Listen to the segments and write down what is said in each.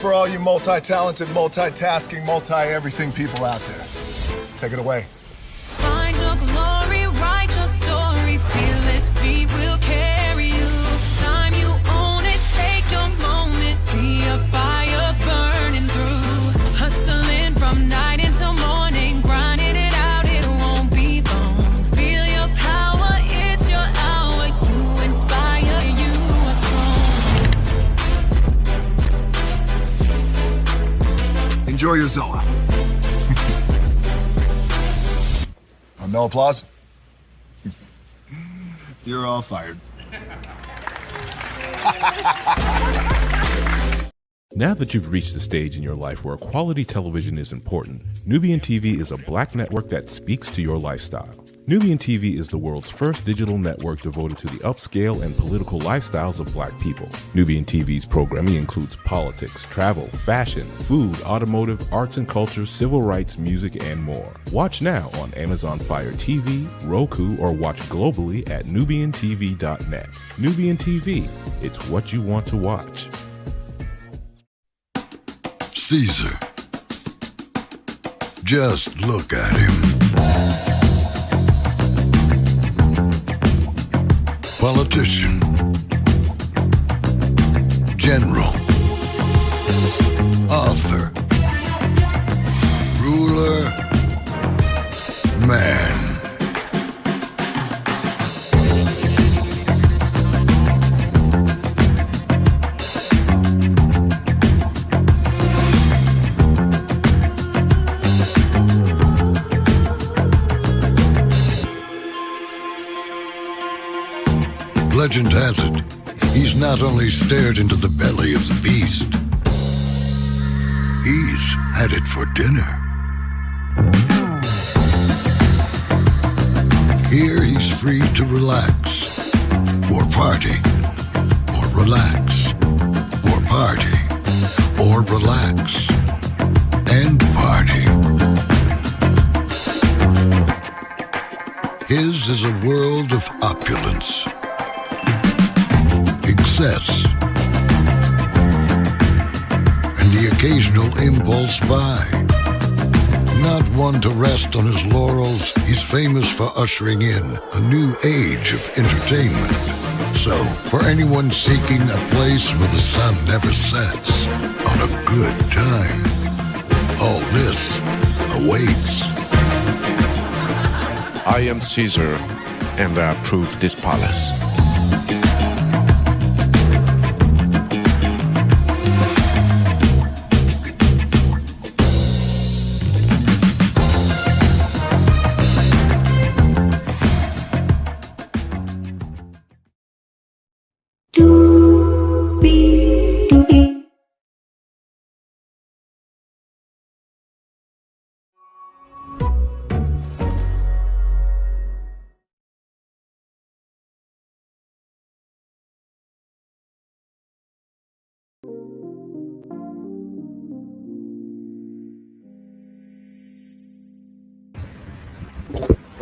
For all you multi-talented, multitasking, multi-everything people out there. Take it away. Find your glory, write your story, fearless feet will carry you. Time you own it, take your moment, be a fire burning through. Hustling from night until morning, grinding it out, it won't be long. Feel your power, it's your hour, you inspire, you are strong. Enjoy your Zoa. No applause? You're all fired. Now that you've reached the stage in your life where quality television is important, Nubian TV is a black network that speaks to your lifestyle. Nubian TV is the world's first digital network devoted to the upscale and political lifestyles of black people. Nubian TV's programming includes politics, travel, fashion, food, automotive, arts and culture, civil rights, music, and more. Watch now on Amazon Fire TV, Roku, or watch globally at nubiantv.net. Nubian TV, it's what you want to watch. Caesar. Just look at him. Politician, general, author, ruler, man. Legend has it, he's not only stared into the belly of the beast, he's had it for dinner. Here he's free to relax, or party, or relax, or party, or relax, and party. His is a world of opulence, excess, and the occasional impulse buy. Not one to rest on his laurels, he's famous for ushering in a new age of entertainment. So, for anyone seeking a place where the sun never sets on a good time, all this awaits. I am Caesar, and I approve this palace.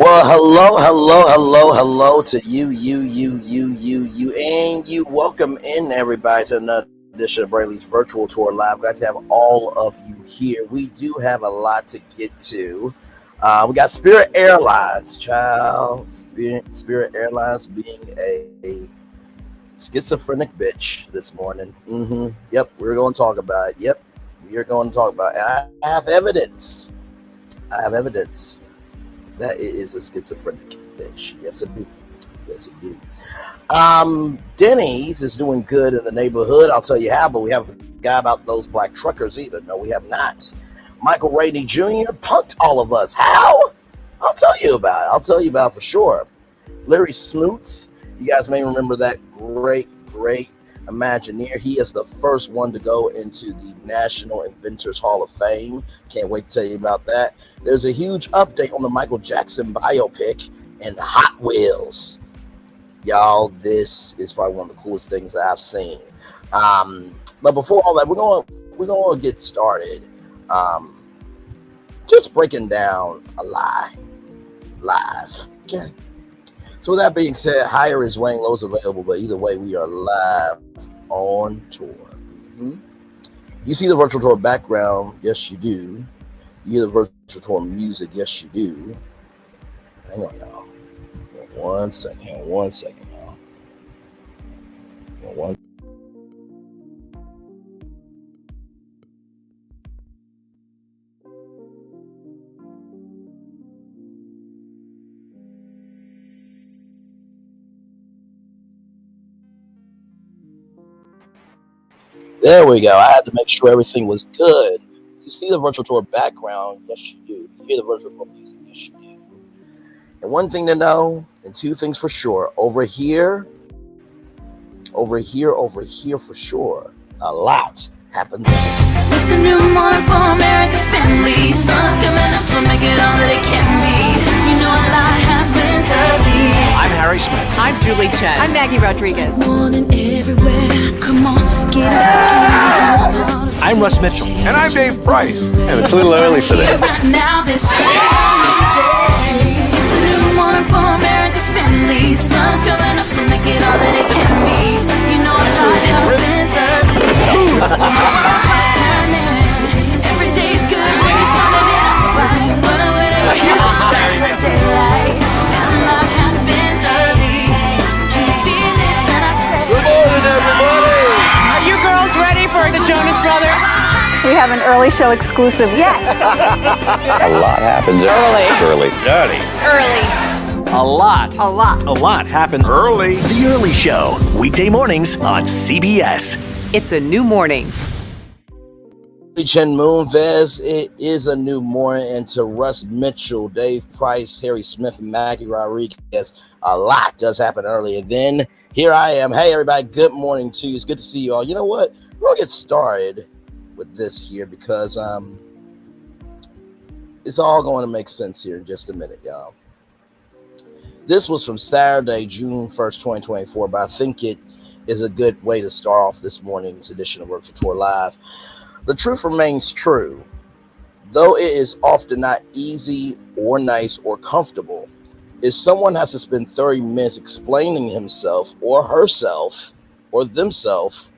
Well, hello to you, and you. Welcome in, everybody, to another edition of Brayley's Virtual Tour Live. Glad to have all of you here. We do have a lot to get to. We got Spirit Airlines, child. Spirit Airlines being a schizophrenic bitch this morning. Yep, we're going to talk about it. Yep, we are going to talk about it. I have evidence. That it is a schizophrenic bitch. Yes, I do. Denny's is doing good in the neighborhood. I'll tell you how, but we haven't forgot about those black truckers either. No, we have not. Michael Rainey Jr. punked all of us. How? I'll tell you about it. I'll tell you about it for sure. Larry Smoot, you guys may remember that great Imagineer. He is the first one to go into the National Inventors Hall of Fame. Can't wait to tell you about that. There's a huge update on the Michael Jackson biopic and Hot Wheels. Y'all, this is probably one of the coolest things that I've seen. But before all that, we're going to get started. Just breaking down a lie live. Okay. So with that being said, higher is weighing, low is available, but either way, we are live on tour. You see the virtual tour background? Yes, you do. You hear the virtual tour music? Yes, you do. Hang on, y'all. One second, y'all. One. There we go. I had to make sure everything was good. You see the virtual tour background? Yes, you do. You hear the virtual tour music? Yes, you do. And one thing to know, and two things for sure. Over here for sure. A lot happens. It's a new morning for America's family. Sun's coming up, so make it all that it can be. You know a lot happens early. I'm Harry Smith. I'm Julie Chen. I'm Maggie Rodriguez. Morning everywhere. Come on, get up. I'm Russ Mitchell. And I'm Dave Price. And it's a little early for this. Right now, this is it's a new morning for America's family. Sun's coming up, so make it all that it can be. You know a lot happens early. Every day's good when you're starting it off right. But whenever you're starting the daylight, and a lot happens early. Can you feel it? And I say, Good morning, everybody. Are you girls ready for the Jonas Brothers? We have an early show exclusive. Yes. A lot happens early. A lot. A lot happens early. The Early Show, weekday mornings on CBS. It's a new morning. Chen Moonves, it is a new morning, and to Russ Mitchell, Dave Price, Harry Smith, and Maggie Rodriguez, a lot does happen early. And then here I am. Hey, everybody, good morning to you. It's good to see you all. You know what? We're going to get started with this here because it's all going to make sense here in just a minute, y'all. This was from Saturday, June 1st, 2024, but I think it is a good way to start off this morning's edition of Virtual Tour Live. The truth remains true. Though it is often not easy or nice or comfortable, if someone has to spend 30 minutes explaining himself or herself or themselves,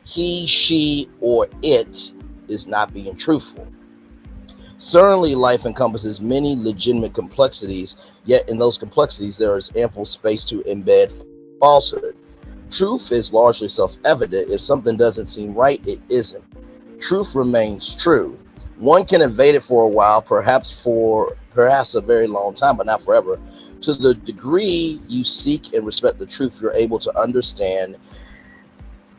he, she, or it is not being truthful. Certainly, life encompasses many legitimate complexities, yet in those complexities, there is ample space to embed falsehood. Truth is largely self-evident. If something doesn't seem right, it isn't. Truth remains true. One can evade it for a while, perhaps a very long time, but not forever. To the degree you seek and respect the truth, you're able to understand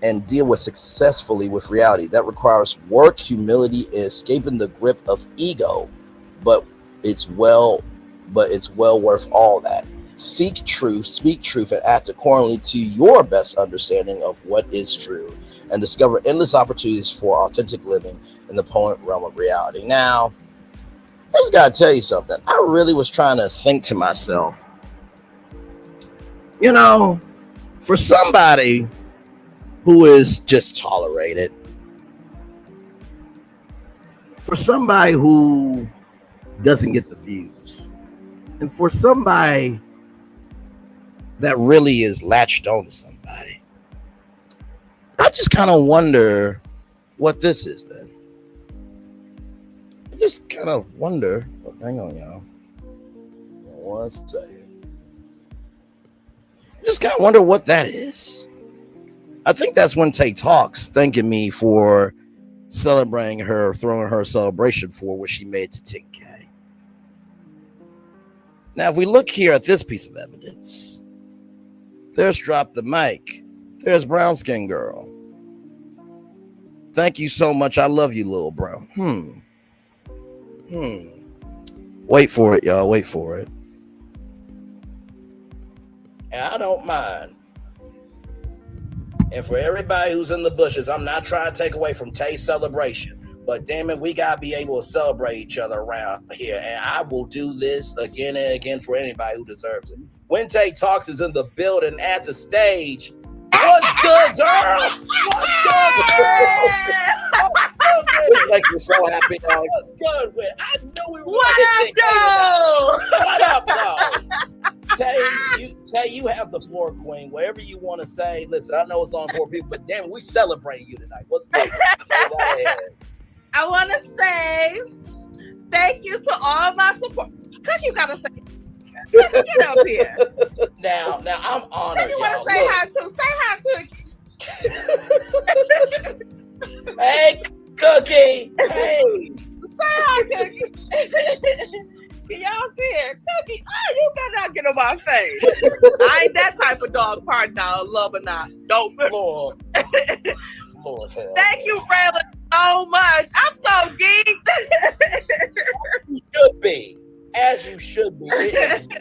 and deal with successfully with reality. That requires work, humility, and escaping the grip of ego, but it's well worth all that. Seek truth, speak truth, and act accordingly to your best understanding of what is true, and discover endless opportunities for authentic living in the potent realm of reality. Now, I just gotta tell you something. I really was trying to think to myself, you know, for somebody who is just tolerated, for somebody who doesn't get the views, and for somebody that really is latched on to somebody, I just kind of wonder what this is then. I just kind of wonder. Oh, hang on, y'all. One second. I just kind of wonder what that is. I think that's when Tay Talks thanking me for celebrating her, throwing her a celebration for what she made to 10K. Now, if we look here at this piece of evidence, there's Drop the Mic. There's Brown Skin Girl. Thank you so much. I love you, little bro. Wait for it, y'all. Wait for it. And I don't mind. And for everybody who's in the bushes, I'm not trying to take away from Tay's celebration, but damn it, we gotta be able to celebrate each other around here. And I will do this again and again for anybody who deserves it. When Tay Talks is in the building at the stage, what's good, girl? What's good, girl? This makes me so happy, dog. What's good with? I knew we were. What up, though? What up, though? Tay, you have the floor, queen. Whatever you want to say. Listen, I know it's on 4 people, but damn, we celebrating you tonight. What's good? I want to say thank you to all my support. Cookie, you gotta say, get up here. Now, I'm honored. You want to say hi to? Say hi, Cookie. Hey, Cookie. Hey. Say hi, Cookie. Can y'all see it? Cookie, you better not get on my face. I ain't that type of dog partner, love or not. Don't. Lord. Thank you, Braylon, so much. I'm so geeked. You should be. As you should be. Thank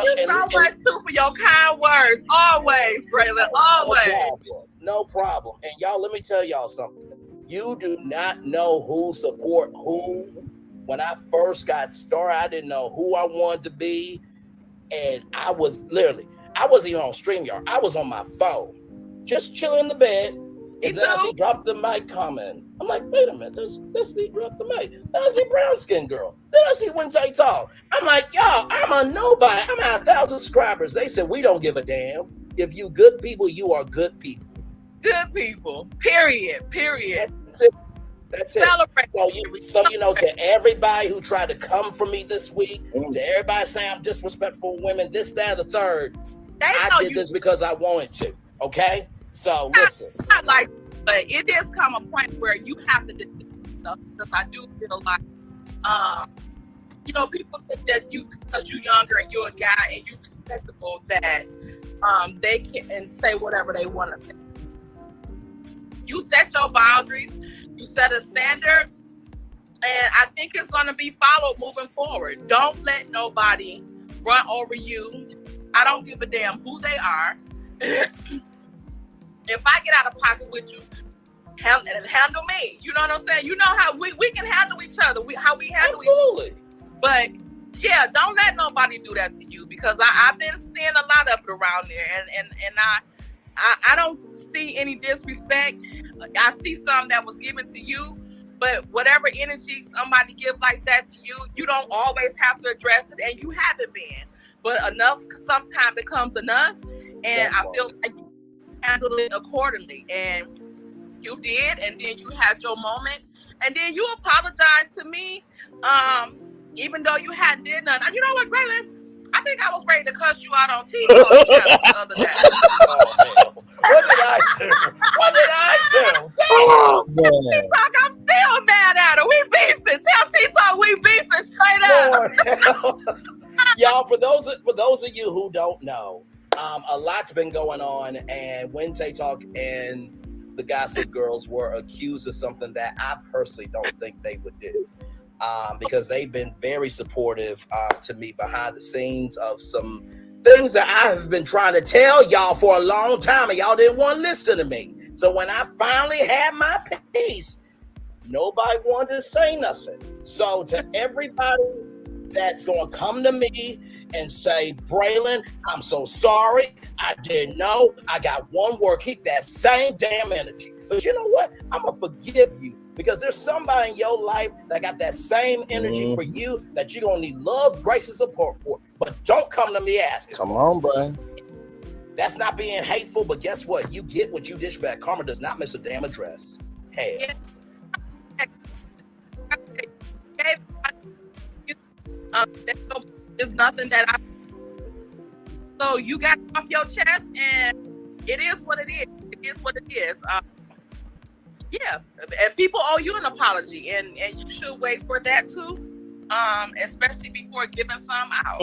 you so much, too, for your kind words. Always, Braylon, always. No problem. And y'all, let me tell y'all something. You do not know who support who. When I first got started, I didn't know who I wanted to be. And I wasn't even on StreamYard. I was on my phone, just chilling in the bed. And then I see drop the mic comment. I'm like, wait a minute, let's see drop the mic. Then I see brown skin girl. Then I see Wednesday Talk. I'm like, y'all, I'm a nobody. I'm at 1,000 subscribers. They said, we don't give a damn. If you good people, you are good people. Good people. Period. That's it. Celebrate. So to everybody who tried to come for me this week, to everybody saying I'm disrespectful of women, this, that, and the third, I did this because I wanted to. Okay? So listen. Not like, but it does come a point where you have to do stuff, because I do feel like, people think that because you're younger and you're a guy and you're respectable, that they can say whatever they want to say. You set your boundaries, you set a standard, and I think it's going to be followed moving forward. Don't let nobody run over you. I don't give a damn who they are. If I get out of pocket with you, handle me. You know what I'm saying? You know how we can handle each other. How we handle each other. But yeah, don't let nobody do that to you, because I've been seeing a lot of it around there, and I don't see any disrespect. I see some that was given to you, but whatever energy somebody give like that to you, you don't always have to address it, and you haven't been. But enough sometimes becomes enough, and I feel like you handled it accordingly, and you did, and then you had your moment, and then you apologized to me, even though you hadn't did nothing. You know what, Braylon? I think I was ready to cuss you out on TV the other day. What did I do? Oh, T-Talk, I'm still mad at her. We beefing. Tell T-Talk we beefing straight up. Y'all, for those of you who don't know, a lot's been going on, and Wednesday Talk and the Gossip Girls were accused of something that I personally don't think they would do. Because they've been very supportive to me behind the scenes of some things that I have been trying to tell y'all for a long time, and y'all didn't want to listen to me. So when I finally had my piece, nobody wanted to say nothing. So to everybody that's going to come to me and say, Braylon, I'm so sorry. I didn't know. I got one word. Keep that same damn energy. But you know what? I'm going to forgive you, because there's somebody in your life that got that same energy for you that you're going to need love, grace, and support for. But don't come to me asking. Come on, Brian. That's not being hateful, but guess what? You get what you dish back. Karma does not miss a damn address. Hey. There's nothing that so you got off your chest, and it is what it is. It is what it is. Yeah, and people owe you an apology, and you should wait for that too, especially before giving some out.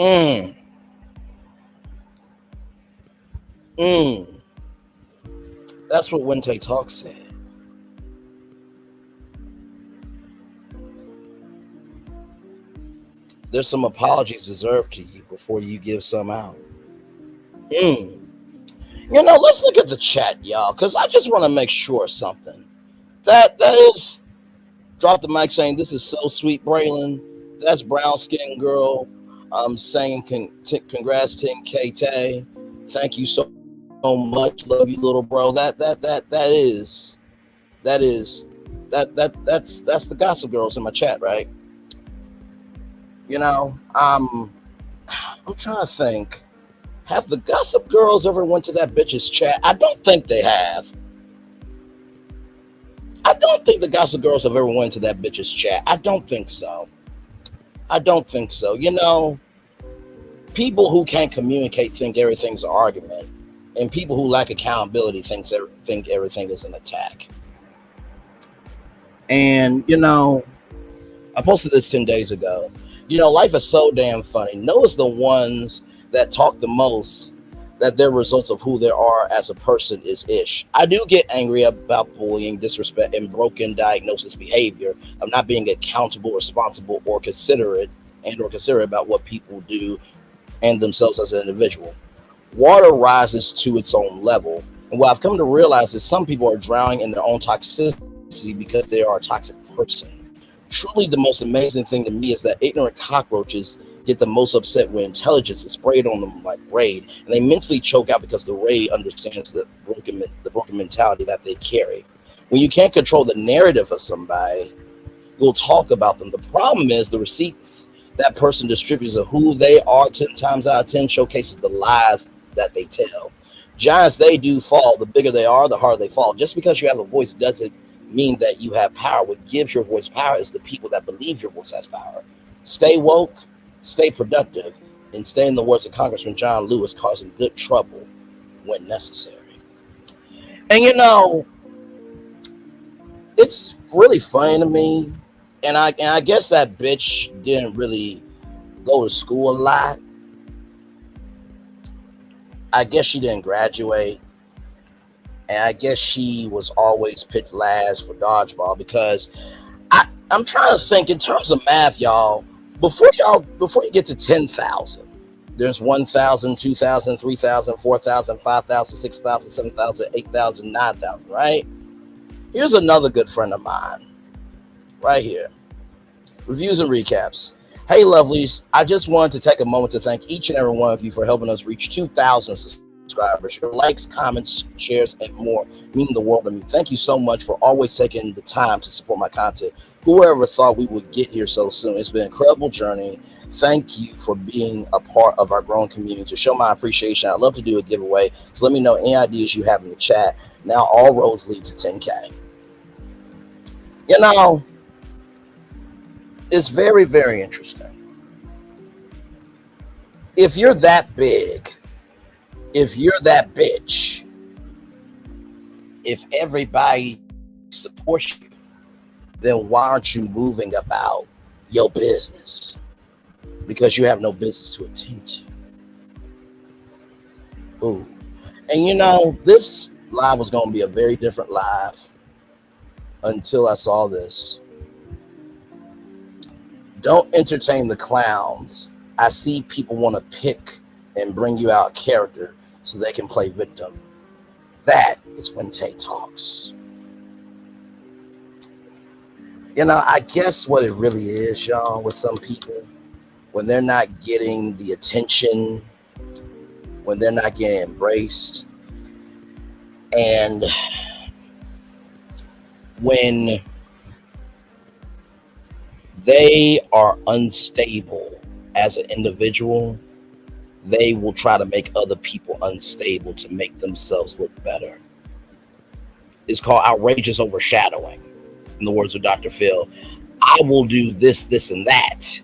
That's what Wednesday Talk said. There's some apologies deserved to you before you give some out. Let's look at the chat, y'all, because I just want to make sure of something. That is drop the mic saying this is so sweet, Braylon. That's brown skin girl. I'm saying congrats to KT. Thank you so much. Love you, little bro. That's the Gossip Girls in my chat, right? I'm trying to think. Have the Gossip Girls ever went to that bitch's chat? I don't think they have. I don't think the Gossip Girls have ever went to that bitch's chat. I don't think so. I don't think so. You know, people who can't communicate think everything's an argument, and people who lack accountability think everything is an attack. And, you know, I posted this 10 days ago. You know, life is so damn funny. Notice the ones that talk the most, that their results of who they are as a person is ish. I do get angry about bullying, disrespect, and broken diagnosis behavior of not being accountable, responsible, or considerate about what people do and themselves as an individual. Water rises to its own level. And what I've come to realize is some people are drowning in their own toxicity because they are a toxic person. Truly, the most amazing thing to me is that ignorant cockroaches get the most upset when intelligence is sprayed on them like Raid, and they mentally choke out because the Raid understands the broken mentality that they carry. When you can't control the narrative of somebody, you'll talk about them. The problem is the receipts that person distributes of who they are 10 times out of 10 showcases the lies that they tell. Giants, they do fall. The bigger they are, the harder they fall. Just because you have a voice doesn't mean that you have power. What gives your voice power is the people that believe your voice has power. Stay woke, stay productive, and stay, in the words of Congressman John Lewis, causing good trouble when necessary. And you know, it's really funny to me, and I guess that bitch didn't really go to school a lot. I guess she didn't graduate, and I guess she was always picked last for dodgeball, because I'm trying to think in terms of math, y'all. Before you get to 10,000, there's 1,000, 2,000, 3,000, 4,000, 5,000, 6,000, 7,000, 8,000, 9,000, right? Here's another good friend of mine, right here. Reviews and recaps. Hey, lovelies, I just wanted to take a moment to thank each and every one of you for helping us reach 2,000 subscribers. Your likes, comments, shares, and more mean the world to me. Thank you so much for always taking the time to support my content. Whoever thought we would get here so soon? It's been an incredible journey. Thank you for being a part of our growing community. To show my appreciation, I'd love to do a giveaway. So let me know any ideas you have in the chat. Now all roads lead to 10K. You know, it's very, very interesting. If you're that big, if you're that bitch, if everybody supports you, then why aren't you moving about your business? Because you have no business to attend to. Ooh. And you know, this live was going to be a very different live until I saw this. Don't entertain the clowns. I see people want to pick and bring you out character so they can play victim. That is when Tay talks. You know, I guess what it really is, y'all, with some people, when they're not getting the attention, when they're not getting embraced, and when they are unstable as an individual, they will try to make other people unstable to make themselves look better. It's called outrageous overshadowing. In the words of Dr. Phil, I will do this, this, and that.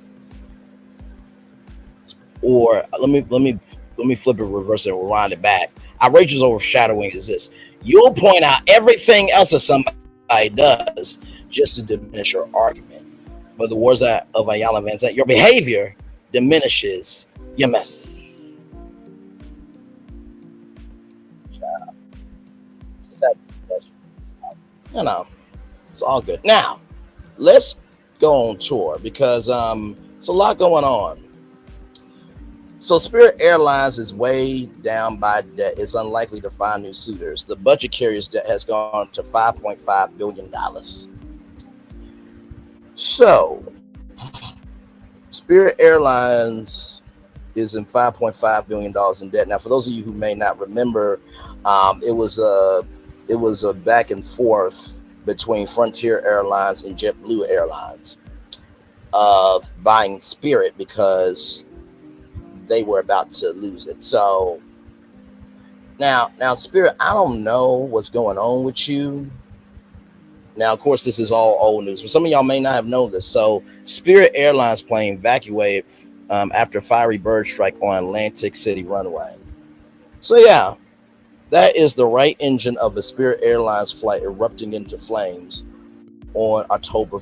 Or let me flip it, reverse it, and rewind it back. Outrageous overshadowing is this: you'll point out everything else that somebody does just to diminish your argument. But the words of Ayala Van Zandt, your behavior diminishes your message. You know, it's all good. Now, let's go on tour because it's a lot going on. So Spirit Airlines is way down by debt. It's unlikely to find new suitors. The budget carrier's debt has gone to $5.5 billion. So Spirit Airlines is in $5.5 billion in debt. Now, for those of you who may not remember, it was a back and forth between Frontier Airlines and JetBlue Airlines of buying Spirit because they were about to lose it. So now, Spirit, I don't know what's going on with you. Now, of course, this is all old news, but some of y'all may not have known this. So, Spirit Airlines plane evacuated after fiery bird strike on Atlantic City runway. So, yeah, that is the right engine of a Spirit Airlines flight erupting into flames on October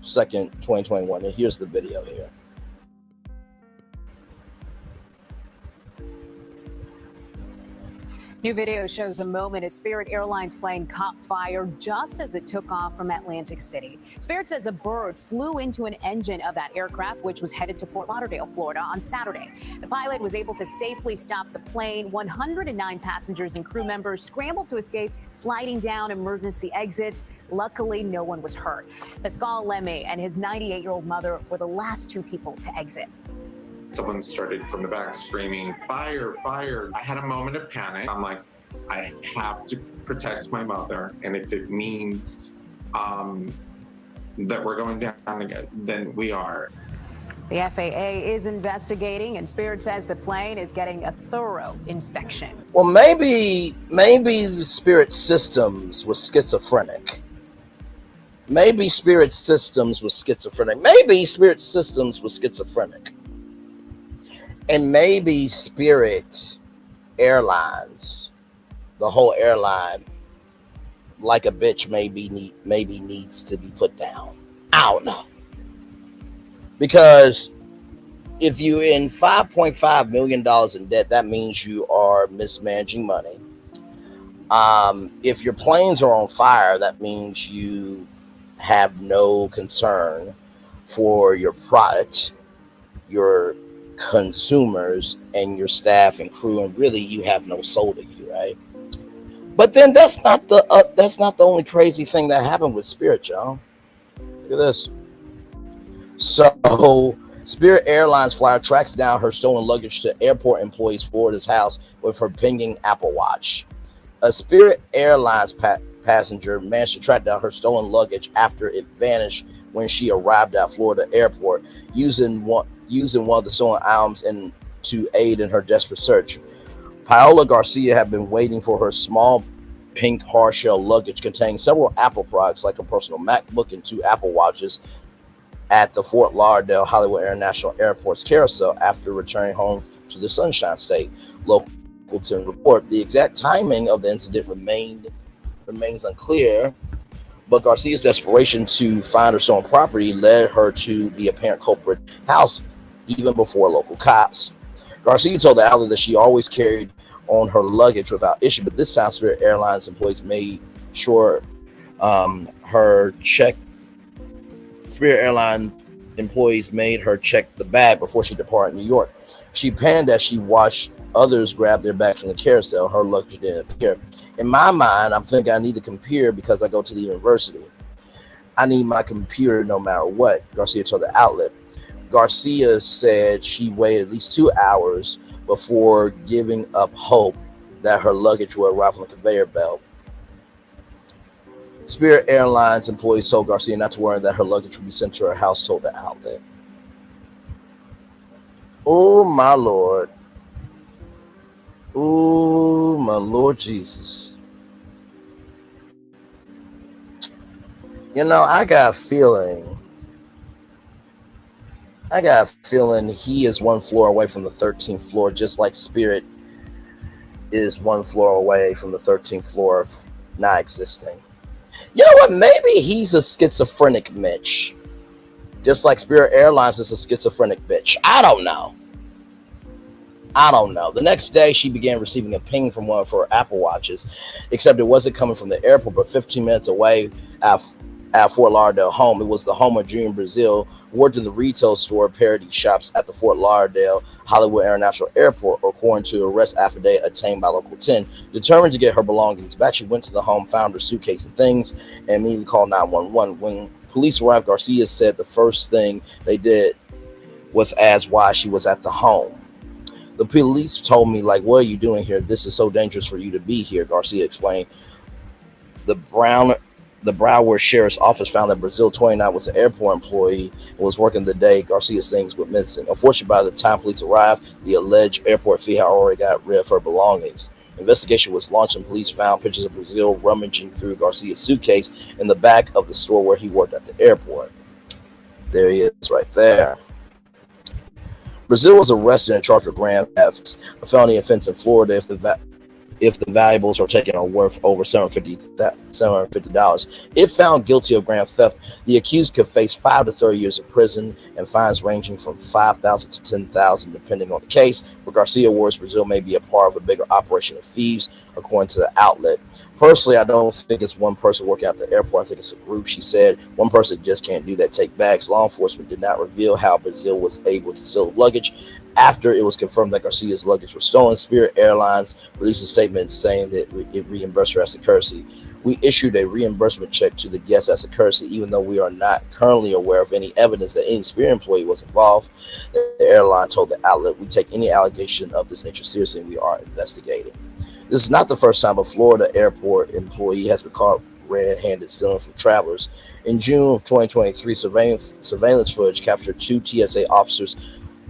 2nd, 2021. And here's the video here. New video shows a moment as Spirit Airlines plane caught fire just as it took off from Atlantic City. Spirit says a bird flew into an engine of that aircraft, which was headed to Fort Lauderdale, Florida on Saturday. The pilot was able to safely stop the plane. 109 passengers and crew members scrambled to escape, sliding down emergency exits. Luckily, no one was hurt. Pascal Lemmy and his 98-year-old mother were the last two people to exit. Someone started from the back screaming, fire, fire. I had a moment of panic. I'm like, I have to protect my mother. And if it means that we're going down again, then we are. The FAA is investigating, and Spirit says the plane is getting a thorough inspection. Well, maybe the Spirit Systems was schizophrenic. Maybe Spirit Systems was schizophrenic. And maybe Spirit Airlines, the whole airline, like a bitch, maybe needs to be put down. I don't know. Because if you're in $5.5 million in debt, that means you are mismanaging money. If your planes are on fire, that means you have no concern for your product, your consumers, and your staff and crew, and really you have no soul to you, right? But then that's not the only crazy thing that happened with Spirit, y'all. Look at this. So Spirit Airlines flyer tracks down her stolen luggage to airport employees Florida's house with her pinging Apple Watch. A Spirit Airlines passenger managed to track down her stolen luggage after it vanished when she arrived at Florida airport, using one of the stolen items to aid in her desperate search. Paola Garcia had been waiting for her small pink hard shell luggage containing several Apple products like a personal MacBook and 2 Apple Watches at the Fort Lauderdale Hollywood International Airport's carousel after returning home to the Sunshine State. Local report. The exact timing of the incident remains unclear, but Garcia's desperation to find her stolen property led her to the apparent culprit house even before local cops. Garcia told the outlet that she always carried on her luggage without issue, but this time Spirit Airlines employees made sure Spirit Airlines employees made her check the bag before she departed New York. She panicked as she watched others grab their bags from the carousel. Her luggage didn't appear. In my mind, I'm thinking I need a computer because I go to the university. I need my computer no matter what, Garcia told the outlet. Garcia said she waited at least 2 hours before giving up hope that her luggage would arrive on the conveyor belt. Spirit Airlines employees told Garcia not to worry, that her luggage would be sent to her house, told the outlet. Oh, my Lord. Oh, my Lord Jesus. You know, I got a feeling he is one floor away from the 13th floor, just like Spirit is one floor away from the 13th floor of not existing. You know what? Maybe he's a schizophrenic Mitch. Just like Spirit Airlines is a schizophrenic bitch. I don't know. The next day, she began receiving a ping from one of her Apple Watches, except it wasn't coming from the airport, but 15 minutes away at Fort Lauderdale home. It was the home of Junior Brazil, who worked in the retail store Parody Shops at the Fort Lauderdale Hollywood International Airport, according to an arrest affidavit obtained by Local 10. Determined to get her belongings back, she went to the home, found her suitcase and things, and immediately called 911. When police arrived, Garcia said the first thing they did was ask why she was at the home. The police told me, like, what are you doing here? This is so dangerous for you to be here, Garcia explained. The brown The Broward Sheriff's Office found that Brazil, 29, was an airport employee and was working the day Garcia Sings went missing. Unfortunately, by the time police arrived, the alleged airport fee had already got rid of her belongings. Investigation was launched and police found pictures of Brazil rummaging through Garcia's suitcase in the back of the store where he worked at the airport. There he is right there. Brazil was arrested and charged with grand theft, a felony offense in Florida if the valuables are taken are worth over $750. If found guilty of grand theft, the accused could face 5 to 30 years of prison and fines ranging from $5,000 to $10,000 depending on the case. But Garcia warns Brazil may be a part of a bigger operation of thieves, according to the outlet. Personally, I don't think it's one person working at the airport. I think it's a group, she said. One person just can't do that, take bags. Law enforcement did not reveal how Brazil was able to steal luggage. After it was confirmed that Garcia's luggage was stolen, Spirit Airlines released a statement saying that it reimbursed her as a courtesy. We issued a reimbursement check to the guest as a courtesy, even though we are not currently aware of any evidence that any Spirit employee was involved. The airline told the outlet, we take any allegation of this nature seriously and we are investigating. This is not the first time a Florida airport employee has been caught red-handed stealing from travelers. In June of 2023, surveillance footage captured 2 TSA officers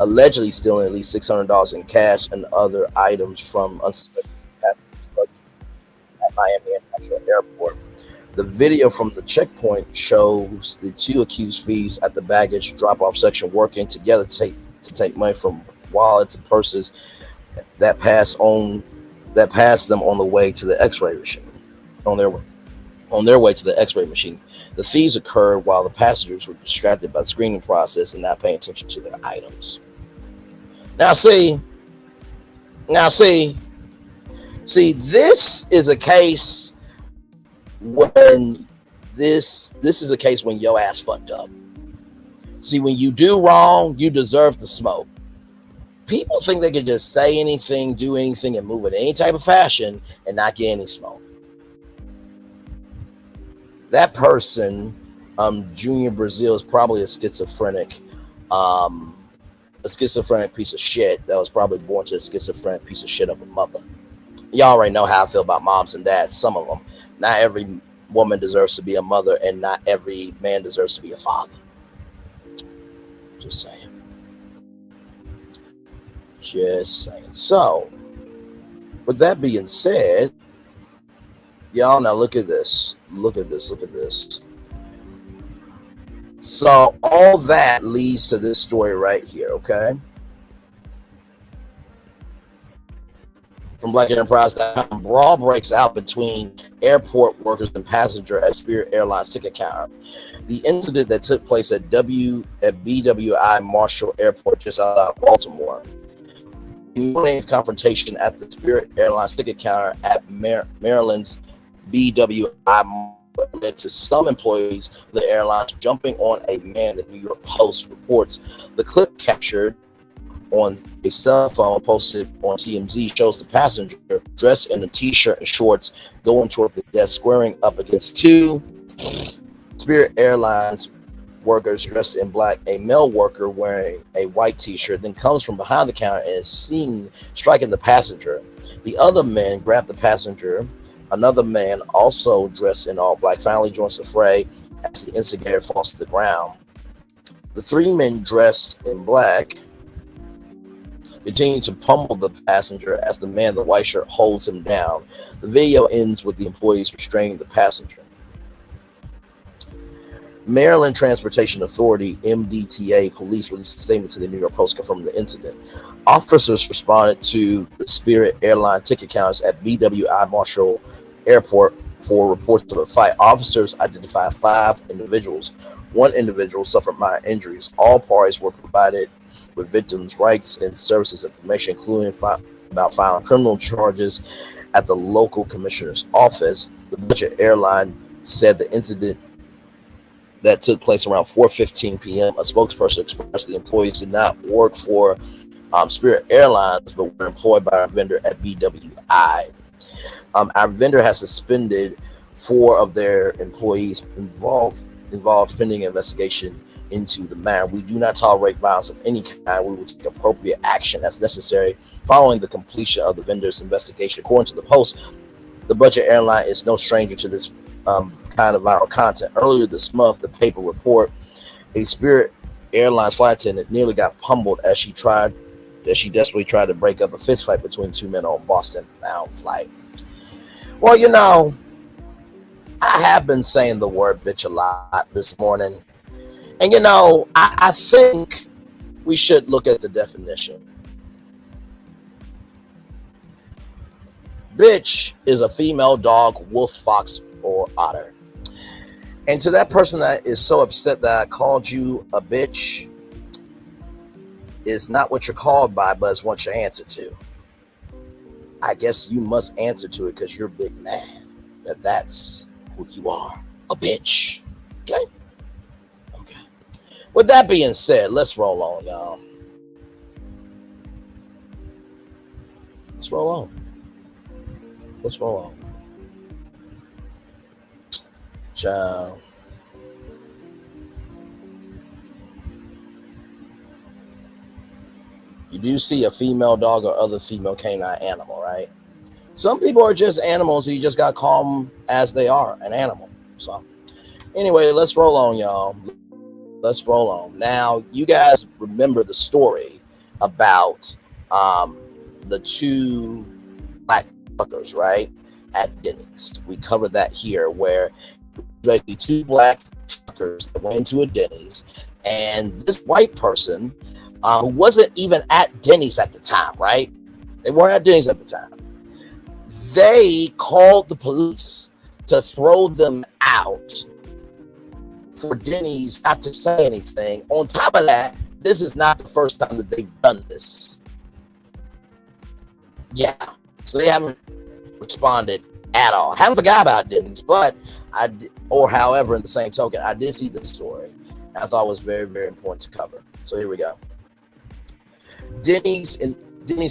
allegedly stealing at least $600 in cash and other items from unsuspecting passengers at Miami International Airport. The video from the checkpoint shows the 2 accused thieves at the baggage drop-off section working together to take money from wallets and purses that passed them on the way to the X-ray machine. On their way to the X-ray machine, the thieves occurred while the passengers were distracted by the screening process and not paying attention to their items. Now see, this is a case when this is a case when your ass fucked up. See, when you do wrong, you deserve the smoke. People think they can just say anything, do anything, and move in any type of fashion and not get any smoke. That person, Junior Brazil, is probably a schizophrenic piece of shit that was probably born to a schizophrenic piece of shit of a mother. Y'all already know how I feel about moms and dads. Some of them. Not every woman deserves to be a mother, and not every man deserves to be a father. Just saying. So, with that being said, y'all, now look at this. Look at this. So all that leads to this story right here, okay? From BlackEnterprise.com, brawl breaks out between airport workers and passenger at Spirit Airlines ticket counter. The incident that took place at BWI Marshall Airport just outside of Baltimore. The morning confrontation at the Spirit Airlines ticket counter at Maryland's BWI led to some employees of the airlines jumping on a man. The New York Post reports the clip captured on a cell phone posted on TMZ shows the passenger dressed in a t-shirt and shorts going toward the desk, squaring up against 2 Spirit Airlines workers dressed in black. A male worker wearing a white t-shirt then comes from behind the counter and is seen striking the passenger. The other men grab the passenger. Another man, also dressed in all black, finally joins the fray as the instigator falls to the ground. The 3 men dressed in black continue to pummel the passenger as the man in the white shirt holds him down. The video ends with the employees restraining the passenger. Maryland Transportation Authority, MDTA, police released a statement to the New York Post confirming the incident. Officers responded to the Spirit Airline ticket counters at BWI Marshall Airport for reports of a fight. Officers identified 5 individuals. 1 individual suffered minor injuries. All parties were provided with victims' rights and services information, including about filing criminal charges at the local commissioner's office. The budget airline said the incident that took place around 4:15 p.m. A spokesperson expressed the employees did not work for Spirit Airlines, but were employed by our vendor at BWI. Our vendor has suspended 4 of their employees involved pending investigation into the matter. We do not tolerate violence of any kind. We will take appropriate action as necessary following the completion of the vendor's investigation. According to the Post, the budget airline is no stranger to this kind of viral content. Earlier this month, the paper report a Spirit Airlines flight attendant nearly got pummeled as she desperately tried to break up a fist fight between two men on Boston-bound flight. Well, you know, I have been saying the word bitch a lot this morning. And, you know, I think we should look at the definition. Bitch is a female dog, wolf, fox, or otter. And to that person that is so upset that I called you a bitch, is not what you're called by, but it's what you answer to. I guess you must answer to it because you're big mad that that's who you are, a bitch. Okay? Okay. With that being said, let's roll on, y'all. Let's roll on. Let's roll on. Child. You do see a female dog or other female canine animal, right? Some people are just animals, so you just got to call them as they are, an animal. So anyway, let's roll on, y'all. Let's roll on. Now, you guys remember the story about the two black truckers, right, at Denny's. We covered that here, where basically two black truckers that went into a Denny's, and this white person who wasn't even at Denny's at the time, right? They weren't at Denny's at the time. They called the police to throw them out for Denny's not to say anything. On top of that, this is not the first time that they've done this. Yeah, so they haven't responded at all. Haven't forgot about Denny's, but however, in the same token, I did see this story. I thought it was very, very important to cover. So here we go. Denny's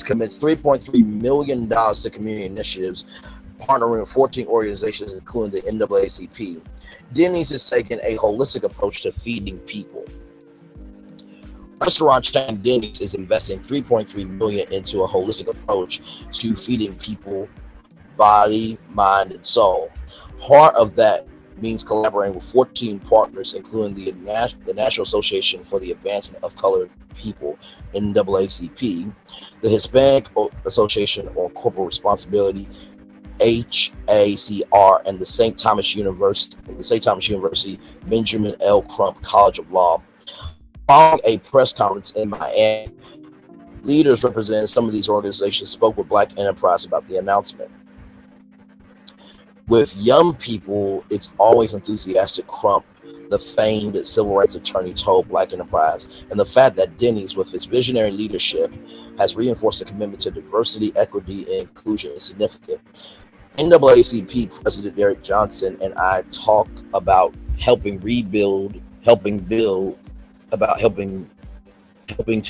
commits $3.3 million to community initiatives, partnering with 14 organizations, including the NAACP. Denny's is taking a holistic approach to feeding people. Restaurant chain Denny's is investing $3.3 million into a holistic approach to feeding people, body, mind, and soul. Part of that means collaborating with 14 partners, including the National Association for the Advancement of Colored People, NAACP, the Hispanic Association on Corporate Responsibility, HACR, and the St. Thomas University Benjamin L. Crump College of Law. Following a press conference in Miami, leaders representing some of these organizations spoke with Black Enterprise about the announcement. With young people, it's always enthusiastic, Crump, the famed civil rights attorney, told Black Enterprise, and the fact that Denny's, with its visionary leadership, has reinforced a commitment to diversity, equity, and inclusion is significant. NAACP President Derek Johnson and I talk about helping to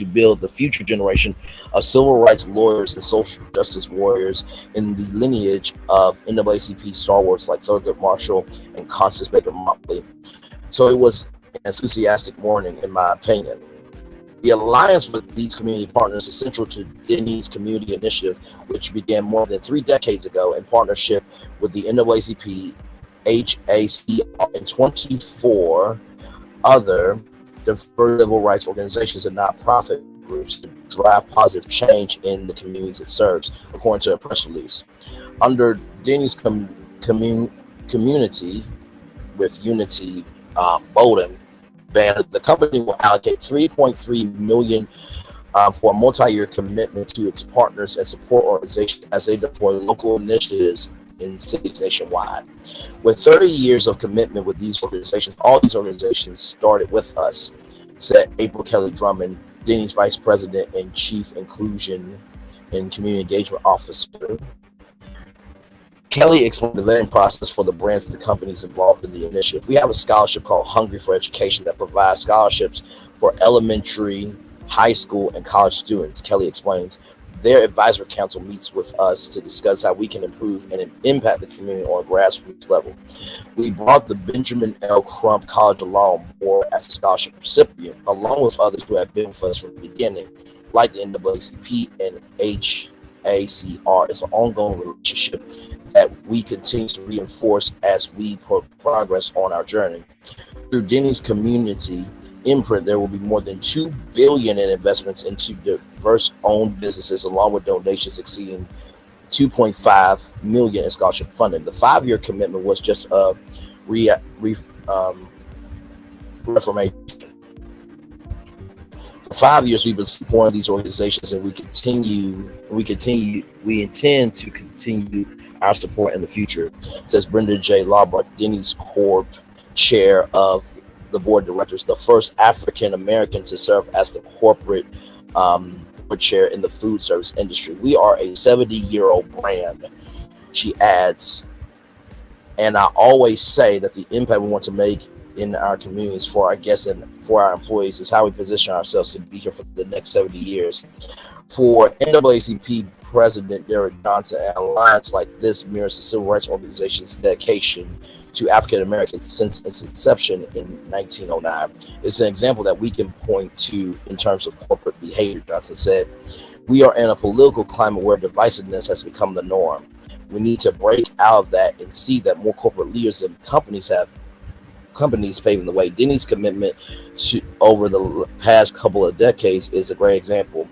build the future generation of civil rights lawyers and social justice warriors in the lineage of NAACP stalwarts like Thurgood Marshall and Constance Baker Motley. So it was an enthusiastic morning, in my opinion. The alliance with these community partners is central to Denny's community initiative, which began more than 3 decades ago in partnership with the NAACP, HACR, and 24 other diverse civil rights organizations and nonprofit groups to drive positive change in the communities it serves, according to a press release. Under Denny's community with Unity Bowden banner, the company will allocate $3.3 million for a multi-year commitment to its partners and support organizations as they deploy local initiatives in cities nationwide. With 30 years of commitment with these organizations, all these organizations started with us, said April Kelly Drummond, Denny's Vice President and Chief Inclusion and Community Engagement Officer. Kelly explained the vetting process for the brands and the companies involved in the initiative. We have a scholarship called Hungry for Education that provides scholarships for elementary, high school, and college students, Kelly explains. Their advisory council meets with us to discuss how we can improve and impact the community on a grassroots level. We brought the Benjamin L. Crump College of Law on board as a scholarship recipient, along with others who have been with us from the beginning, like the NAACP and ACR is an ongoing relationship that we continue to reinforce as we progress on our journey. Through Denny's community imprint, there will be more than $2 billion in investments into diverse owned businesses, along with donations exceeding $2.5 million in scholarship funding. The 5-year commitment was just a reformation. For 5 years, we've been supporting these organizations, and we intend to continue our support in the future, says Brenda J. Lawbart, Denny's Corp chair of the board of directors, the first African American to serve as the corporate board chair in the food service industry. We are a 70-year-old brand, she adds, and I always say that the impact we want to make in our communities for our guests and for our employees is how we position ourselves to be here for the next 70 years. For NAACP President Derek Johnson, an alliance like this mirrors the civil rights organization's dedication to African Americans since its inception in 1909. It's an example that we can point to in terms of corporate behavior, Johnson said. We are in a political climate where divisiveness has become the norm. We need to break out of that and see that more corporate leaders and companies paving the way. Denny's commitment to over the past couple of decades is a great example.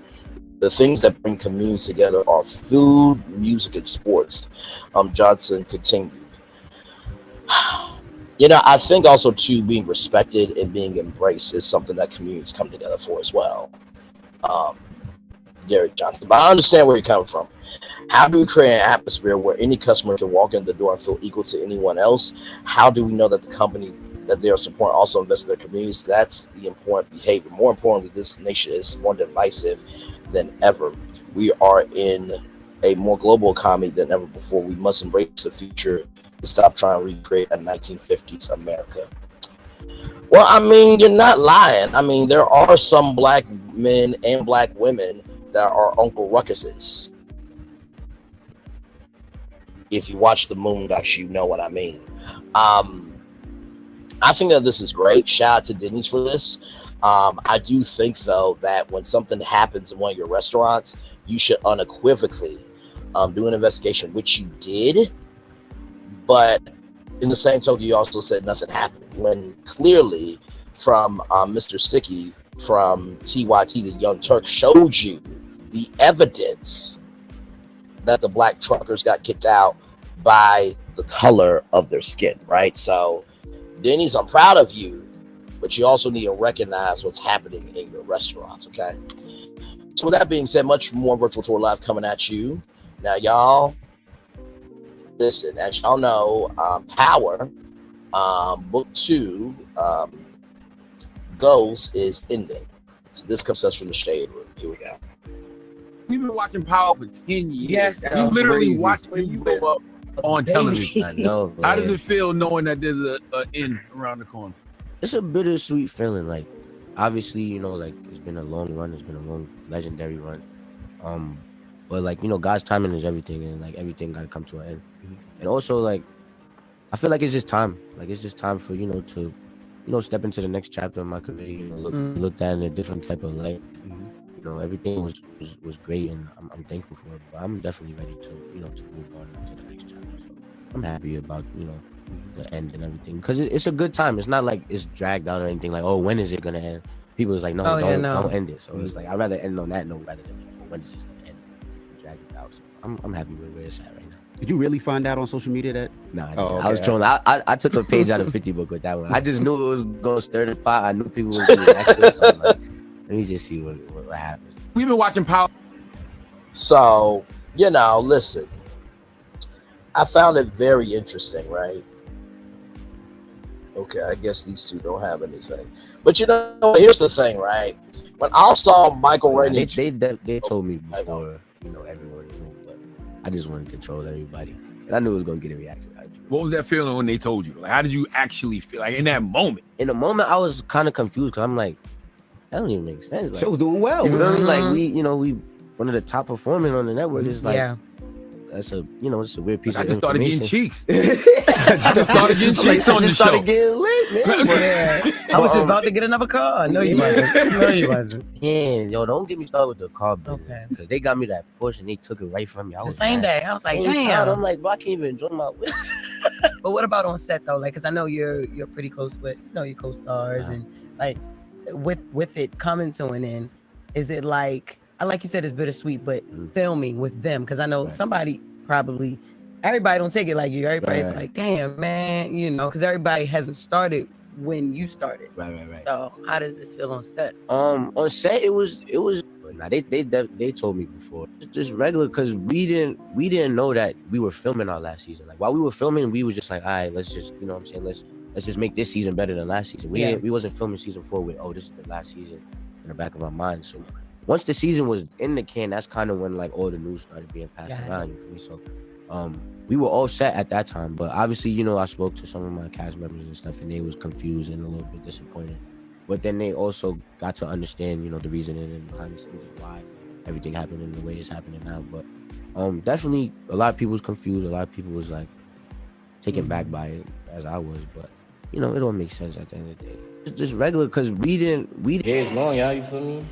The things that bring communities together are food, music, and sports. Johnson continued. I think also too, being respected and being embraced is something that communities come together for as well. Derek Johnson, but I understand where you're coming from. How do we create an atmosphere where any customer can walk in the door and feel equal to anyone else? How do we know that the company that they are supporting also invests in their communities? That's the important behavior. More importantly, this nation is more divisive than ever. We are in a more global economy than ever before. We must embrace the future and stop trying to recreate a 1950s America. Well, I mean, you're not lying. I mean, there are some black men and black women that are Uncle Ruckuses. If you watch the Moondocks, you know what I mean. I think that this is great. Shout out to Denny's for this. I do think, though, that when something happens in one of your restaurants, you should unequivocally do an investigation, which you did. But in the same token, you also said nothing happened, when clearly from Mr. Sticky from TYT, the Young Turk, showed you the evidence that the black truckers got kicked out by the color of their skin, right? So, Denny's, I'm proud of you, but you also need to recognize what's happening in your restaurants, okay? So with that being said, much more Virtual Tour Live coming at you. Now, y'all, listen, as y'all know, Power, Book 2, Ghost is ending. So this comes to us from the Shade Room. Here we go. We've been watching Power for 10 years. Yes, that's we literally crazy. watched you go up on television. I know, man. How does it feel knowing that there's an end around the corner? It's a bittersweet feeling. Like, obviously, like, it's been a long run. It's been a long, legendary run. But like, God's timing is everything, and like everything got to come to an end. And also, like, I feel like it's just time. Like, it's just time for to, step into the next chapter of my career. Looked at in a different type of light. Everything was great, and I'm thankful for it. But I'm definitely ready to to move on to the next chapter. So I'm happy about the end and everything, because it's a good time. It's not like it's dragged out or anything. Like, oh, when is it gonna end? People is like, no, don't end it. So it's like, I'd rather end on that note rather than when is this gonna end? Drag it out. So I'm happy with where it's at right now. Did you really find out on social media that? Nah, I was trolling. I took a page out of 50 Book with that one. I just knew it was gonna stir the pot. I knew people would be active. So I'm like, let me just see what happens. We've been watching Power. So, listen, I found it very interesting, right? Okay, I guess these two don't have anything. But here's the thing, right? When I saw Michael Rainey, they told me before, everyone knew, but I just wanted to troll everybody. And I knew it was gonna get a reaction. What was that feeling when they told you? Like, how did you actually feel? Like, in that moment? In the moment, I was kind of confused, because I'm like, that don't even make sense. Like, show's doing well. You know, like we one of the top performing on the network. Is like, that's a it's a weird piece I of just started getting information. cheeks. I just started getting cheeks on the show. Started getting lit, man. Yeah. I was just about to get another car. No, you wasn't. No, you wasn't. Yeah, yo, don't get me started with the car business. Because they got me that Porsche and they took it right from me. I The was same day, I was like, damn. I'm like, bro, I can't even enjoy my whip. But what about on set though? Like, cause I know you're pretty close with your co-stars and like with it coming to an end, is it like you said it's bittersweet, but filming with them? Cause I know somebody probably everybody don't take it like you. Everybody's like, damn, man, cause everybody hasn't started when you started. Right. So how does it feel on set? On set it was now they told me before just regular, because we didn't know that we were filming our last season. Like while we were filming, we was just like, all right, let's just let's just make this season better than last season. We wasn't filming season 4 with this is the last season in the back of our minds. So once the season was in the can, that's kind of when like all the news started being passed around. You feel me? So we were all set at that time, but obviously I spoke to some of my cast members and stuff, and they was confused and a little bit disappointed. But then they also got to understand, the reasoning and behind the scenes and why everything happened in the way it's happening now. But definitely a lot of people was confused. A lot of people was like taken back by it, as I was. But it all makes sense at the end of the day. It's just regular, because we didn't. It's long, y'all. You feel me?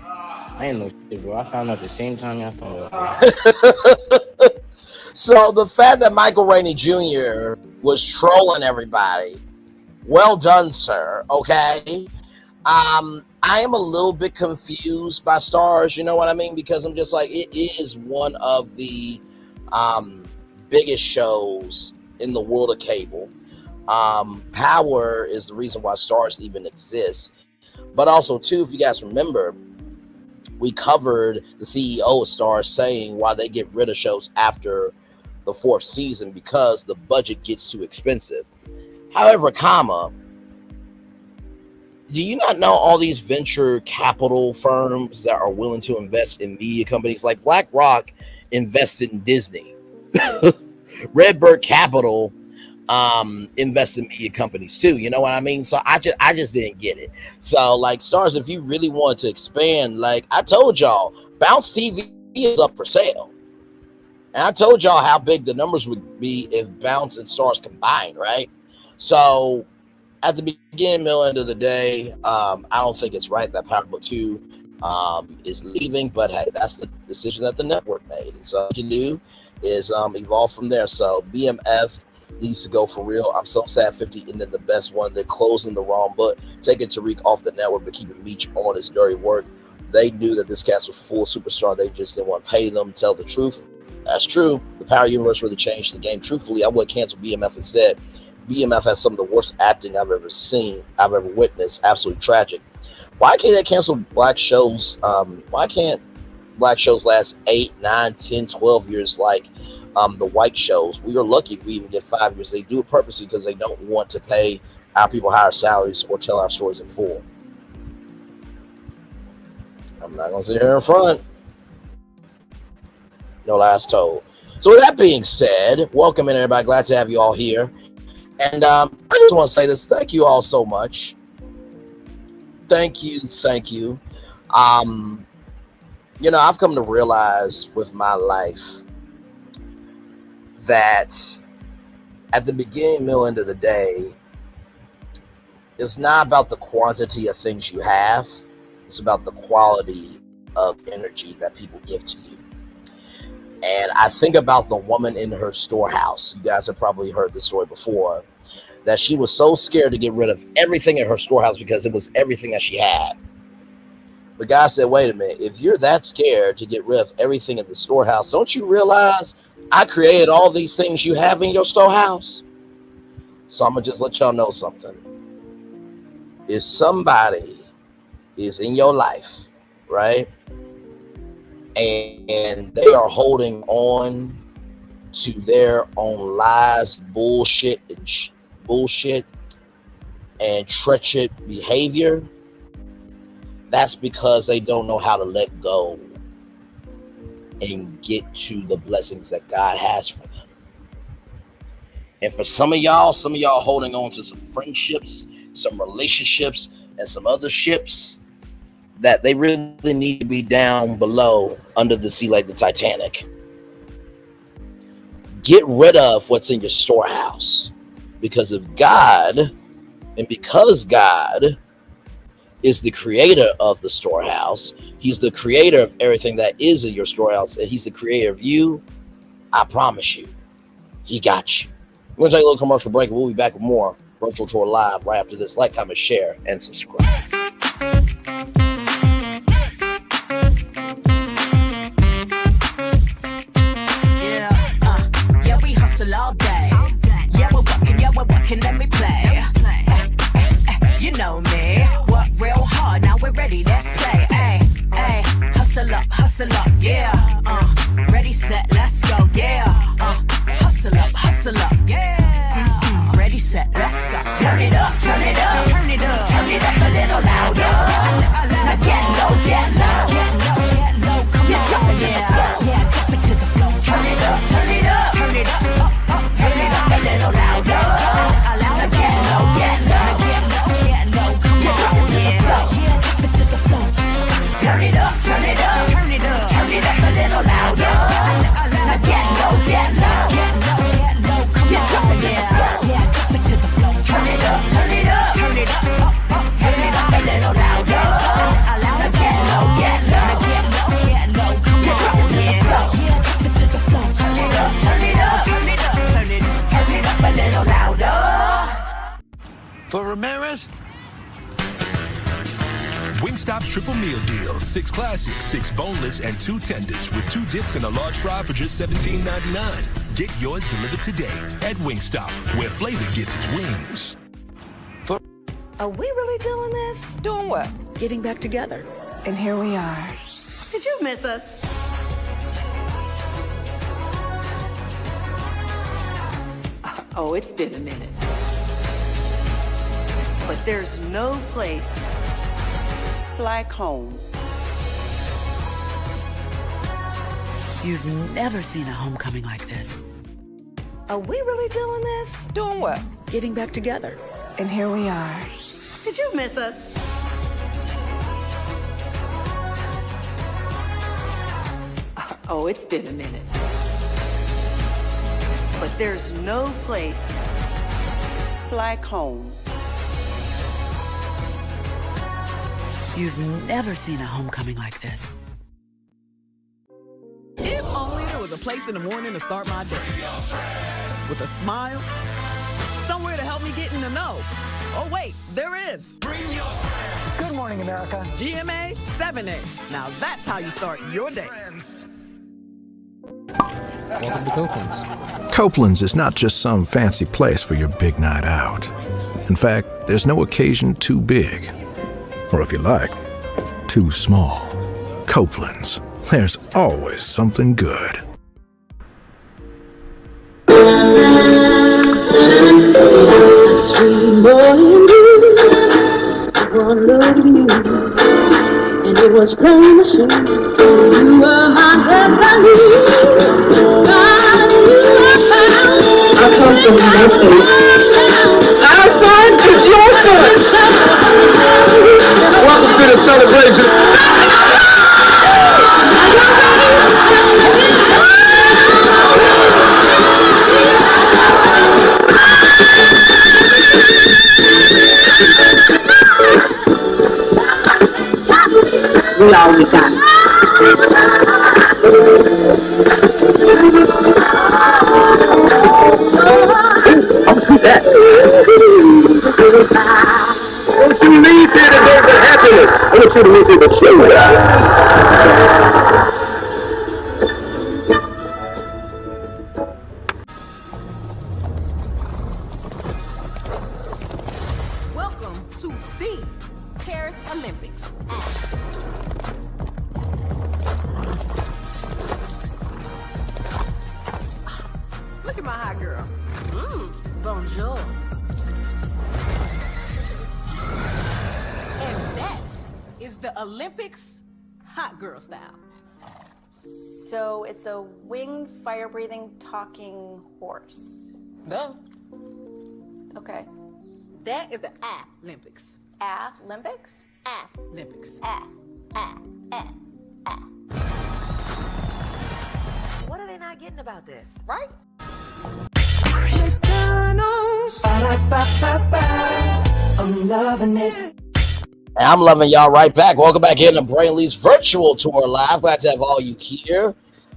I ain't no shit, bro. I found out the same time y'all found out. So the fact that Michael Rainey Jr. was trolling everybody, well done, sir. Okay. I am a little bit confused by Stars, you know what I mean? Because I'm just like, it is one of the biggest shows in the world of cable. Power is the reason why Stars even exists. But also, too, if you guys remember, we covered the CEO of Stars saying why they get rid of shows after the 4th season, because the budget gets too expensive. However, do you not know all these venture capital firms that are willing to invest in media companies? Like BlackRock invested in Disney. Redbird Capital invest in media companies too, you know what I mean? So I just didn't get it. So like, Stars, if you really want to expand, like I told y'all, Bounce TV is up for sale, and I told y'all how big the numbers would be if Bounce and Stars combined, right? So at the beginning, middle, end of the day, I don't think it's right that Power Book 2 is leaving, but hey, that's the decision that the network made, and so what you can do is evolve from there. So BMF needs to go for real. I'm so sad 50 ended the best one. They're closing the wrong book, taking Tariq off the network, but keeping Mitch on his dirty work. They knew that this cast was full superstar. They just didn't want to pay them. Tell the truth. That's true. The Power Universe really changed the game. Truthfully, I would cancel BMF instead. BMF has some of the worst acting I've ever seen, I've ever witnessed. Absolutely tragic. Why can't they cancel black shows? Why can't black shows last 8, 9, 10, 12 years like the white shows? We are lucky if we even get 5 years. They do it purposely because they don't want to pay our people higher salaries or tell our stories in full. I'm not going to sit here in front. No lies told. So with that being said, welcome in everybody. Glad to have you all here. And I just want to say this. Thank you all so much. Thank you. I've come to realize with my life that at the beginning, middle, end of the day, it's not about the quantity of things you have. It's about the quality of energy that people give to you. And I think about the woman in her storehouse. You guys have probably heard this story before, that she was so scared to get rid of everything in her storehouse because it was everything that she had. But God said, wait a minute, if you're that scared to get rid of everything in the storehouse, don't you realize I created all these things you have in your storehouse? So I'm going to just let y'all know something. If somebody is in your life, right, and they are holding on to their own lies, bullshit and treacherous behavior, that's because they don't know how to let go and get to the blessings that God has for them. And for some of y'all holding on to some friendships, some relationships, and some other ships that they really need to be down below under the sea like the Titanic. get rid of what's in your storehouse. Because if God, and because God is the creator of the storehouse, he's the creator of everything that is in your storehouse, and he's the creator of you, I promise you, he got you. We're going to take a little commercial break, and we'll be back with more Virtual Tour Live right after this. Like, comment, share, and subscribe. Yeah, we hustle all day. Yeah, we're working, let me play. You know me, work real hard, now we're ready, let's play. Ay, hustle up, yeah. Ready, set, let's go, yeah. Hustle up, yeah. Ready, set, let's go. Turn it up, turn it up, turn it up, turn it up a little louder. Now get low, get low, come on, yeah, drop it to the floor. Turn it up, turn it up, turn it up, turn it up a little louder. Now get low, get low, come on, yeah, drop it to the floor. Turn it up, turn it up, turn it up, turn it up a little louder. Now get low, get low, come on, yeah, drop it to the floor. Turn it up, turn it up, turn it up, turn it up a little louder. Now get low, come on, yeah, drop it to the floor. Turn it up, turn it up, turn it up, turn it up a little louder. For Ramirez? Wingstop's triple meal deal. 6 classics, 6 boneless, and 2 tenders with 2 dips and a large fry for just $17.99. Get yours delivered today at Wingstop, where flavor gets its wings. Are we really doing this? Doing what? Getting back together. And here we are. Did you miss us? Oh, it's been a minute. But there's no place like home. You've never seen a homecoming like this. Are we really doing this? Doing what? Getting back together. And here we are. Did you miss us? Oh, it's been a minute. But there's no place like home. You've never seen a homecoming like this. If only there was a place in the morning to start my day. With a smile, somewhere to help me get in the know. Oh wait, there is. Good morning, America. GMA 7A. Now that's how you start your day. Welcome to Copeland's. Copeland's is not just some fancy place for your big night out. In fact, there's no occasion too big. Or if you like, too small. Copeland's. There's always something good. Sweet boy and blue, one look at you, and it was plain to see you were my destiny. I come from nothing. Our son is your son. Welcome to the celebration. We all we got. I'll see that. Don't you leave here to go for happiness. I want you to leave here to show. Welcome to the Paris Olympics. Look at my hot girl. Bonjour. And that is the Olympics hot girl style. So it's a winged, fire-breathing, talking horse. Duh. Okay. That is the Olympics. Olympics? Olympics. What are they not getting about this? Right? I'm loving it. And I'm loving y'all right back. Welcome back in to Brainley's virtual tour live. Glad to have all you here.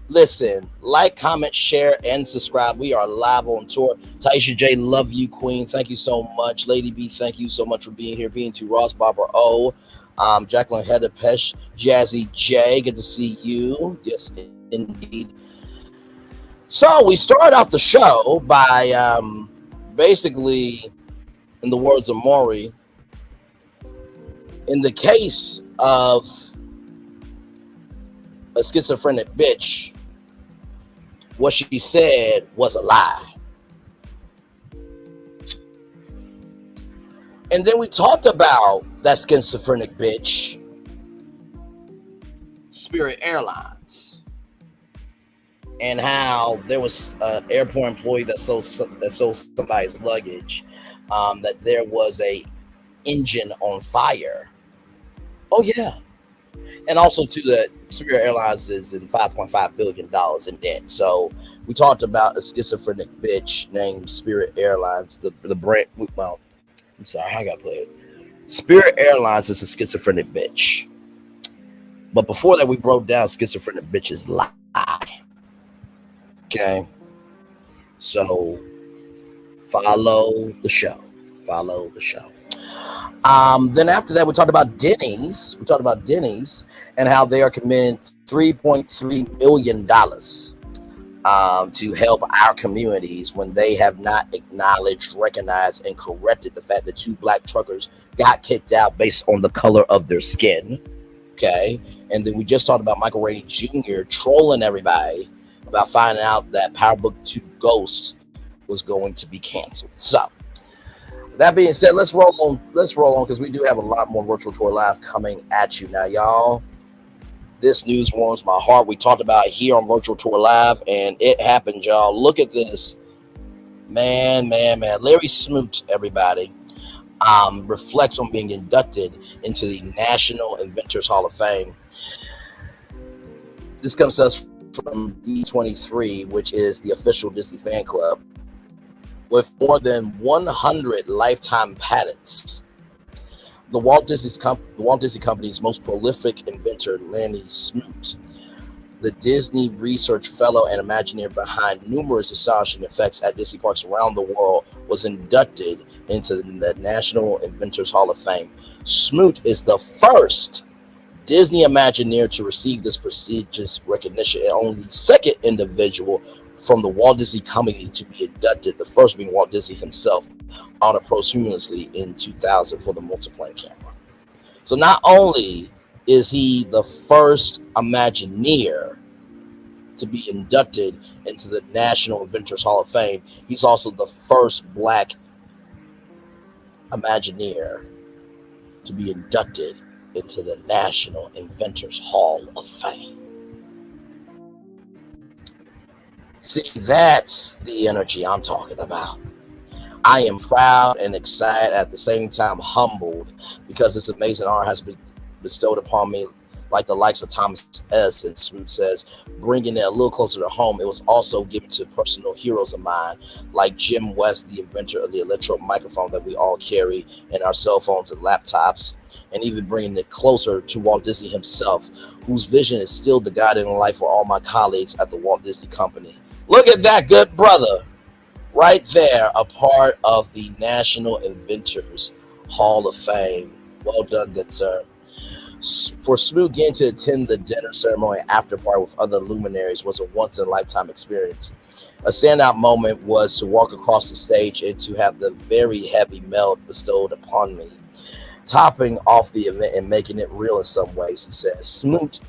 Listen, like, comment, share, and subscribe. We are live on tour. Taisha J, love you, Queen. Thank you so much. Lady B, thank you so much for being here. Being to Ross, Barbara O, Jacqueline Hedda Pesh, Jazzy J, good to see you. Yes, indeed. So we started out the show by basically, in the words of Maury, in the case of a schizophrenic bitch, what she said was a lie. And then we talked about that schizophrenic bitch, Spirit Airlines, and how there was an airport employee that sold somebody's luggage, that there was a engine on fire. Oh yeah. And also too that Spirit Airlines is in $5.5 billion in debt. So we talked about a schizophrenic bitch named Spirit Airlines. The brand, well, I'm sorry, I gotta play it. Spirit Airlines is a schizophrenic bitch. But before that, we broke down schizophrenic bitch's lie. Okay. So follow the show. Follow the show. Then after that, we talked about Denny's. We talked about Denny's and how they are committing $3.3 million to help our communities when they have not acknowledged, recognized, and corrected the fact that 2 black truckers got kicked out based on the color of their skin. Okay. And then we just talked about Michael Rainey Jr. trolling everybody about finding out that Power Book 2 Ghost was going to be canceled. So that being said, let's roll on because we do have a lot more virtual tour live coming at you now, y'all. This news warms my heart. We talked about it here on virtual tour live, and it happened, y'all. Look at this, man. Larry Smoot, everybody, reflects on being inducted into the National Inventors Hall of Fame. This comes to us from D23, which is the official Disney fan club, with more than 100 lifetime patents. The Walt Disney Company's most prolific inventor, Larry Smoot, the Disney Research Fellow and Imagineer behind numerous astonishing effects at Disney parks around the world, was inducted into the National Inventors Hall of Fame. Smoot is the first Disney Imagineer to receive this prestigious recognition, and only the second individual from the Walt Disney Company to be inducted, the first being Walt Disney himself, honored posthumously in 2000 for the multiplane camera. So not only is he the first Imagineer to be inducted into the National Inventors Hall of Fame, he's also the first black Imagineer to be inducted into the National Inventors Hall of Fame. See, that's the energy I'm talking about. I am proud and excited, at the same time humbled, because this amazing honor has been bestowed upon me, like the likes of Thomas S. And Smoot says, bringing it a little closer to home, it was also given to personal heroes of mine, like Jim West, the inventor of the electro microphone that we all carry in our cell phones and laptops, and even bringing it closer to Walt Disney himself, whose vision is still the guiding light for all my colleagues at the Walt Disney Company. Look at that good brother right there, a part of the National Inventors Hall of Fame. Well done, good sir. For Smoot, getting to attend the dinner ceremony after party with other luminaries was a once-in-a-lifetime experience. A standout moment was to walk across the stage and to have the very heavy melt bestowed upon me, topping off the event and making it real in some ways, he says. Smoot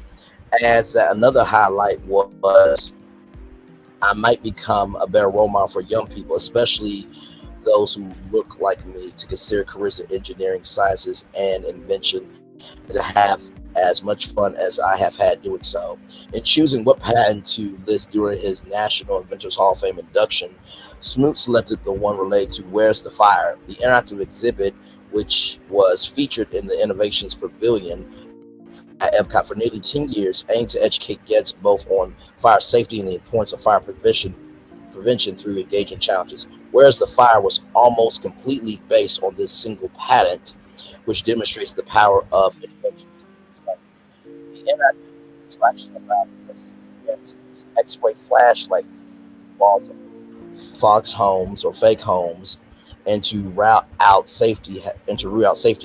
adds that another highlight was I might become a better role model for young people, especially those who look like me, to consider careers in engineering, sciences, and invention, and to have as much fun as I have had doing so. In choosing what patent to list during his National Inventors Hall of Fame induction, Smoot selected the one related to Where's the Fire, the interactive exhibit which was featured in the Innovations Pavilion at Epcot for nearly 10 years, aimed to educate guests both on fire safety and the importance of fire prevention prevention through engaging challenges, whereas the fire was almost completely based on this single patent, which demonstrates the power of inventions. The interactive attraction allowed X-ray flashlight walls of fox homes or fake homes, and to root out safety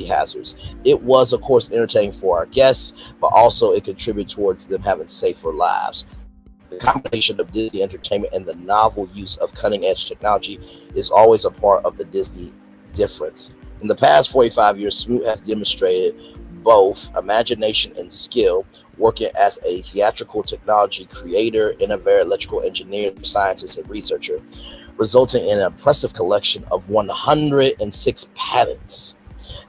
hazards. It was, of course, entertaining for our guests, but also it contributed towards them having safer lives. The combination of Disney entertainment and the novel use of cutting-edge technology is always a part of the Disney difference. In the past 45 years, Smoot has demonstrated both imagination and skill, working as a theatrical technology creator, innovator, electrical engineer, scientist, and researcher, resulting in an impressive collection of 106 patents,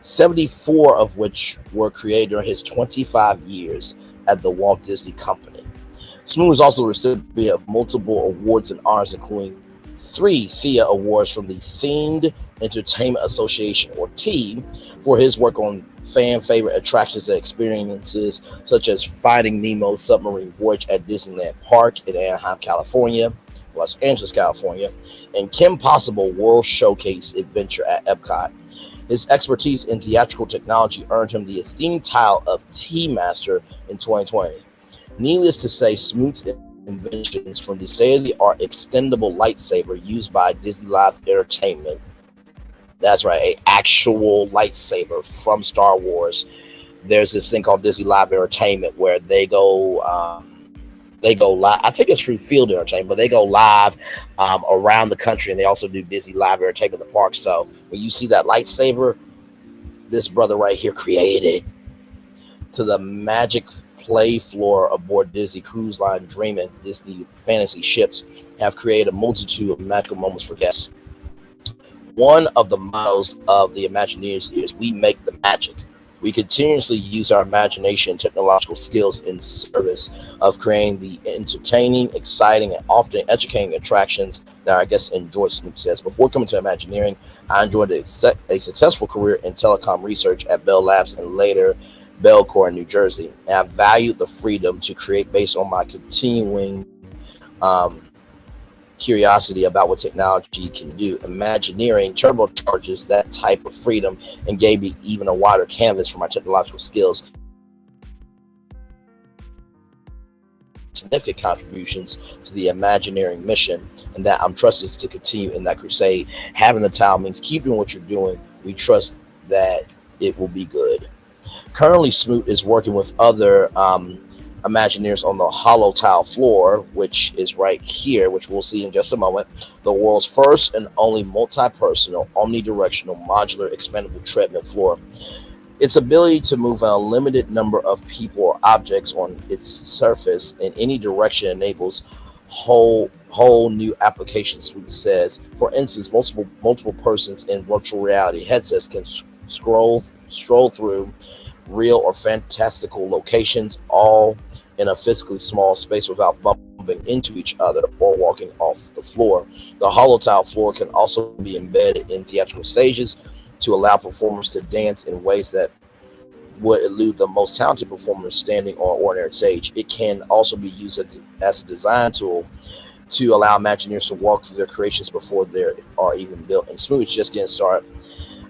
74 of which were created during his 25 years at the Walt Disney Company. Smoot is also a recipient of multiple awards and honors, including 3 Thea Awards from the Themed Entertainment Association, or T, for his work on fan favorite attractions and experiences such as Finding Nemo's Submarine Voyage at Disneyland Park in Anaheim, California, Los Angeles, California, and Kim Possible World Showcase Adventure at Epcot. His expertise in theatrical technology earned him the esteemed title of T-Master in 2020. Needless to say, Smoot's inventions, from the state-of-the-art extendable lightsaber used by Disney Live Entertainment, that's right, an actual lightsaber from Star Wars. There's this thing called Disney Live Entertainment where they go live. I think it's through Field Entertainment, but they go live around the country, and they also do Disney Live Entertainment in the park. So when you see that lightsaber, this brother right here created it. To the magic play floor aboard Disney Cruise Line Dream and Disney Fantasy ships have created a multitude of magical moments for guests. One of the mottos of the Imagineers is "We make the magic." We continuously use our imagination and technological skills in service of creating the entertaining, exciting, and often educating attractions that our guests enjoy, Smoot says. Before coming to Imagineering, I enjoyed a successful career in telecom research at Bell Labs and later Belcourt in New Jersey. And I valued the freedom to create based on my continuing curiosity about what technology can do. Imagineering turbocharges that type of freedom and gave me even a wider canvas for my technological skills. Significant contributions to the Imagineering mission, and that I'm trusted to continue in that crusade. Having the title means keep doing what you're doing. We trust that it will be good. Currently, Smoot is working with other Imagineers on the hollow tile floor, which is right here, which we'll see in just a moment. The world's first and only multi-personal, omnidirectional, modular, expandable treadmill floor. Its ability to move a limited number of people or objects on its surface in any direction enables whole new applications, Smoot says. For instance, multiple persons in virtual reality headsets can stroll through real or fantastical locations, all in a physically small space without bumping into each other or walking off the floor. The hollow tile floor can also be embedded in theatrical stages to allow performers to dance in ways that would elude the most talented performers standing on an ordinary stage. It can also be used as a design tool to allow Imagineers to walk through their creations before they are even built. And Smoot's just getting started.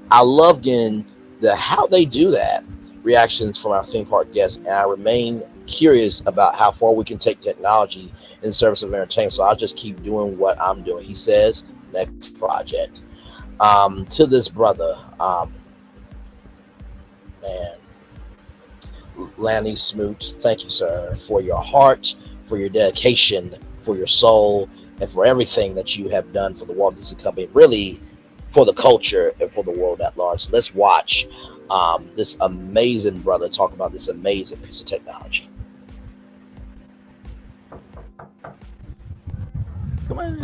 I love getting how they do that. Reactions from our theme park guests, and I remain curious about how far we can take technology in service of entertainment. So I'll just keep doing what I'm doing, he says. Next project. To this brother, Lanny Smoot, thank you, sir, for your heart, for your dedication, for your soul, and for everything that you have done for the Walt Disney Company, really for the culture and for the world at large. Let's watch this amazing brother talk about this amazing piece of technology. Come on.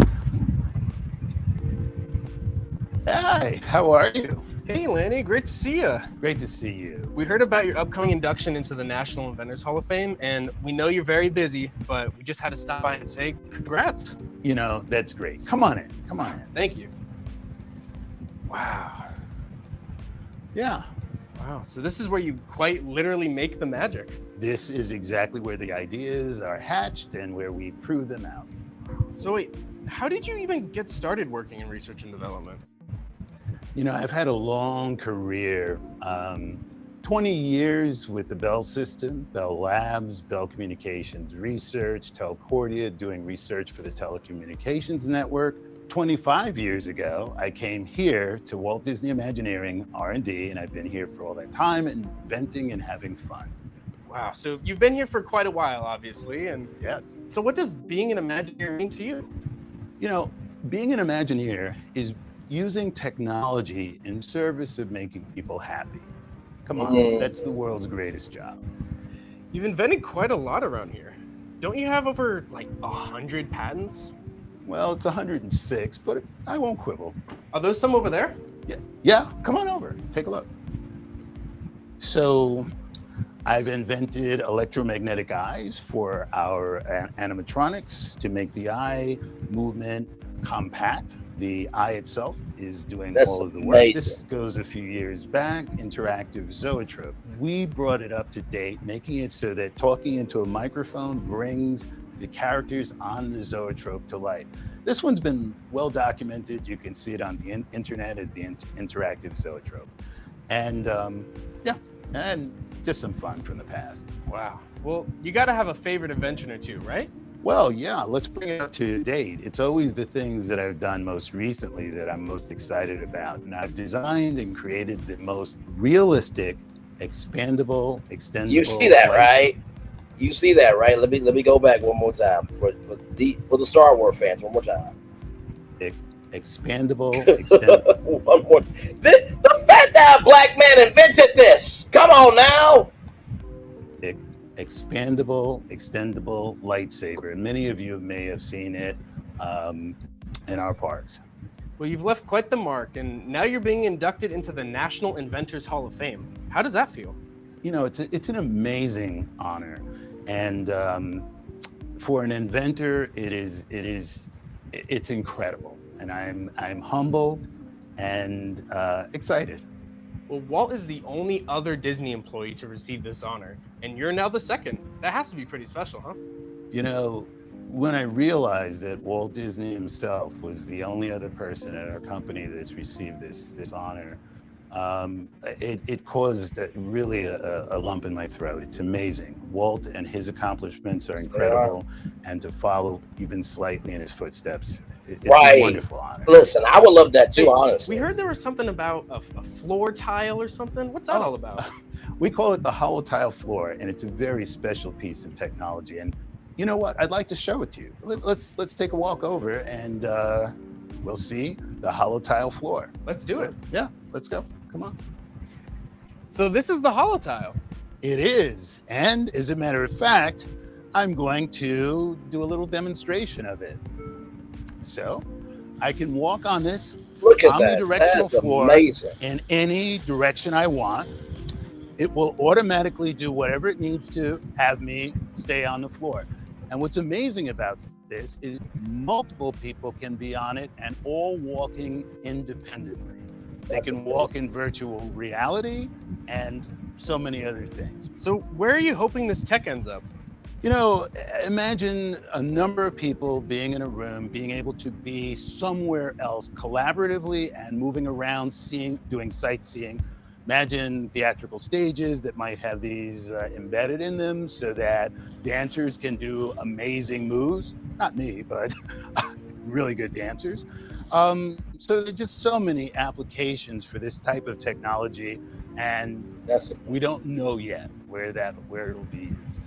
Hi, how are you? Hey, Lanny, great to see you. Great to see you. We heard about your upcoming induction into the National Inventors Hall of Fame, and we know you're very busy, but we just had to stop by and say congrats. You know, that's great. Come on in. Come on in. Thank you. Wow. Yeah. Wow, so this is where you quite literally make the magic. This is exactly where the ideas are hatched and where we prove them out. So wait, how did you even get started working in research and development? You know, I've had a long career, 20 years with the Bell system, Bell Labs, Bell Communications Research, Telcordia, doing research for the telecommunications network. 25 years ago, I came here to Walt Disney Imagineering R&D, and I've been here for all that time, inventing and having fun. Wow, so you've been here for quite a while, obviously, and yes. So what does being an Imagineer mean to you? You know, being an Imagineer is using technology in service of making people happy. Come on, that's the world's greatest job. You've invented quite a lot around here. Don't you have over like 100 patents? Well, it's 106, but I won't quibble. Are those some over there? Yeah, come on over, take a look. So I've invented electromagnetic eyes for our animatronics to make the eye movement compact. The eye itself is doing all of the work. amazing. This goes a few years back, interactive zoetrope. We brought it up to date, making it so that talking into a microphone brings the characters on the zoetrope to life. This one's been well documented. You can see it on the internet as the interactive zoetrope. And yeah, and just some fun from the past. Wow. Well, you got to have a favorite invention or two, right? Well, yeah, let's bring it up to date. It's always the things that I've done most recently that I'm most excited about. And I've designed and created the most realistic, expandable, extendable. You see that, right? You see that, right? Let me go back one more time for the Star Wars fans. One more time. Expandable, extendable. One more. The fat dad black man invented this. Come on now. Expandable, extendable lightsaber. And many of you may have seen it in our parks. Well, you've left quite the mark, and now you're being inducted into the National Inventors Hall of Fame. How does that feel? You know, it's an amazing honor, and for an inventor, it's incredible, and I'm humbled and excited. Well, Walt is the only other Disney employee to receive this honor, and you're now the second. That has to be pretty special, huh? You know, when I realized that Walt Disney himself was the only other person at our company that's received this honor, it caused really a lump in my throat. It's amazing. Walt and his accomplishments are incredible, and to follow even slightly in his footsteps, it's a wonderful honor. Listen, I would love that too, honestly. We heard there was something about a floor tile or something. What's that all about? We call it the hollow tile floor, and it's a very special piece of technology. And you know what? I'd like to show it to you. Let's take a walk over, and we'll see the hollow tile floor. Let's do it. Yeah, let's go. Come on. So this is the hollow tile. It is, and as a matter of fact, I'm going to do a little demonstration of it. So I can walk on this omnidirectional floor in any direction I want. It will automatically do whatever it needs to have me stay on the floor. And what's amazing about this is multiple people can be on it and all walking independently. They can walk in virtual reality and so many other things. So where are you hoping this tech ends up? You know, imagine a number of people being in a room, being able to be somewhere else collaboratively and moving around, doing sightseeing. Imagine theatrical stages that might have these embedded in them so that dancers can do amazing moves. Not me, but really good dancers. So there are just so many applications for this type of technology, and we don't know yet where it'll be used.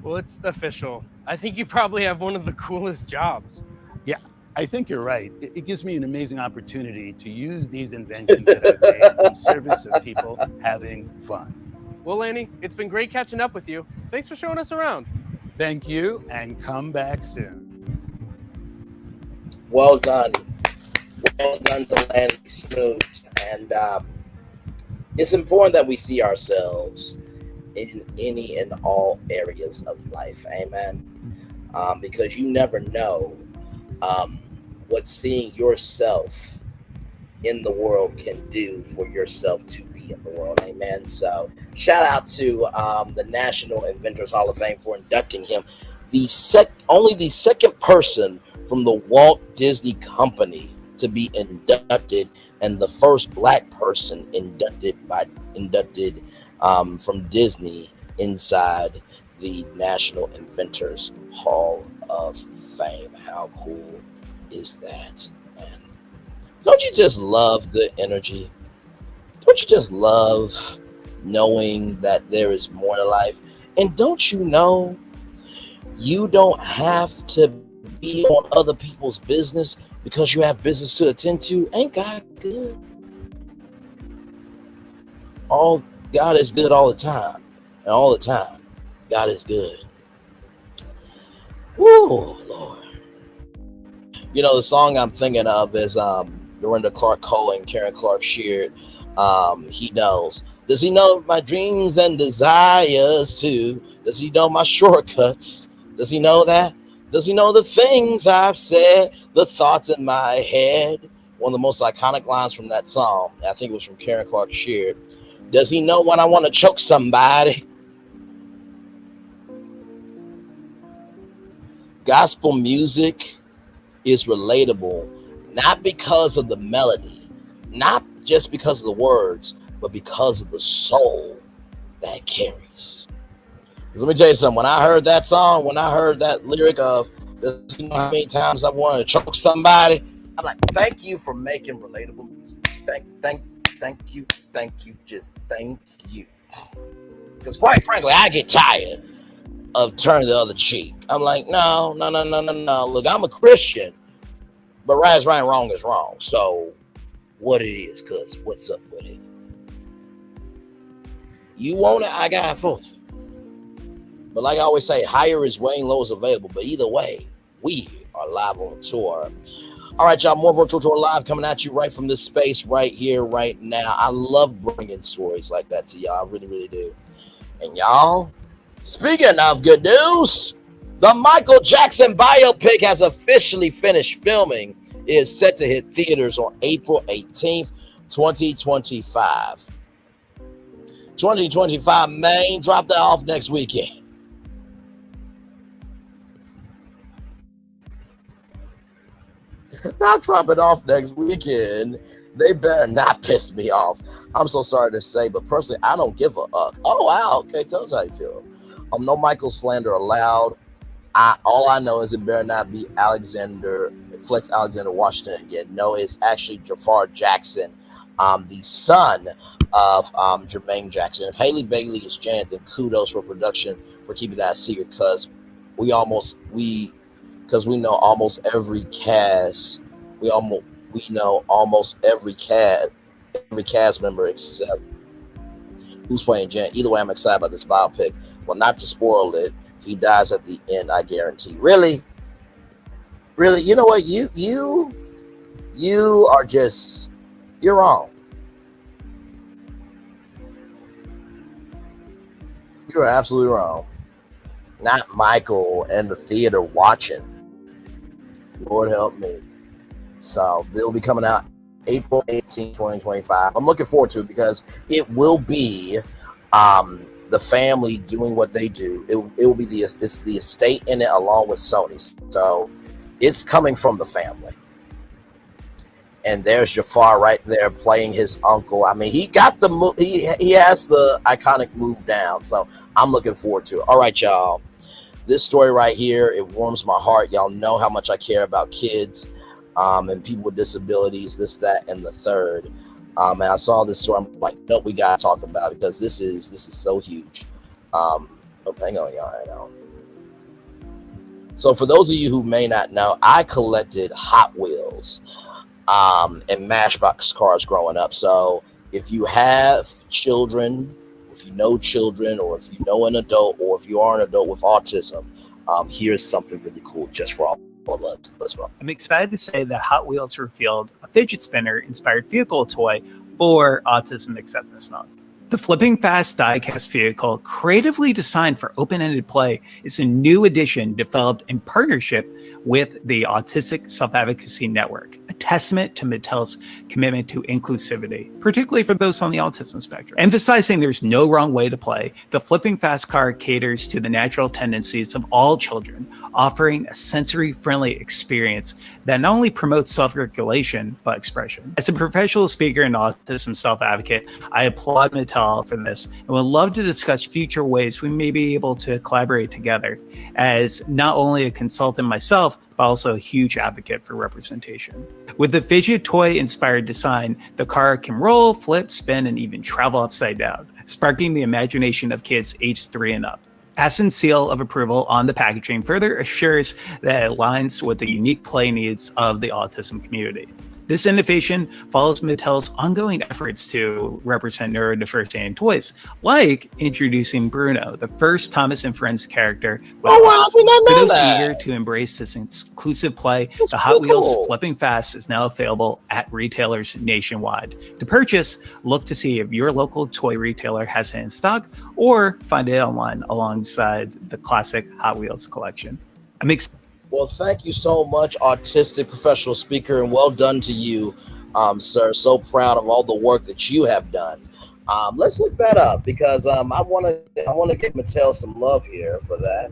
Well, it's official. I think you probably have one of the coolest jobs. Yeah, I think you're right. It gives me an amazing opportunity to use these inventions that I've made in service of people having fun. Well, Lanny, it's been great catching up with you. Thanks for showing us around. Thank you, and come back soon. Well done. Well done to Lanny Smoot. And it's important that we see ourselves in any and all areas of life. Amen. Because you never know what seeing yourself in the world can do for yourself to be in the world. Amen. So shout out to the National Inventors Hall of Fame for inducting him, only the second person from the Walt Disney Company to be inducted, and the first black person inducted from Disney inside the National Inventors Hall of Fame. How cool is that, man? Don't you just love good energy? Don't you just love knowing that there is more to life? And don't you know you don't have to be on other people's business because you have business to attend to? Ain't God good? God is good all the time. And all the time, God is good. Woo, Lord. You know, the song I'm thinking of is Dorinda Clark Cole and Karen Clark Sheard. He knows. Does he know my dreams and desires too? Does he know my shortcuts? Does he know that? Does he know the things I've said, the thoughts in my head? One of the most iconic lines from that song, I think it was from Karen Clark Sheard. Does he know when I want to choke somebody? Gospel music is relatable, not because of the melody, not just because of the words, but because of the soul that it carries. Let me tell you something. When I heard that song, when I heard that lyric of, does you know how many times I wanted to choke somebody? I'm like, thank you for making relatable music. Thank you, just thank you. Because quite frankly, I get tired of turning the other cheek. I'm like, no. Look, I'm a Christian, but right is right and wrong is wrong. So what it is, cuz what's up with it? You want it, I got it for you. But like I always say, higher is weighing, low is available. But either way, we are live on tour. All right, y'all, more Virtual Tour Live coming at you right from this space right here, right now. I love bringing stories like that to y'all. I really, really do. And y'all, speaking of good news, the Michael Jackson biopic has officially finished filming. It is set to hit theaters on April 18th, 2025. 2025, man, drop that off next weekend. Not drop it off next weekend. They better not piss me off. I'm so sorry to say, but personally, I don't give a fuck. Oh, wow. Okay, tell us how you feel. No Michael slander allowed. All I know is it better not be Flex Alexander Washington again. No, it's actually Jafar Jackson, the son of Jermaine Jackson. If Haley Bailey is Janet, then kudos for production for keeping that a secret, because we know almost every cast. We know almost every cast member except who's playing Janet. Either way, I'm excited about this biopic. Well, not to spoil it, he dies at the end, I guarantee. Really? You know what? You are just, you're wrong. You're absolutely wrong. Not Michael and the theater watching. Lord help me. So they'll be coming out April 18, 2025. I'm looking forward to it because it will be the family doing what they do. It will be it's the estate in it along with Sony. So it's coming from the family. And there's Jafar right there playing his uncle. I mean, he got the move. He has the iconic move down. So I'm looking forward to it. All right, y'all. This story right here, it warms my heart. Y'all know how much I care about kids and people with disabilities, this, that, and the third. And I saw this story. I'm like, no, we gotta talk about it because this is so huge. Oh, hang on, y'all. Hang on. So for those of you who may not know, I collected Hot Wheels and Matchbox cars growing up. So if you have children, if you know children, or if you know an adult, or if you are an adult with autism, here's something really cool just for all of us. Let's go. I'm excited to say that Hot Wheels revealed a fidget spinner inspired vehicle toy for Autism Acceptance Month. The Flipping Fast diecast vehicle, creatively designed for open-ended play, is a new addition developed in partnership with the Autistic Self-Advocacy Network, a testament to Mattel's commitment to inclusivity, particularly for those on the autism spectrum. Emphasizing there's no wrong way to play, the Flipping Fast car caters to the natural tendencies of all children, offering a sensory-friendly experience that not only promotes self-regulation, but expression. As a professional speaker and autism self-advocate, I applaud Mattel for this and would love to discuss future ways we may be able to collaborate together, as not only a consultant myself, but also a huge advocate for representation. With the fidget toy inspired design, the car can roll, flip, spin, and even travel upside down, sparking the imagination of kids aged 3 and up. Aspen's seal of approval on the packaging further assures that it aligns with the unique play needs of the autism community. This innovation follows Mattel's ongoing efforts to represent neurodiversity in toys, like introducing Bruno, the first Thomas and Friends character. For those eager to embrace this inclusive play, the Hot Wheels Flipping Fast is now available at retailers nationwide. To purchase, look to see if your local toy retailer has it in stock, or find it online alongside the classic Hot Wheels collection. Well, thank you so much, autistic professional speaker, and well done to you, sir. So proud of all the work that you have done. Let's look that up, because I want to give Mattel some love here for that.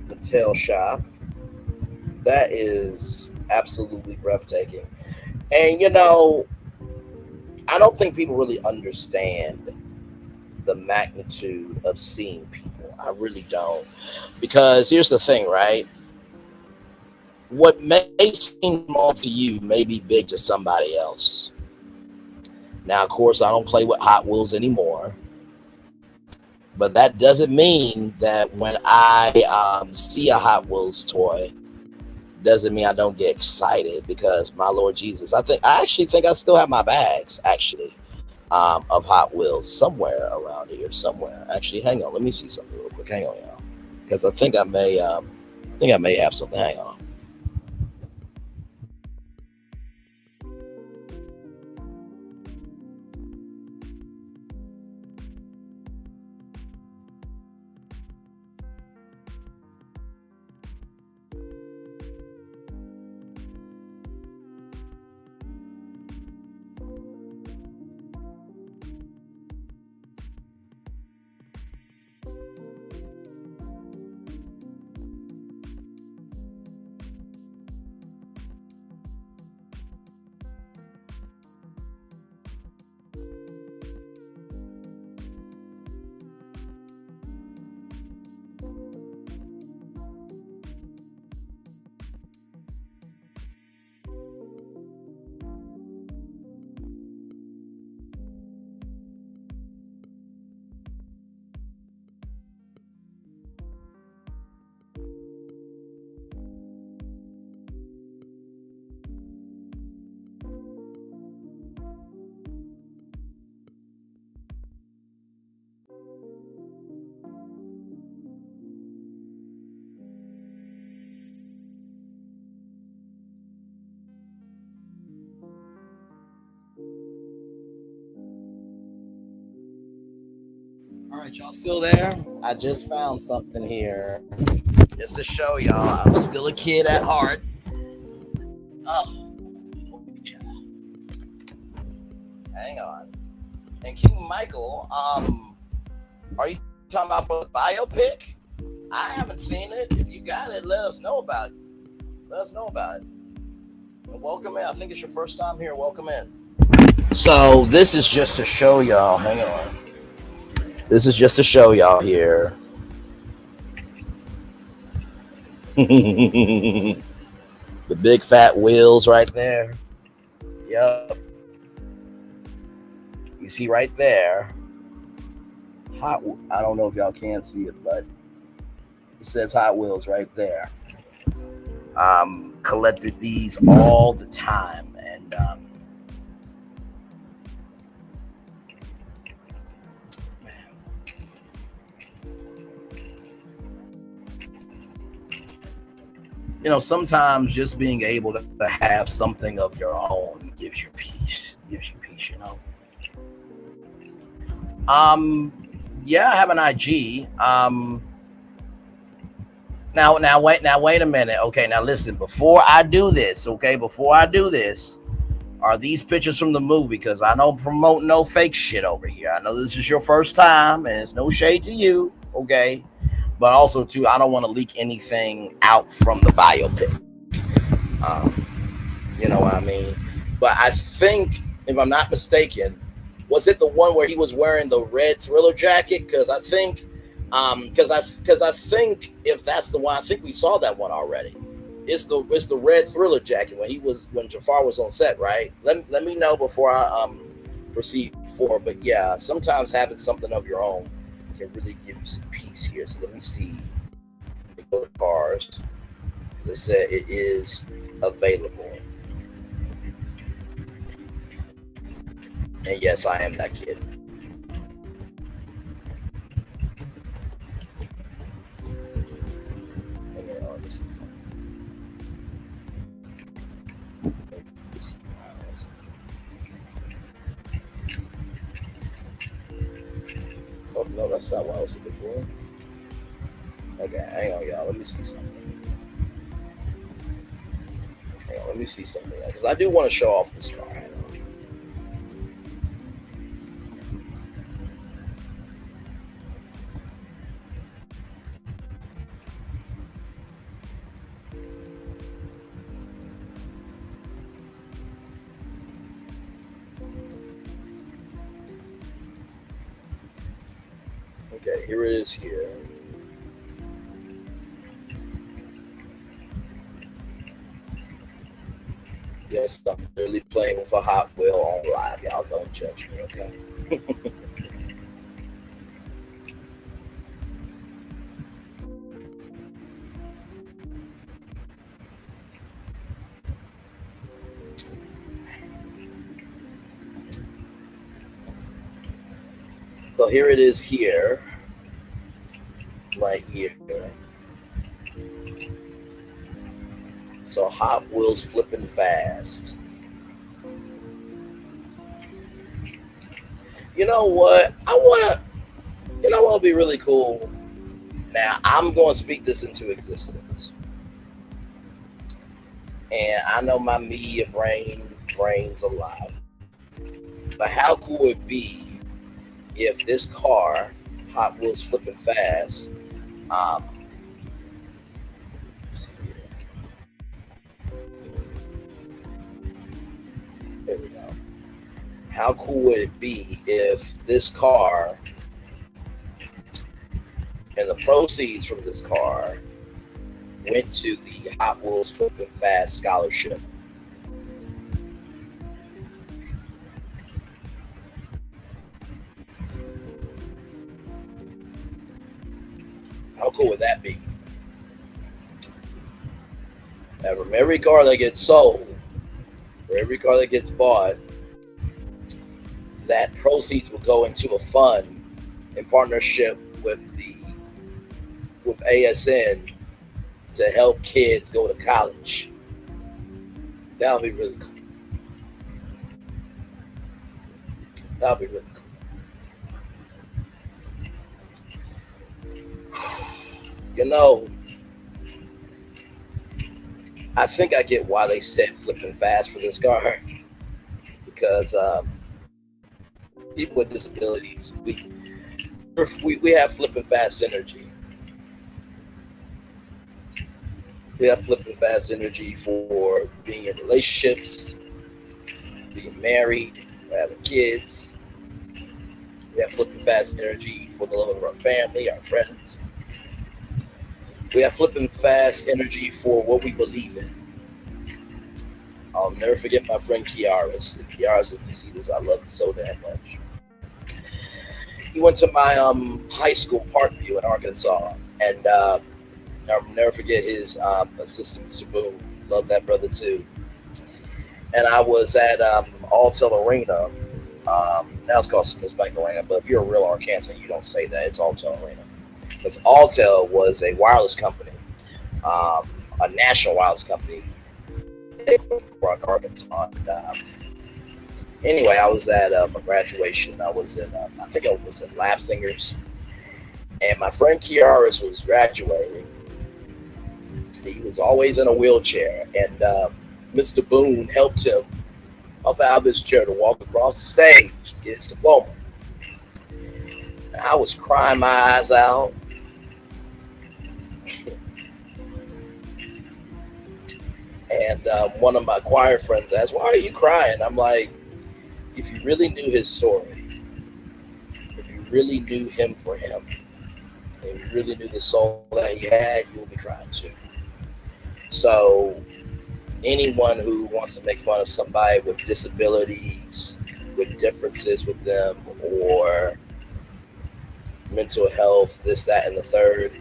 Mattel shop. That is absolutely breathtaking. And you know, I don't think people really understand the magnitude of seeing people. I really don't. Because here's the thing, right? What may seem small to you may be big to somebody else. Now, of course, I don't play with Hot Wheels anymore. But that doesn't mean that when I see a Hot Wheels toy, doesn't mean I don't get excited, because my Lord Jesus, I actually think I still have my bags, actually. Of Hot Wheels somewhere around here, somewhere. Actually, hang on. Let me see something real quick. Hang on, y'all, because I think I may have something. Hang on. All right, y'all still there? I just found something here just to show y'all I'm still a kid at heart. Oh, hang on. And King Michael, are you talking about for the biopic? I haven't seen it. If you got it, let us know about it. Let us know about it. And welcome in. I think it's your first time here. Welcome in. So this is just to show y'all. Hang on. This is just to show y'all here. The big fat wheels right there. Yep. You see right there. I don't know if y'all can see it, but it says Hot Wheels right there. Collected these all the time, and you know, sometimes just being able to have something of your own gives you peace. gives you peace, you know. Yeah, I have an IG. Now wait a minute. Okay, now listen, before I do this, are these pictures from the movie? Because I don't promote no fake shit over here. I know this is your first time, and it's no shade to you, okay? But also, too, I don't want to leak anything out from the biopic. You know what I mean? But I think, if I'm not mistaken, was it the one where he was wearing the red Thriller jacket? Because I think, if that's the one, I think we saw that one already. It's the red Thriller jacket when Jafar was on set, right? Let me know before I proceed forward. But yeah, sometimes having something of your own can really give you some peace here. So let me see. Let me go to cars. As I said, it is available. And yes, I am that kid. Oh, no, that's not what I was looking for. Okay, hang on, y'all. Let me see something. Hang on, let me see something. Because I do want to show off this car. Hang on. Okay, here it is here. Yes, I'm literally playing with a Hot Wheel on live. Y'all don't judge me, okay? So here it is here. Right here. So Hot Wheels flipping fast. You know what? You know what would be really cool? Now, I'm going to speak this into existence. And I know my media brains a lot. But how cool would it be if this car, Hot Wheels flipping fast, there we go. How cool would it be if this car and the proceeds from this car went to the Hot Wheels Flipping Fast Scholarship? How cool would that be? Now, from every car that gets sold, or every car that gets bought, that proceeds will go into a fund in partnership with ASN to help kids go to college. That would be really cool. That would be really cool. You know, I think I get why they said flipping fast for this car. Because people with disabilities, we have flipping fast energy. We have flipping fast energy for being in relationships, being married, having kids. We have flipping fast energy for the love of our family, our friends. We have flipping fast energy for what we believe in. I'll never forget my friend Kiaris. Kiaris, if you see this, I love you so damn much. He went to my high school, Parkview in Arkansas, and I'll never forget his assistant, Mr. Boone. Love that brother too. And I was at Alltel Arena. Now it's called Smoot Arena, but if you're a real Arkansan, you don't say that. It's Alltel Arena. Because Alltel was a wireless company, a national wireless company in Arkansas. Anyway, I was at my graduation. I was in, I think I was in Lab Singers, and my friend Kiaris was graduating. He was always in a wheelchair, and Mr. Boone helped him up out of his chair to walk across the stage to get his diploma. And I was crying my eyes out. And one of my choir friends asked, "Why are you crying?" I'm like, if you really knew his story, if you really knew him for him, and you really knew the soul that he had, you would be crying too. So anyone who wants to make fun of somebody with disabilities, with differences with them, or mental health, this, that, and the third,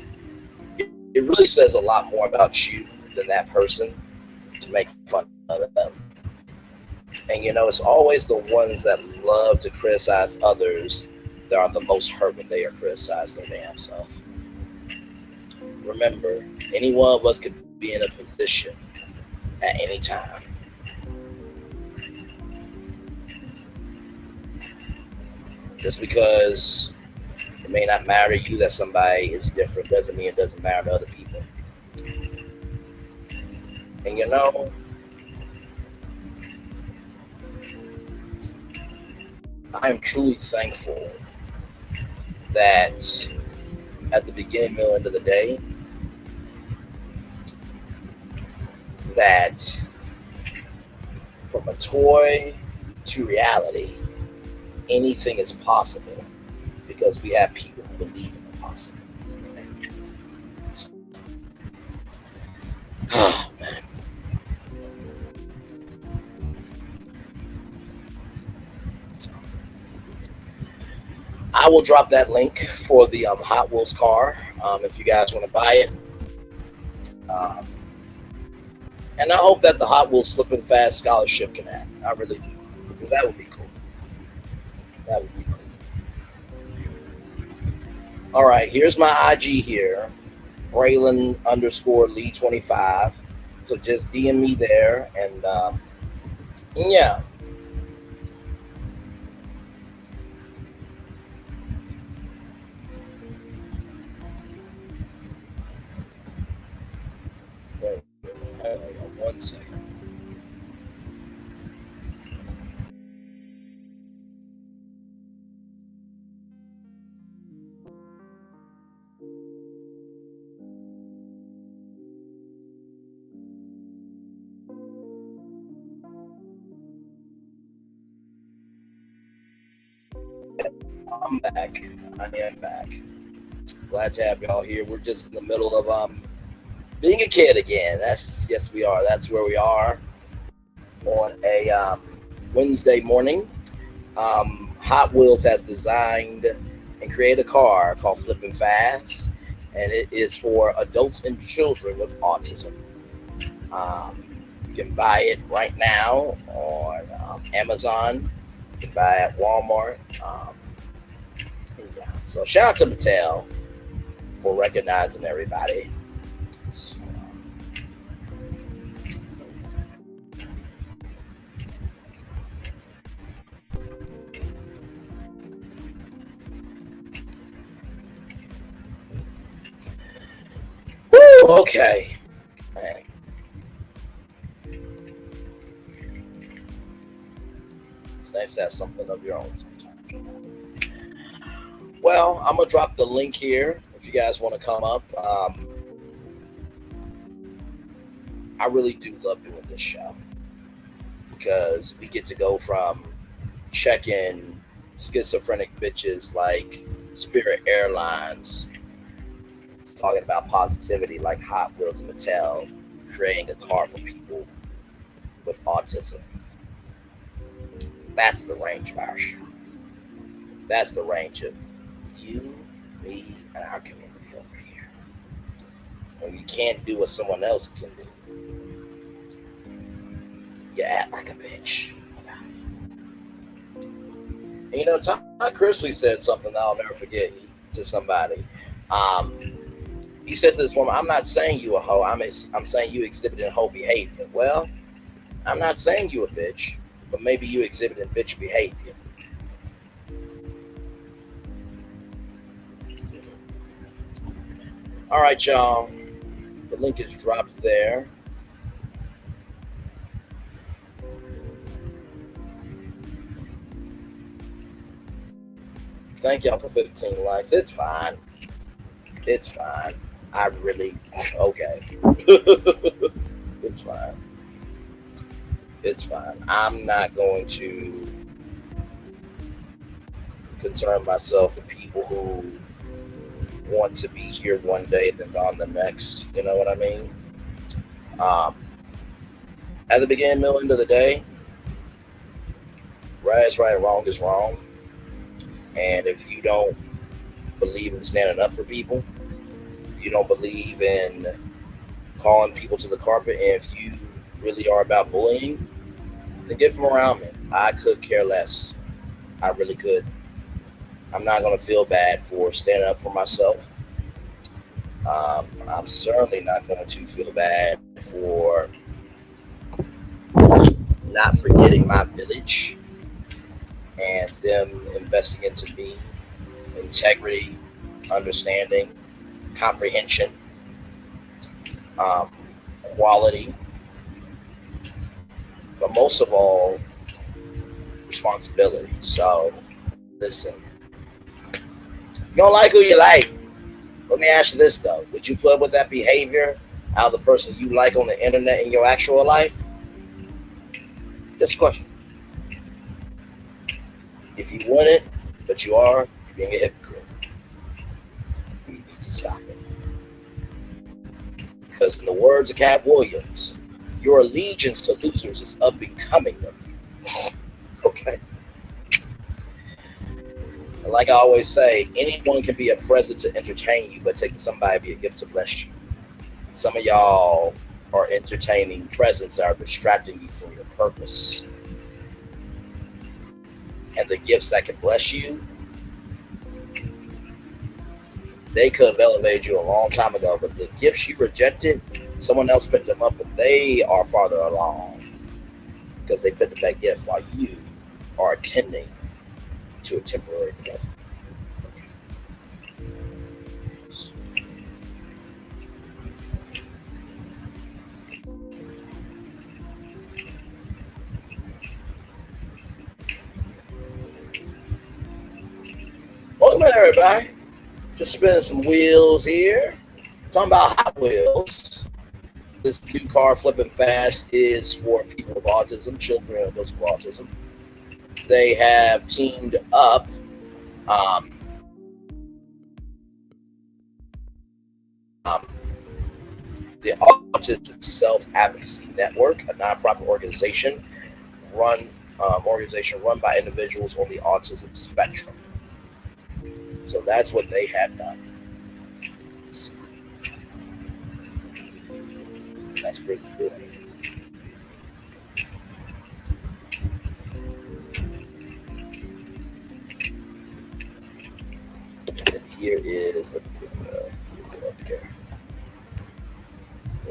it really says a lot more about you than that person to make fun of them. And it's always the ones that love to criticize others that are the most hurt when they are criticized their damn self. Remember, any one of us could be in a position at any time. Just because it may not matter to you that somebody is different doesn't mean it doesn't matter to other people. And I am truly thankful that at the beginning, middle, end of the day, that from a toy to reality, anything is possible because we have people who believe in the possible. Oh, man. I will drop that link for the Hot Wheels car if you guys want to buy it. And I hope that the Hot Wheels Flippin' Fast scholarship can happen. I really do. Because that would be cool. That would be cool. All right, here's my IG here. Braylon_Lee25. So just DM me there. And yeah. One second. I'm back. I am back. Glad to have y'all here. We're just in the middle of being a kid again. Yes, we are. That's where we are on a Wednesday morning. Hot Wheels has designed and created a car called Flippin' Fast, and it is for adults and children with autism. You can buy it right now on Amazon. You can buy it at Walmart. Yeah. So shout out to Mattel for recognizing everybody. Okay. It's nice to have something of your own sometimes. Well, I'm going to drop the link here if you guys want to come up. I really do love doing this show because we get to go from checking schizophrenic bitches like Spirit Airlines, talking about positivity like Hot Wheels and Mattel, creating a car for people with autism. That's the range of our show. That's the range of you, me, and our community over here. When you can't do what someone else can do, you act like a bitch. And Todd Chrisley said something that I'll never forget to somebody. He said to this woman, "I'm not saying you a hoe. I'm saying you exhibiting hoe behavior." Well, I'm not saying you a bitch, but maybe you exhibited bitch behavior. All right, y'all. The link is dropped there. Thank y'all for 15 likes. It's fine. It's fine. Okay. It's fine. It's fine. I'm not going to concern myself with people who want to be here one day, then gone the next. You know what I mean? At the beginning, middle, end of the day, right is right, wrong is wrong. And if you don't believe in standing up for people, you don't believe in calling people to the carpet, and if you really are about bullying, then get from around me. I could care less. I really could. I'm not going to feel bad for standing up for myself. I'm certainly not going to feel bad for not forgetting my village and them investing into me. Integrity, understanding, comprehension, quality, but most of all, responsibility. So, listen, you don't like who you like. Let me ask you this though: would you put up with that behavior out of the person you like on the internet in your actual life? Just a question. If you wouldn't, but you are, you're being a hypocrite. You need to stop it. Because in the words of Cat Williams, your allegiance to losers is unbecoming of you. Okay? And like I always say, anyone can be a present to entertain you, but taking somebody be a gift to bless you. Some of y'all are entertaining presents that are distracting you from your purpose. And the gifts that can bless you, they could have elevated you a long time ago, but the gifts you rejected, someone else picked them up and they are farther along because they picked up that gift while you are attending to a temporary present. Welcome in, everybody. Just spinning some wheels here. Talking about Hot Wheels. This new car flipping fast is for people with autism, children of those with autism. They have teamed up the Autism Self-Advocacy Network, a nonprofit organization run by individuals on the autism spectrum. So that's what they have done. That's pretty cool. And here is the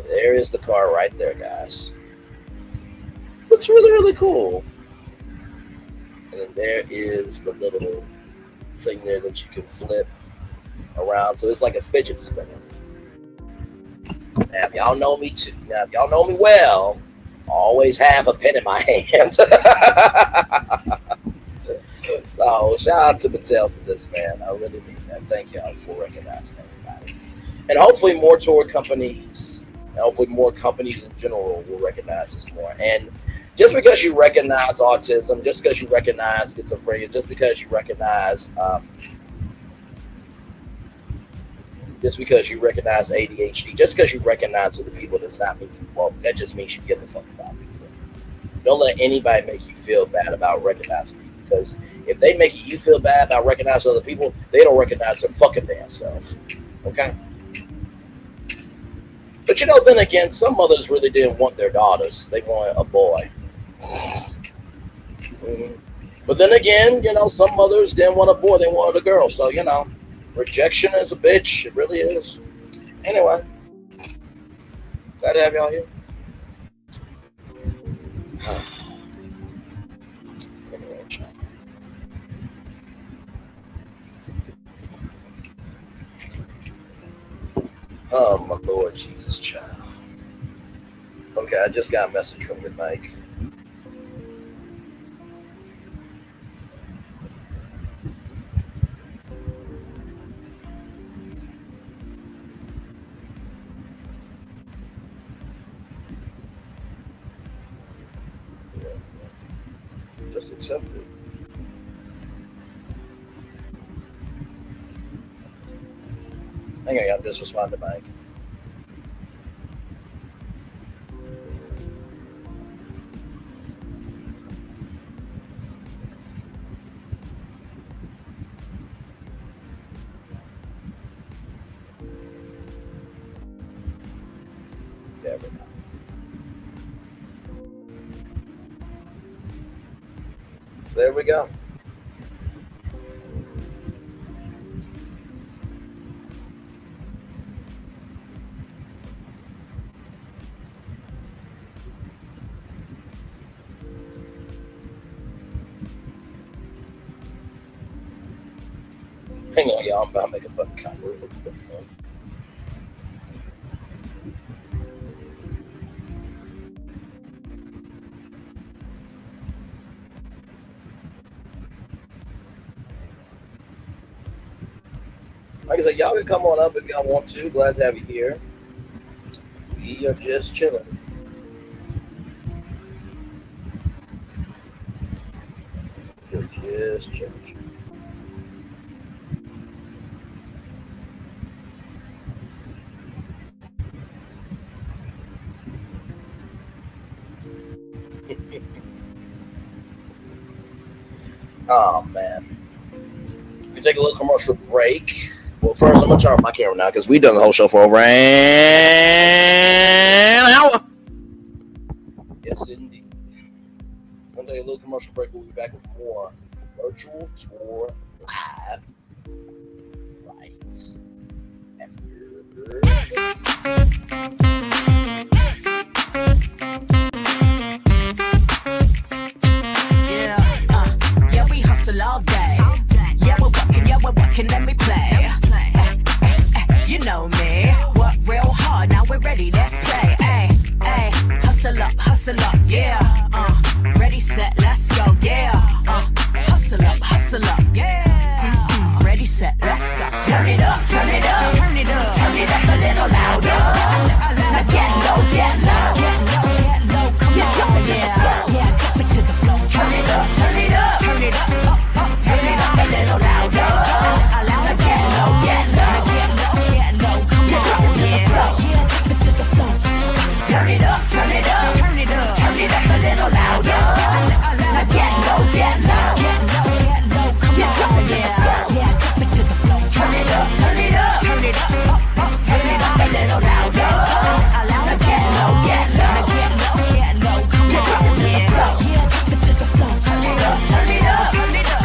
there is the car right there, guys. Looks really, really cool. And then there is the little thing there that you can flip around. So it's like a fidget spinner. Now, if y'all know me too, now if y'all know me well, I always have a pen in my hand. So shout out to Mattel for this, man. I really mean that. Thank y'all for recognizing everybody. And hopefully more tour companies, and hopefully more companies in general will recognize this more. And just because you recognize autism, just because you recognize schizophrenia, just because you recognize ADHD, just because you recognize other people does not mean you won't. That just means you give a fuck about people. Don't let anybody make you feel bad about recognizing people, because if they make you feel bad about recognizing other people, they don't recognize their fucking damn self. Okay? But you know, then again, some mothers really didn't want their daughters. They wanted a boy. But then again, you know, some mothers didn't want a boy, they wanted a girl. So, you know, rejection is a bitch. It really is. Anyway, glad to have y'all here. Oh, my Lord Jesus, child. Okay, I just got a message from you, Mike. Just accept it. Hang on, I'm just responding to Mike. There we go. So there we go. Hang on, y'all. I'm about to make a fucking comment real quick. Like I said, y'all can come on up if y'all want to. Glad to have you here. We are just chilling. We're just chilling. Oh man. We take a little commercial break. Well, first I'm gonna turn on my camera now because we've done the whole show for over an hour. Yes, indeed. We'll take a little commercial break. We'll be back with more virtual tour live. Right Yeah, we hustle all day. Yeah, we're working, let me play. You know me, work real hard, now we're ready, let's play. Ay, hustle up, yeah. Ready, set, let's go, yeah. Hustle up, yeah. Ready, set, let's go. Turn it up, turn it up, turn it up, turn it up a little louder. Now get low, come on, yeah, drop it to the floor. Turn it up, turn it up, turn it up, turn it up a little louder. Now get low, come on, yeah, drop it to the floor. Turn it up, turn it up, turn it up, turn it up a little louder. Now get low, come on, yeah, drop it to the floor. Turn it up, turn it up, turn it up, turn it up a little louder. Now get low, come on, yeah, drop it to the floor. Turn it up, turn it up, turn it up,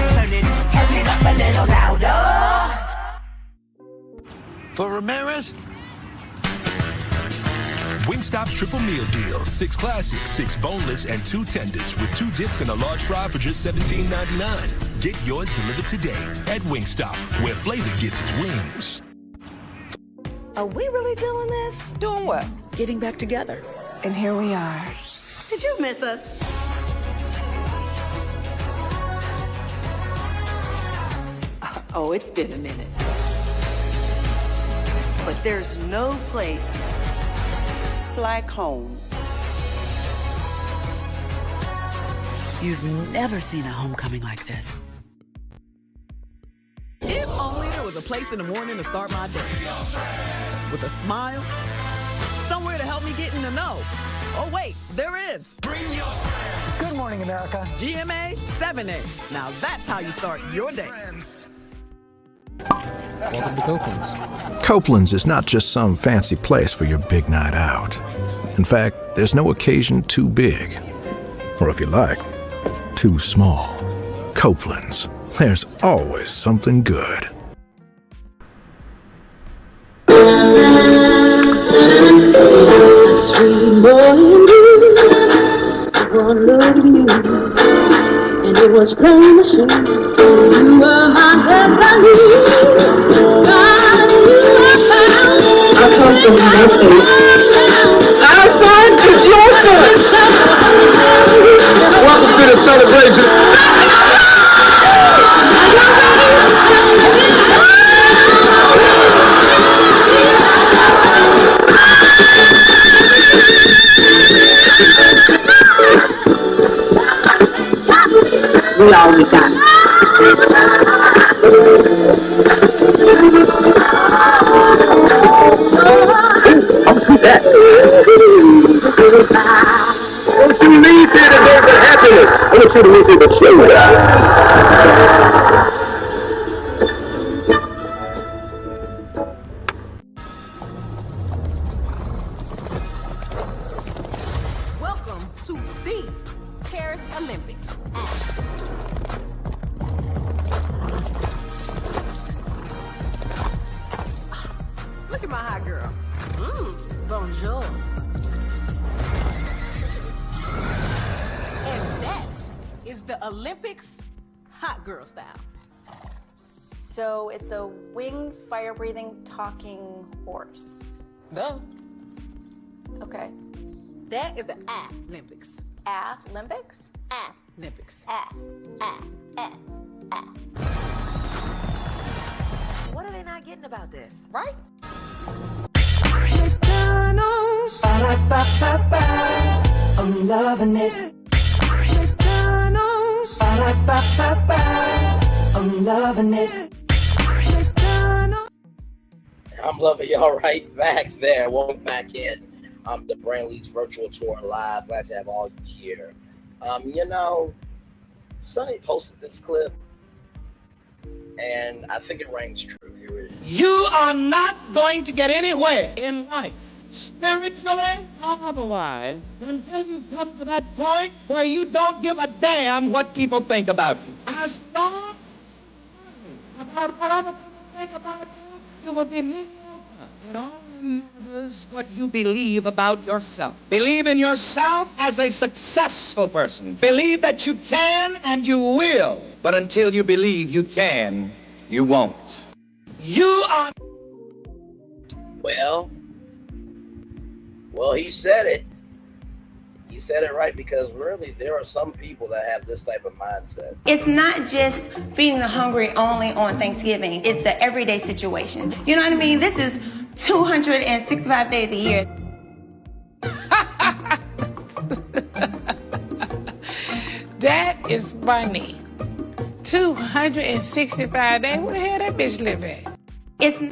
turn it up a little louder. For Ramirez? Wingstop's triple meal deal. 6 classics, 6 boneless, and 2 tenders with 2 dips and a large fry for just $17.99. Get yours delivered today at Wingstop, where flavor gets its wings. Are we really doing this? Doing what? Getting back together. And here we are. Did you miss us? Oh, it's been a minute. But there's no place like home. You've never seen a homecoming like this. If only there was a place in the morning to start my day. With a smile, somewhere to help me get in the know. Oh wait, there is. Bring your friends. Good morning, America. GMA 7A. Now that's how you start your day. Welcome to Copeland's. Copeland's is not just some fancy place for your big night out. In fact, there's no occasion too big. Or if you like, too small. Copeland's. There's always something good. Sweet boy and blue, one look at you, and it was plain to see you were my destiny. God, you were found. I come Our fun is your fun. Welcome to the celebration. We all we got. I'll see that. Don't you leave here today with happiness. I want you to leave here with shoulder. Welcome to the Paris Olympics. Look at my hot girl. Bonjour. And that is the Olympics hot girl style. So it's a winged, fire-breathing, talking horse. Duh. Okay. That is the Olympics. Olympics? Olympics. What are they not getting about this? Right? McDonald's. I'm loving it. McDonald's. I'm loving it. McDonald's. I'm loving y'all right back there. Welcome back in. The Brand Leads virtual tour live. Glad to have all you here. You know, Sonny posted this clip, and I think it rings true. Here it is. You are not going to get anywhere in life, spiritually or otherwise, until you come to that point where you don't give a damn what people think about you. As long about what other people think about you, you will be mediocre. It only matters what you believe about yourself. Believe in yourself as a successful person. Believe that you can and you will. But until you believe you can, you won't. You are... Well, he said it. He said it right, because really there are some people that have this type of mindset. It's not just feeding the hungry only on Thanksgiving. It's an everyday situation. You know what I mean? This is 265 days a year. That is funny. 265 days? Where the hell that bitch live at? It's...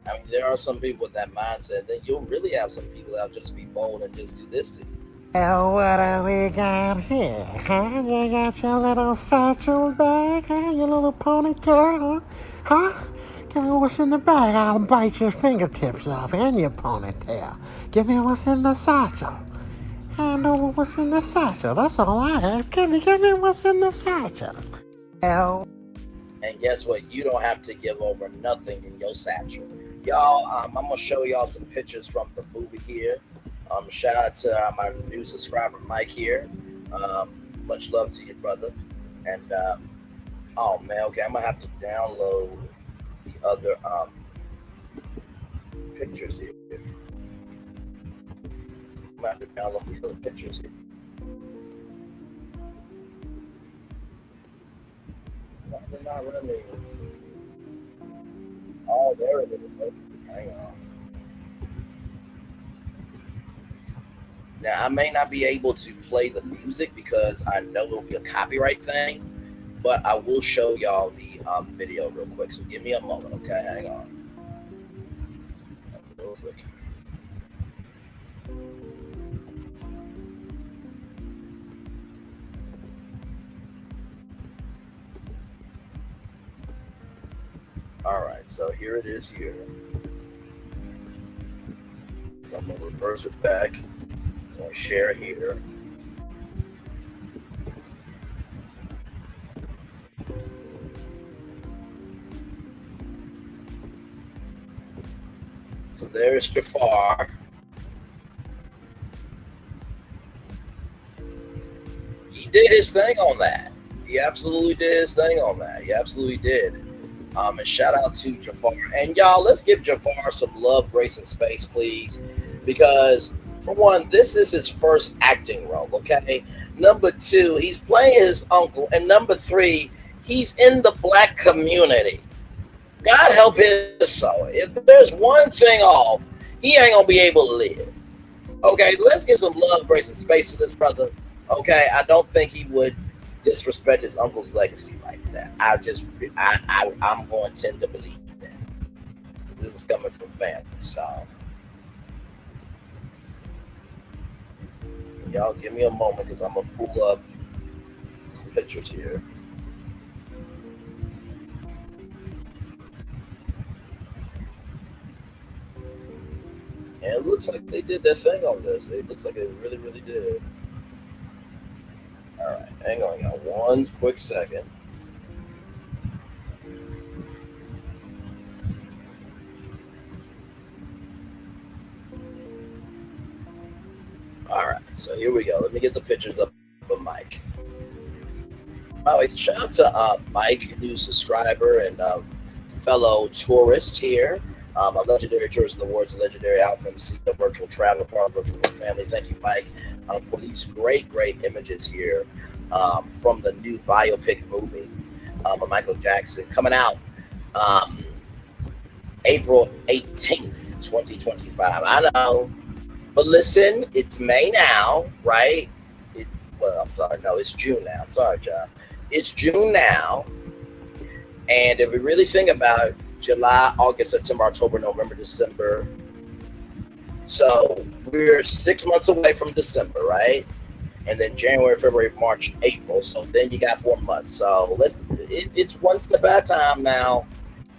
I mean, there are some people with that mindset. Then you'll really have some people that'll just be bold and just do this to you. Oh, what do we got here? Huh? You got your little satchel bag, huh? Your little ponytail, huh? Give me what's in the bag. I'll bite your fingertips off and your ponytail. Give me what's in the satchel. Hand over what's in the satchel. That's all I ask. Give me what's in the satchel. Hell. And guess what? You don't have to give over nothing in your satchel. Y'all, I'm going to show y'all some pictures from the movie here. Shout out to my new subscriber, Mike here. Much love to you, brother. And, oh man, okay, I'm going to have to download the other pictures here. I'm going to have to download the other pictures here. Why is it not running? Oh, there it is. Hang on. Now, I may not be able to play the music because I know it'll be a copyright thing, but I will show y'all the video real quick. So give me a moment, okay? Hang on. Real quick. All right, so here it is here. So I'm gonna reverse it back. I'm gonna share here. So there's Jafar. He did his thing on that. He absolutely did his thing on that. He absolutely did. And shout out to Jafar. And y'all, let's give Jafar some love, grace, and space, please. Because, for one, this is his first acting role, okay? Number two, he's playing his uncle. And number three, he's in the black community. God help his soul. If there's one thing off, he ain't going to be able to live. Okay, so let's give some love, grace, and space to this brother. Okay, I don't think he would disrespect his uncle's legacy like that. I'm going to tend to believe that. This is coming from family, so. Y'all give me a moment because I'm going to pull up some pictures here. And it looks like they did their thing on this. It looks like they really, really did. All right, hang on, y'all. One quick second. All right, so here we go. Let me get the pictures up of Mike. Oh, shout out to Mike, new subscriber and fellow tourist here. A legendary tourist in the awards, a legendary Alpha MC, a virtual traveler, part of virtual family. Thank you, Mike, for these great, great images here from the new biopic movie of Michael Jackson coming out April 18th, 2025. I know, but listen, it's May now, right? I'm sorry, no, it's June now. Sorry, John. It's June now, and if we really think about it, July, August, September, October, November, December. So we're 6 months away from December, right? And then January, February, March, April. So then you got 4 months. So it's one step at a time now.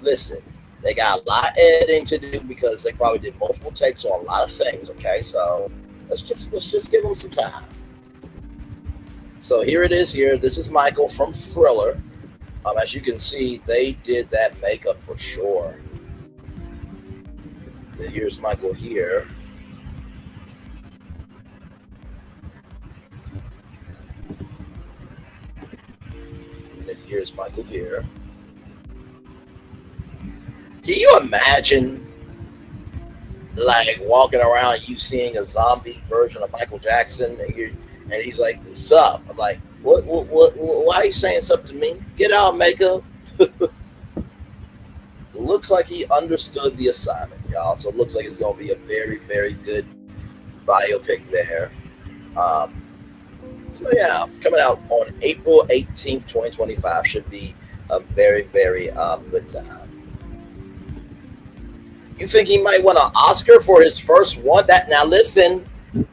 Listen, they got a lot of editing to do because they probably did multiple takes on a lot of things. Okay, so let's just give them some time. So here it is. Here, this is Michael from Thriller. As you can see, they did that makeup for sure. And here's Michael here. And then here's Michael here. Can you imagine, like, walking around, you seeing a zombie version of Michael Jackson, and he's like, "What's up?" I'm like, What? Why are you saying something to me? Get out, makeup. Looks like he understood the assignment, y'all. So it looks like it's going to be a very, very good biopic there. So yeah, coming out on April 18th, 2025 should be a very, very good time. You think he might win an Oscar for his first one? Now listen,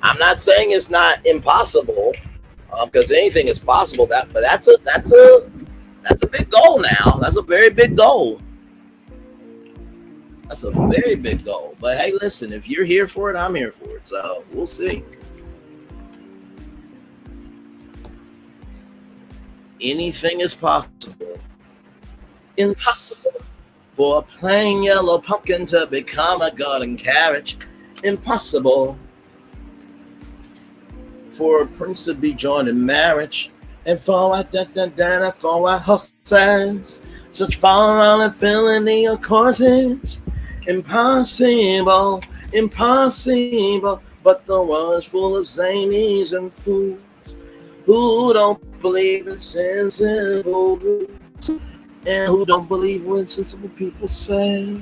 I'm not saying it's not impossible. Because anything is possible. But that's a big goal now. That's a very big goal. That's a very big goal. But hey, listen, if you're here for it, I'm here for it. So we'll see. Anything is possible. Impossible for a plain yellow pumpkin to become a garden carriage. Impossible for a prince to be joined in marriage, and for our horses, such far around and filling the courses. Impossible, impossible, but the world's full of zanies and fools who don't believe in sensible rules, and who don't believe what sensible people say.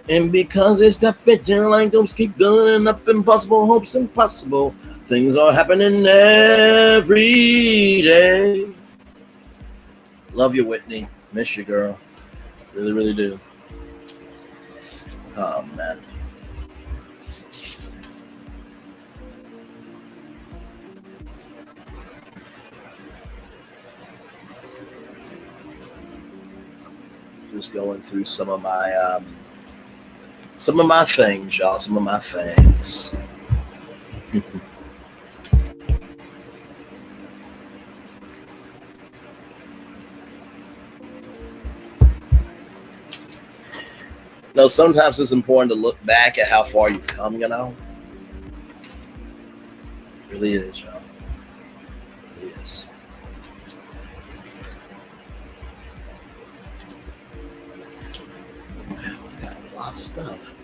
And because it's that fitting, like those keep building up impossible hopes, impossible things are happening every day. Love you, Whitney. Miss you, girl. Really, really do. Oh, man. Just going through some of my things, y'all. Some of my things. No, sometimes it's important to look back at how far you've come, you know? It really is, y'all. It really is. stuff.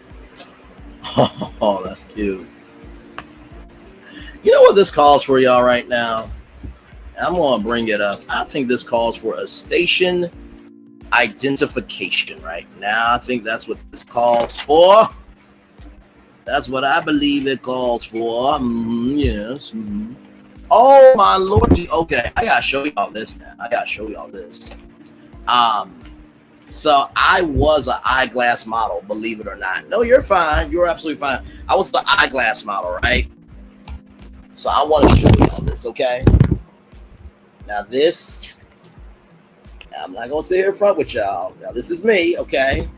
Oh, that's cute. You know what this calls for, y'all, right now? I'm going to bring it up. I think this calls for a station identification right now. I think that's what this calls for. That's what I believe it calls for. Yes. Oh, my Lord. Okay, I got to show y'all this now. So I was an eyeglass model, believe it or not. No, you're fine. You're absolutely fine. I was the eyeglass model, right? So I want to show y'all this, okay? Now this, I'm not going to sit here in front with y'all. Now this is me, okay?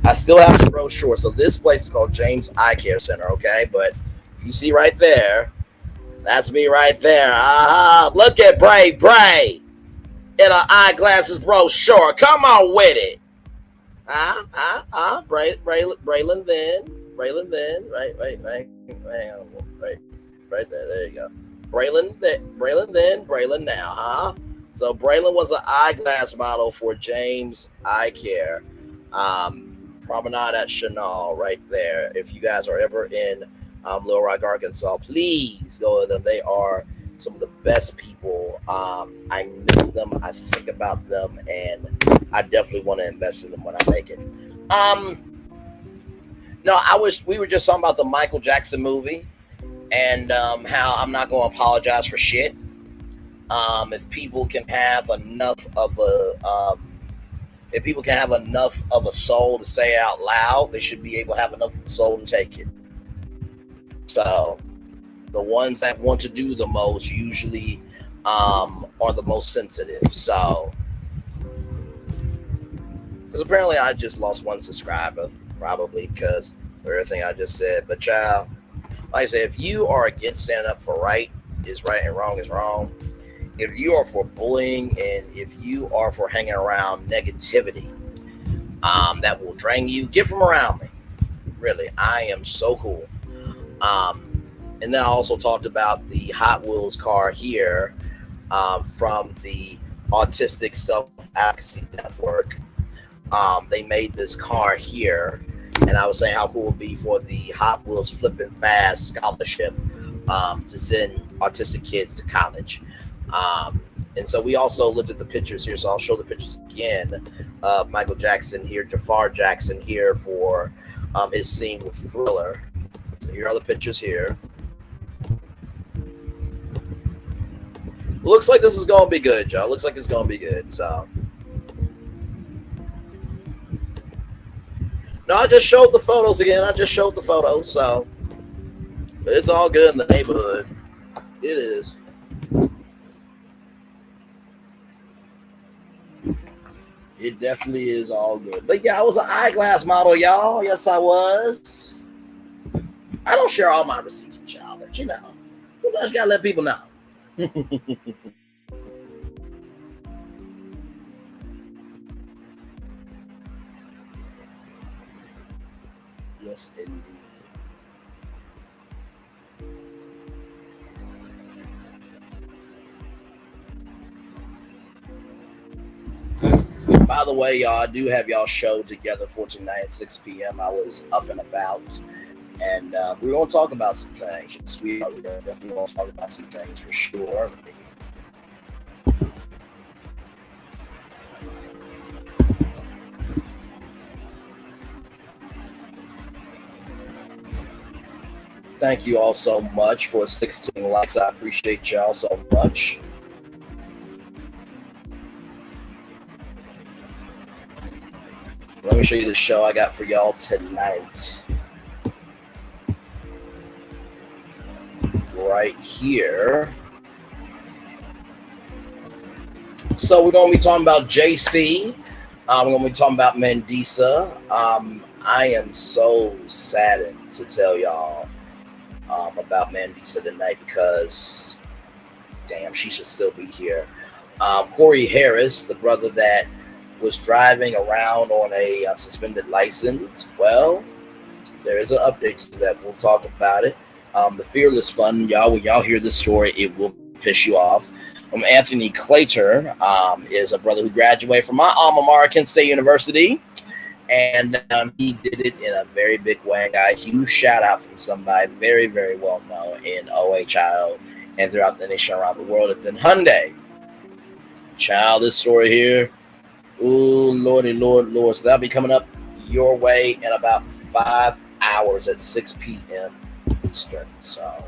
I still have the brochure. So this place is called James Eye Care Center, okay? But if you see right there, that's me right there. Look at Bray in an eyeglasses brochure. Come on with it. Braylon then. Right there. There you go. Braylon then, Braylon now, huh? So Braylon was an eyeglass model for James Eye Care. Promenade at Chenal right there. If you guys are ever in Little Rock, Arkansas, please go to them. They are some of the best people. I miss them. I think about them, and I definitely want to invest in them when I make it. No, we were just talking about the Michael Jackson movie, and how I'm not going to apologize for shit. If people can have enough of a soul to say it out loud, they should be able to have enough of a soul to take it. So the ones that want to do the most usually are the most sensitive. So, because apparently I just lost one subscriber, probably because of everything I just said. But child, like I said, if you are against standing up for right is right and wrong is wrong, if you are for bullying and if you are for hanging around negativity that will drain you, get from around me. Really, I am so cool. And then I also talked about the Hot Wheels car here from the Autistic Self-Advocacy Network. They made this car here, and I was saying how cool it would be for the Hot Wheels Flippin' Fast Scholarship to send autistic kids to college. And so we also looked at the pictures here, so I'll show the pictures again of Michael Jackson here, Jafar Jackson here for his scene with Thriller. So here are the pictures here. Looks like this is going to be good, y'all. Looks like it's going to be good. So, no, I just showed the photos again. So, but it's all good in the neighborhood. It is. It definitely is all good. But yeah, I was an eyeglass model, y'all. Yes, I was. I don't share all my receipts with y'all, but you know, sometimes you gotta let people know. Yes, indeed. By the way, y'all, I do have y'all show together for tonight at 6 p.m. I was up and about, and we're going to talk about some things. We are definitely going to talk about some things for sure. Thank you all so much for 16 likes. I appreciate y'all so much. Let me show you the show I got for y'all tonight. Right here. So we're going to be talking about JC. We're going to be talking about Mandisa. I am so saddened to tell y'all about Mandisa tonight because, damn, she should still be here. Corey Harris, the brother that was driving around on a suspended license. Well, there is an update to that. We'll talk about it. The Fearless Fund, y'all, when y'all hear this story, it will piss you off. Anthony Claytor is a brother who graduated from my alma mater, Kent State University. And he did it in a very big way. Got a huge shout out from somebody very, very well known in OHIO and throughout the nation, around the world. And then Hyundai. Child, this story here. Ooh, lordy, lord. So that'll be coming up your way in about 5 hours at 6 p.m. Eastern. So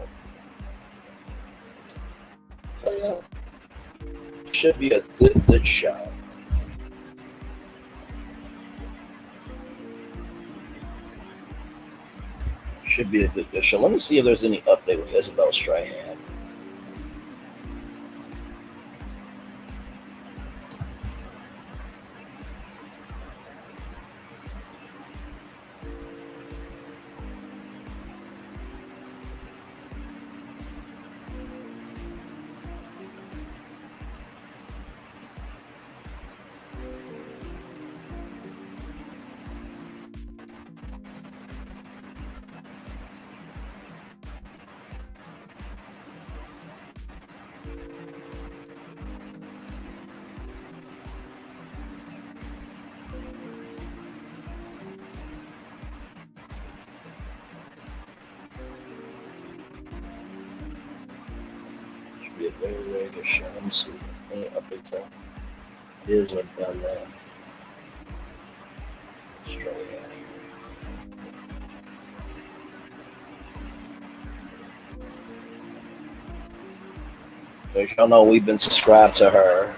yeah, should be a good show. Should be a good show. Let me see if there's any update with Isabel Strahan. Be a very, very good show. Let me see. Any updates on is or done that. Australia. So y'all know we've been subscribed to her,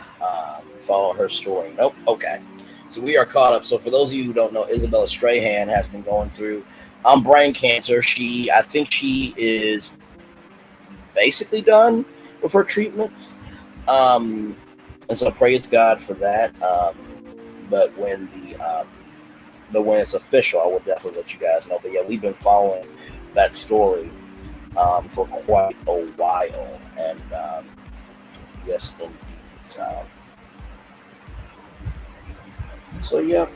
follow her story. Nope. Okay. So we are caught up. So for those of you who don't know, Isabella Strahan has been going through brain cancer. I think she is basically done with her treatments, and so praise God for that. But when it's official, I will definitely let you guys know. But yeah, we've been following that story for quite a while, and yes, indeed. So yeah,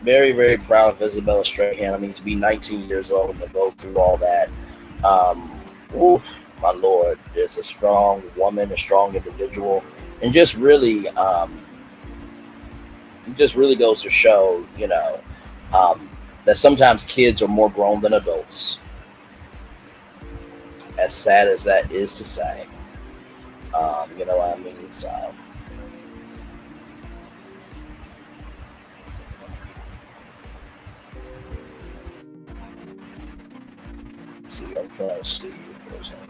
very, very proud of Isabella Strahan. I mean, to be 19 years old and to go through all that. Oof, my Lord, is a strong woman, a strong individual, and just really goes to show, that sometimes kids are more grown than adults. As sad as that is to say, you know what I mean? So, see, I'm trying to see if there's anything.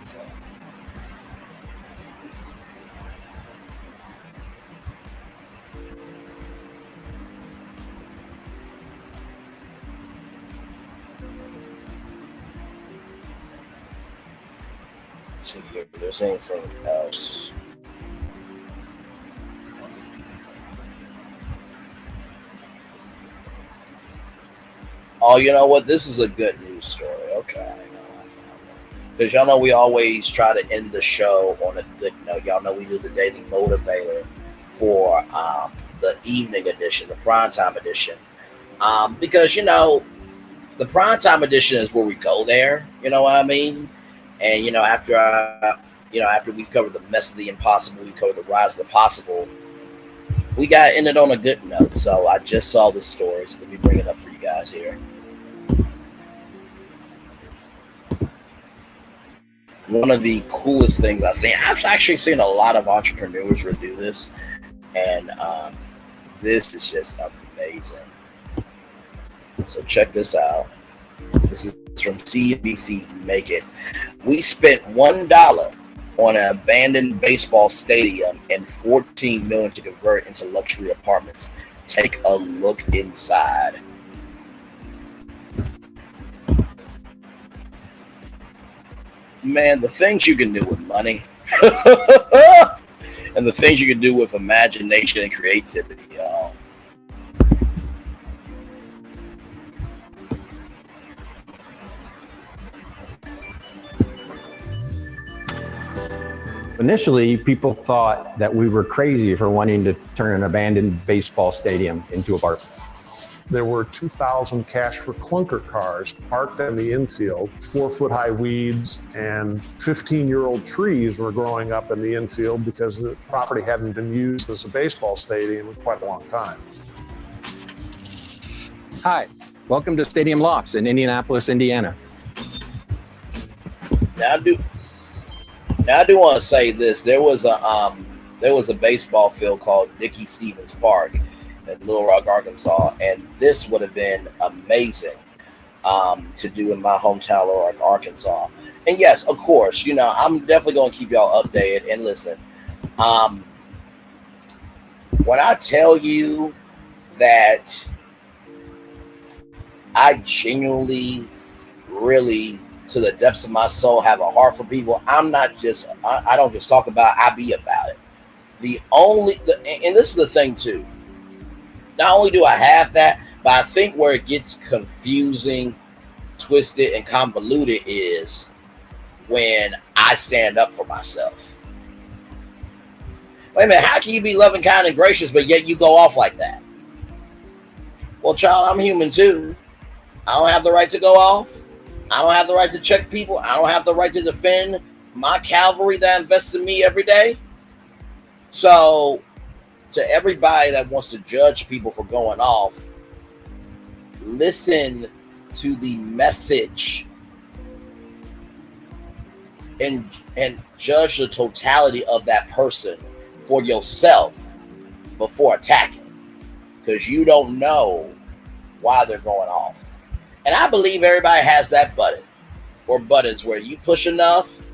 See if there's anything else. Oh, you know what? This is a good news story. Okay. Because y'all know we always try to end the show on a good note. Y'all know we do the Daily Motivator for the evening edition, the primetime edition. Because, the primetime edition is where we go there. You know what I mean? And, after we've covered the mess of the impossible, we covered the rise of the possible, we got ended on a good note. So I just saw this story, so let me bring it up for you guys here. One of the coolest things I've actually seen a lot of entrepreneurs do this, and this is just amazing. So check this out. This is from CNBC Make It. We spent $1 on an abandoned baseball stadium and $14 million to convert into luxury apartments. Take a look inside. Man, the things you can do with money and the things you can do with imagination and creativity, y'all. Initially, people thought that we were crazy for wanting to turn an abandoned baseball stadium into apartments. There were 2,000 cash for clunker cars parked in the infield, 4-foot-high weeds, and 15-year-old trees were growing up in the infield because the property hadn't been used as a baseball stadium in quite a long time. Hi, welcome to Stadium Lofts in Indianapolis, Indiana. Now I do want to say this. There was a baseball field called Dickey Stevens Park in Little Rock, Arkansas, and this would have been amazing to do in my hometown, Little Rock, Arkansas. And yes, of course, I'm definitely going to keep y'all updated. And listen, when I tell you that I genuinely, really, to the depths of my soul, have a heart for people, I don't just talk about it, I be about it. And this is the thing too, not only do I have that, but I think where it gets confusing, twisted, and convoluted is when I stand up for myself. Wait a minute, how can you be loving, kind, and gracious, but yet you go off like that? Well, child, I'm human too. I don't have the right to go off. I don't have the right to check people. I don't have the right to defend my cavalry that invests in me every day. So, to everybody that wants to judge people for going off, listen to the message and judge the totality of that person for yourself before attacking, because you don't know why they're going off. And I believe everybody has that button or buttons where you push enough,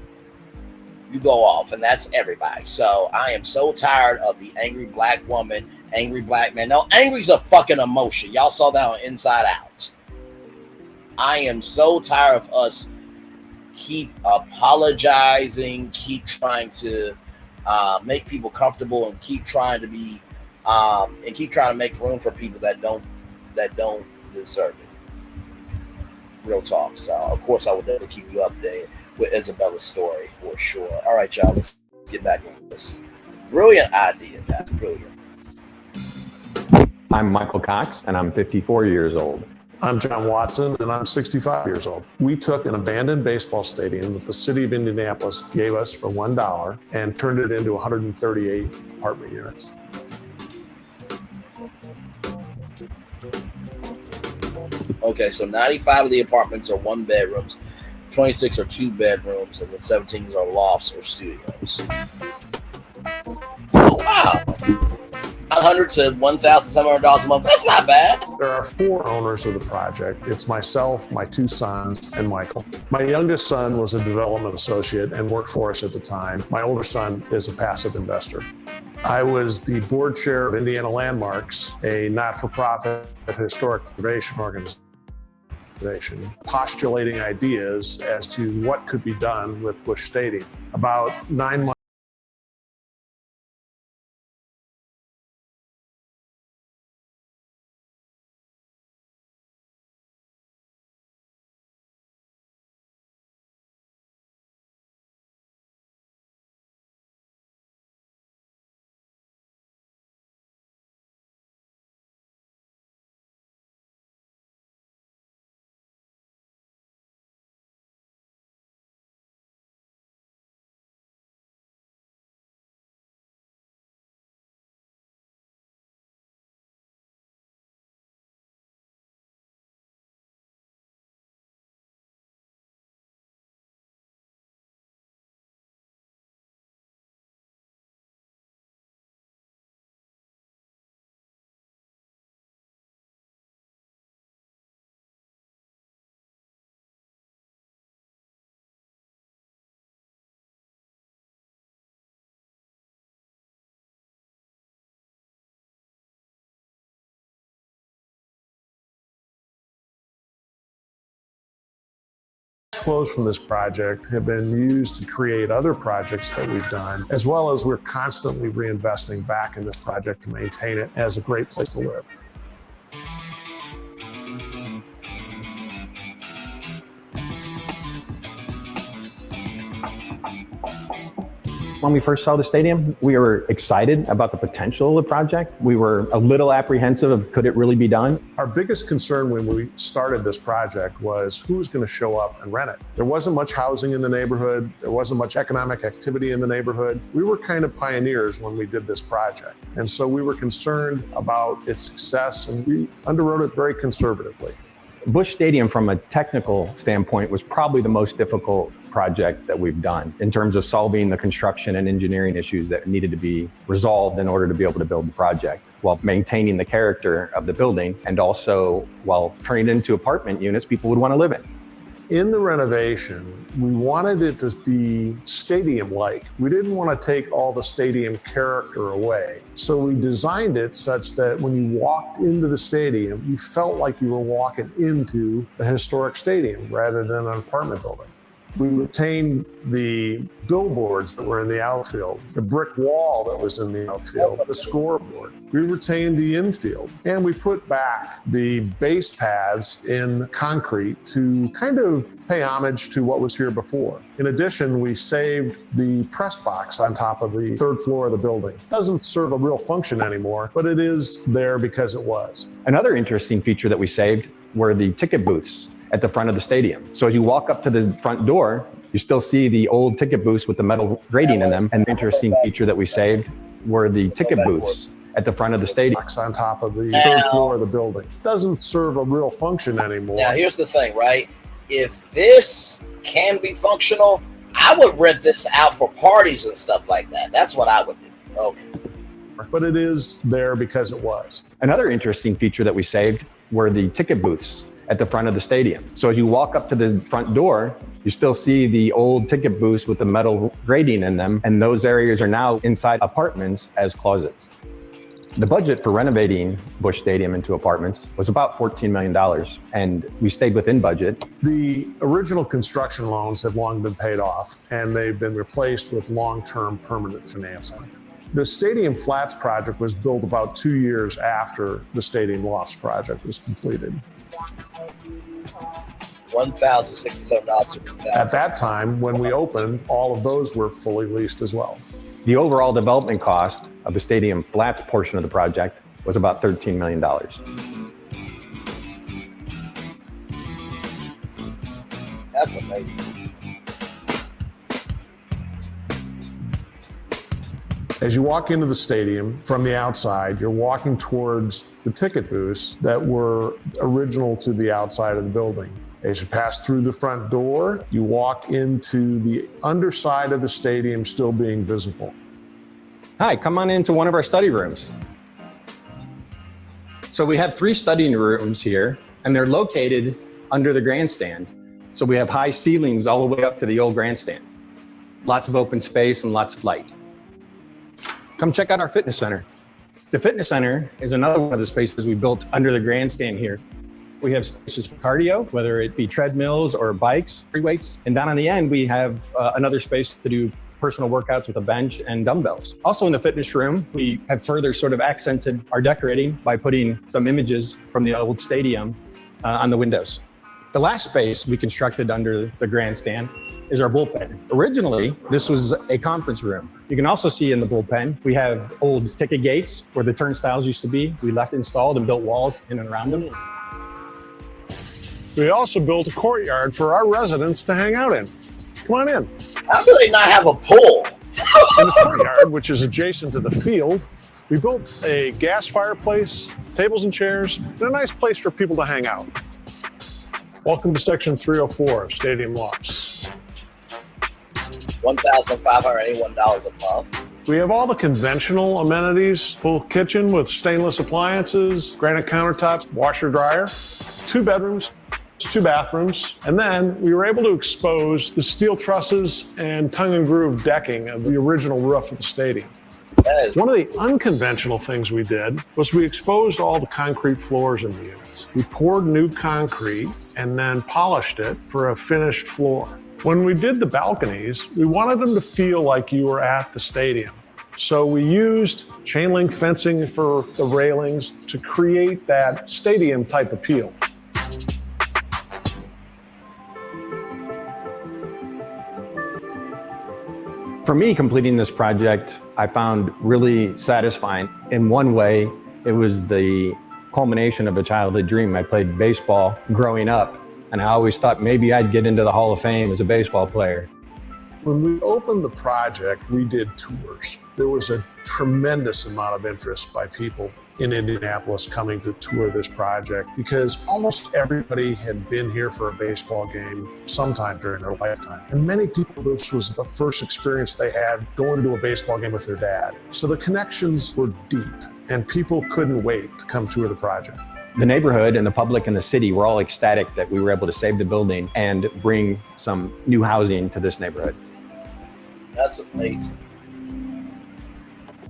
you go off, and that's everybody. So I am so tired of the angry black woman, angry black man. No, angry's a fucking emotion. Y'all saw that on Inside Out. I am so tired of us keep apologizing, keep trying to make people comfortable, and keep trying to be and keep trying to make room for people that don't deserve it. Real talk. So of course I will definitely keep you updated with Isabella's story for sure. All right, y'all, let's get back on this. Brilliant idea, guys. Brilliant. I'm Michael Cox, and I'm 54 years old. I'm John Watson, and I'm 65 years old. We took an abandoned baseball stadium that the city of Indianapolis gave us for $1 and turned it into 138 apartment units. Okay, so 95 of the apartments are 1 bedrooms, 26 are 2 bedrooms, and then 17 are lofts or studios. Oh, wow. $100 to $1,700 a month. That's not bad. There are 4 owners of the project. It's myself, my 2 sons, and Michael. My youngest son was a development associate and worked for us at the time. My older son is a passive investor. I was the board chair of Indiana Landmarks, a not-for-profit historic preservation organization, postulating ideas as to what could be done with Busch Stadium. About 9 months flows from this project have been used to create other projects that we've done, as well as we're constantly reinvesting back in this project to maintain it as a great place to live. when we first saw the stadium. We were excited about the potential of the project. We were a little apprehensive of could it really be done. Our biggest concern when we started this project was who was going to show up and rent it. There wasn't much housing in the neighborhood. There wasn't much economic activity in the neighborhood. We were kind of pioneers when we did this project. And so we were concerned about its success, and we underwrote it very conservatively. Busch Stadium, from a technical standpoint, was probably the most difficult project that we've done in terms of solving the construction and engineering issues that needed to be resolved in order to be able to build the project while maintaining the character of the building and also while turning it into apartment units people would want to live in. In the renovation, we wanted it to be stadium-like. We didn't want to take all the stadium character away. So we designed it such that when you walked into the stadium, you felt like you were walking into a historic stadium rather than an apartment building. We retained the billboards that were in the outfield, the brick wall that was in the outfield, the scoreboard. We retained the infield, and we put back the base paths in concrete to kind of pay homage to what was here before. In addition, we saved the press box on top of the third floor of the building. It doesn't serve a real function anymore, but it is there because it was. Another interesting feature that we saved were the ticket booths at the front of the stadium. So as you walk up to the front door, you still see the old ticket booths with the metal grating in them. An interesting feature that we saved were the ticket booths at the front of the stadium. On top of the third floor of the building. Doesn't serve a real function anymore. Now, here's the thing, right? If this can be functional, I would rent this out for parties and stuff like that. That's what I would do. Okay. But it is there because it was. Another interesting feature that we saved were the ticket booths at the front of the stadium. So as you walk up to the front door, you still see the old ticket booths with the metal grating in them, and those areas are now inside apartments as closets. The budget for renovating Busch Stadium into apartments was about $14 million, and we stayed within budget. The original construction loans have long been paid off, and they've been replaced with long-term permanent financing. The Stadium Flats project was built about 2 years after the Stadium Lofts project was completed. $1,067. At that time, when we opened, all of those were fully leased as well. The overall development cost of the Stadium Flats portion of the project was about $13 million. That's amazing. As you walk into the stadium from the outside, you're walking towards the ticket booths that were original to the outside of the building. As you pass through the front door, you walk into the underside of the stadium still being visible. Hi, come on into one of our study rooms. So we have 3 studying rooms here, and they're located under the grandstand. So we have high ceilings all the way up to the old grandstand. Lots of open space and lots of light. Come check out our fitness center. The fitness center is another one of the spaces we built under the grandstand here. We have spaces for cardio, whether it be treadmills or bikes, free weights. And down on the end, we have another space to do personal workouts with a bench and dumbbells. Also in the fitness room, we have further sort of accented our decorating by putting some images from the old stadium on the windows. The last space we constructed under the grandstand is our bullpen. Originally, this was a conference room. You can also see in the bullpen, we have old ticket gates where the turnstiles used to be. We left installed and built walls in and around them. We also built a courtyard for our residents to hang out in. Come on in. How do they not have a pool? In the courtyard, which is adjacent to the field, we built a gas fireplace, tables and chairs, and a nice place for people to hang out. Welcome to section 304 of Stadium Lofts. $1,581 a month. We have all the conventional amenities, full kitchen with stainless appliances, granite countertops, washer dryer, 2 bedrooms, 2 bathrooms, and then we were able to expose the steel trusses and tongue and groove decking of the original roof of the stadium. One of the unconventional things we did was we exposed all the concrete floors in the units. We poured new concrete and then polished it for a finished floor. When we did the balconies, we wanted them to feel like you were at the stadium. So we used chain link fencing for the railings to create that stadium type appeal. For me, completing this project, I found really satisfying. In one way, it was the culmination of a childhood dream. I played baseball growing up, and I always thought maybe I'd get into the Hall of Fame as a baseball player. When we opened the project, we did tours. There was a tremendous amount of interest by people in Indianapolis coming to tour this project because almost everybody had been here for a baseball game sometime during their lifetime. And many people, this was the first experience they had going to a baseball game with their dad. So the connections were deep and people couldn't wait to come tour the project. The neighborhood and the public and the city were all ecstatic that we were able to save the building and bring some new housing to this neighborhood. That's amazing.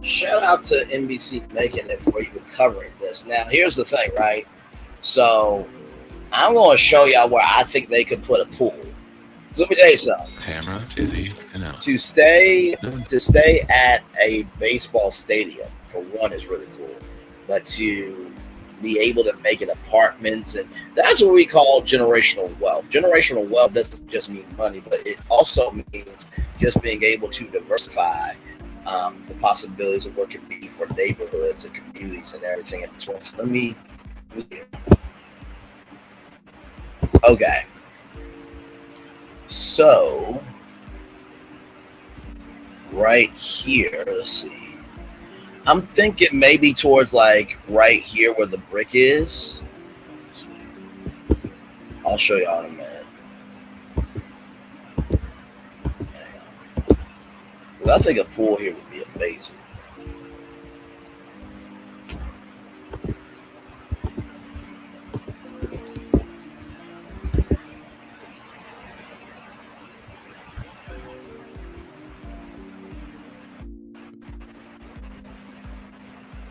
Shout out to NBC making it for even covering this. Now, here's the thing, right? So, I'm going to show y'all where I think they could put a pool. So let me tell you something. Tamara, Izzy, and Al. To stay at a baseball stadium, for one, is really cool. But to be able to make it apartments, and that's what we call generational wealth. Generational wealth doesn't just mean money, but it also means just being able to diversify the possibilities of what can be for neighborhoods and communities and everything in between. So let me okay. So right here, let's see. I'm thinking maybe towards like right here where the brick is. Let's see. I'll show y'all in a minute. I think a pool here would be amazing.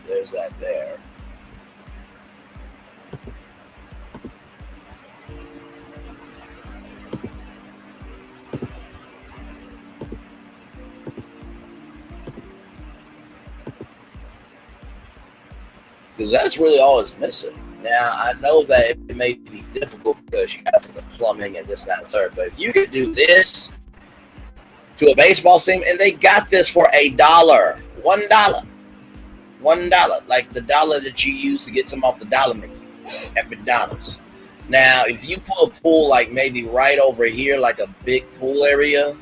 There's that there. Because that's really all it's missing. Now, I know that it may be difficult because you got the plumbing and this, that, and third. But if you could do this to a baseball team, and they got this for $1, $1, like the dollar that you use to get some off the dollar menu at McDonald's. Now, if you put a pool like maybe right over here, like a big pool area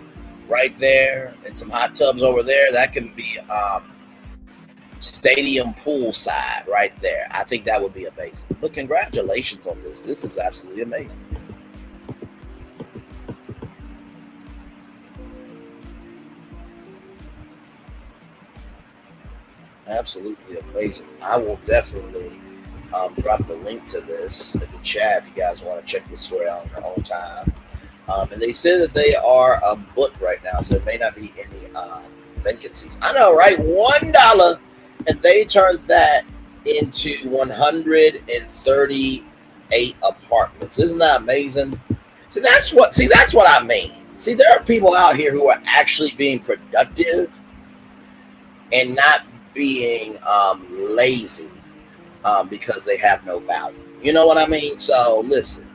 right there, and some hot tubs over there, that can be stadium poolside right there. I think that would be amazing. But congratulations on this. This is absolutely amazing. Absolutely amazing. I will definitely drop the link to this in the chat if you guys want to check this story out on your own time. And they said that they are booked right now, so there may not be any vacancies. I know, right? $1. And they turned that into 138 apartments. Isn't that amazing? That's what I mean. See, there are people out here who are actually being productive and not being lazy because they have no value. You know what I mean? So listen,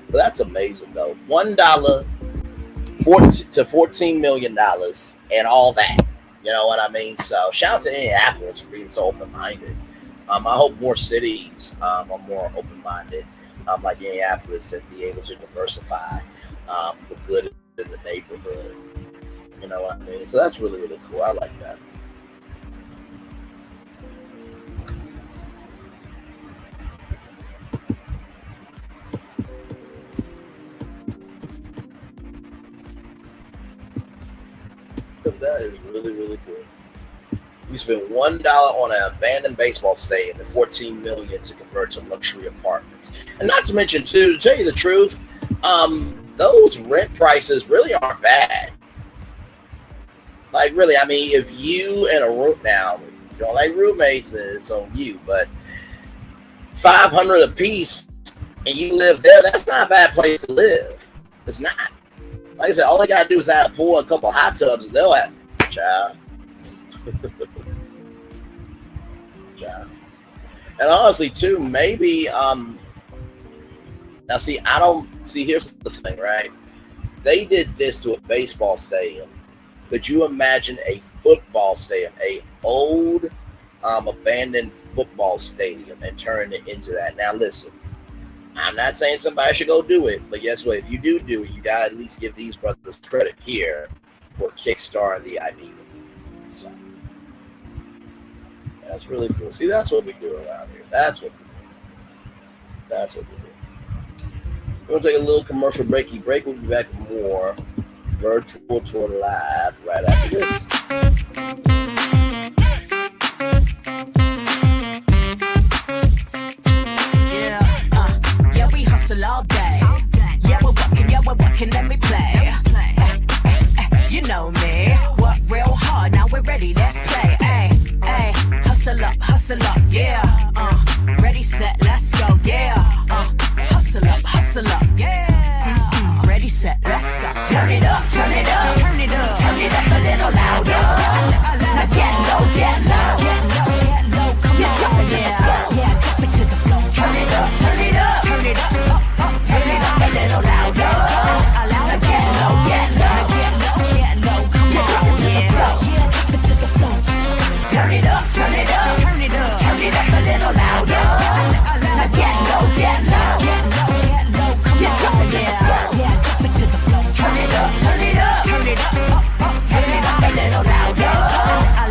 but that's amazing though. $1 to $14 million and all that. You know what I mean? So shout out to Indianapolis for being so open-minded. I hope more cities are more open-minded, like Indianapolis, and be able to diversify the good in the neighborhood. You know what I mean? So that's really, really cool. I like that. That is really, really cool. We spent $1 on an abandoned baseball stadium and $14 million to convert to luxury apartments. And not to mention, too, to tell you the truth, those rent prices really aren't bad. Like, really, I mean, if you and a room now, you don't like roommates, it's on you, but $500 a piece and you live there, that's not a bad place to live. It's not. Like I said, all they got to do is add a pool and a couple of hot tubs, and they'll have child. Child. And honestly, too, maybe now see, here's the thing, right? They did this to a baseball stadium Could you imagine a football stadium, a old abandoned football stadium, and turn it into that? Now listen, I'm not saying somebody should go do it, but guess what? If you do it, you gotta at least give these brothers credit here for kickstarting the idea. So that's really cool. See, that's what we do around here. That's what we do. We're gonna take a little commercial breaky break. We'll be back with more virtual tour live right after this. Yeah, we hustle all day. Yeah, we're working, let me play. You know me, work real hard, now we're ready, let's play. Ay, hustle up, yeah. Ready, set, let's go, yeah. Hustle up, yeah. Ready, set, let's go. Turn it up, turn it up, turn it up, turn it up a little louder. Now get low, get low, get low, get low. Come on, drop it to the floor, yeah, drop it to the floor. Turn it up, turn it up, turn it up, turn it up a little louder. Now get low, get low, get low, get low. Come on, drop it to the floor, yeah, drop it to the floor. Turn it up, turn it up, turn it up, turn it up a little louder. Now get low, get low, get low, get low. Come on, drop it to the floor, yeah, drop it to the floor. Turn it up, turn it up, turn it up, turn it up a little louder.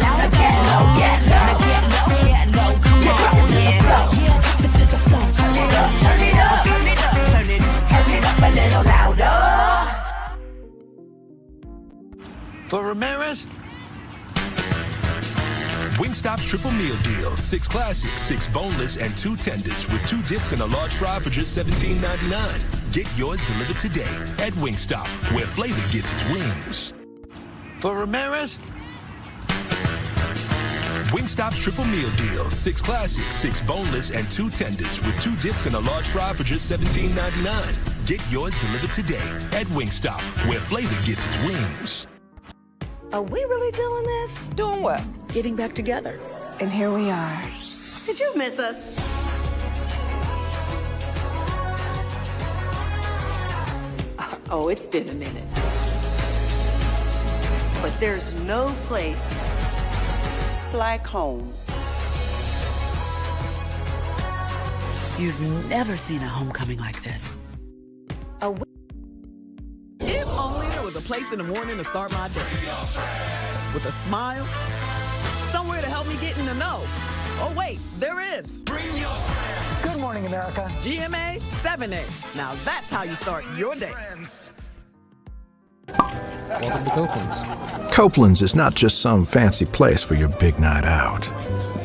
Now get low, get low, get low, get low. Come on, drop it to the floor, yeah, drop it to the floor. Turn it up, turn it up, turn it up, turn it up, turn it up a little louder. For Ramirez, Wingstop's triple meal deal. 6 classics, 6 boneless, and 2 tenders with 2 dips and a large fry for just $17.99. Get yours delivered today at Wingstop, where flavor gets its wings. For Ramirez, Wingstop's triple meal deal. 6 classics, 6 boneless, and 2 tenders with 2 dips and a large fry for just $17.99. Get yours delivered today at Wingstop, where flavor gets its wings. Are we really doing this? Doing what? Getting back together. And here we are. Did you miss us? Oh, it's been a minute. But there's no place like home. You've never seen a homecoming like this. If only there was a place in the morning to start my day. With a smile, somewhere to help me get in the know. Oh wait, there is. Bring your friends. Good morning, America. GMA 7A. Now that's how you start your day. Welcome to Copeland's. Copeland's is not just some fancy place for your big night out.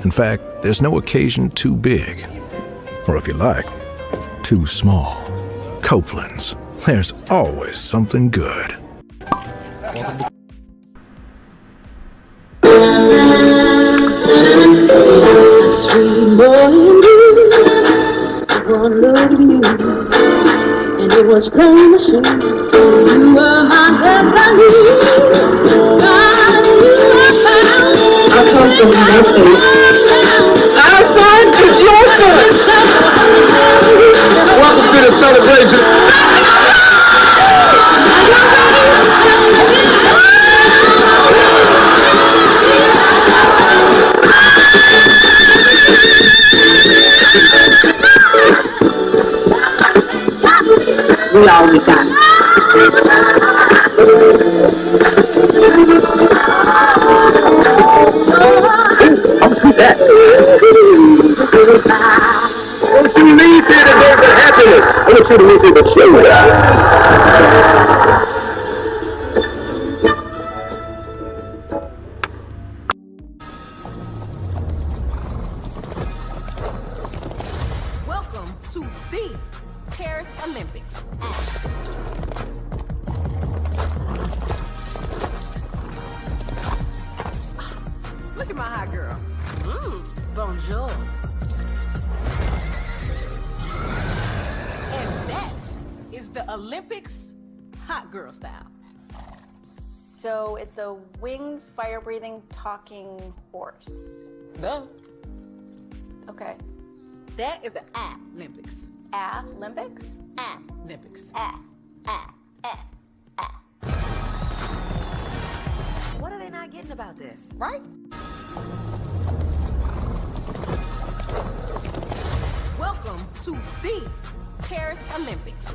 In fact, there's no occasion too big. Or if you like, too small. Copeland's. There's always something good. Sweet boy and blue, one look at you, and it was plain to see you were my best value. I come from Memphis. Our son is your son. Welcome to the celebration. We all we got. I'll do that. Don't you leave here to go for happiness. I want you to leave here to show that. Welcome to the Paris Olympics. Look at my hot girl. Bonjour. And that is the Olympics hot girl style. So it's a winged, fire-breathing, talking horse. Duh. Okay. That is the Olympics. Olympics? Olympics. forgetting about this, right? Welcome to the Paris Olympics.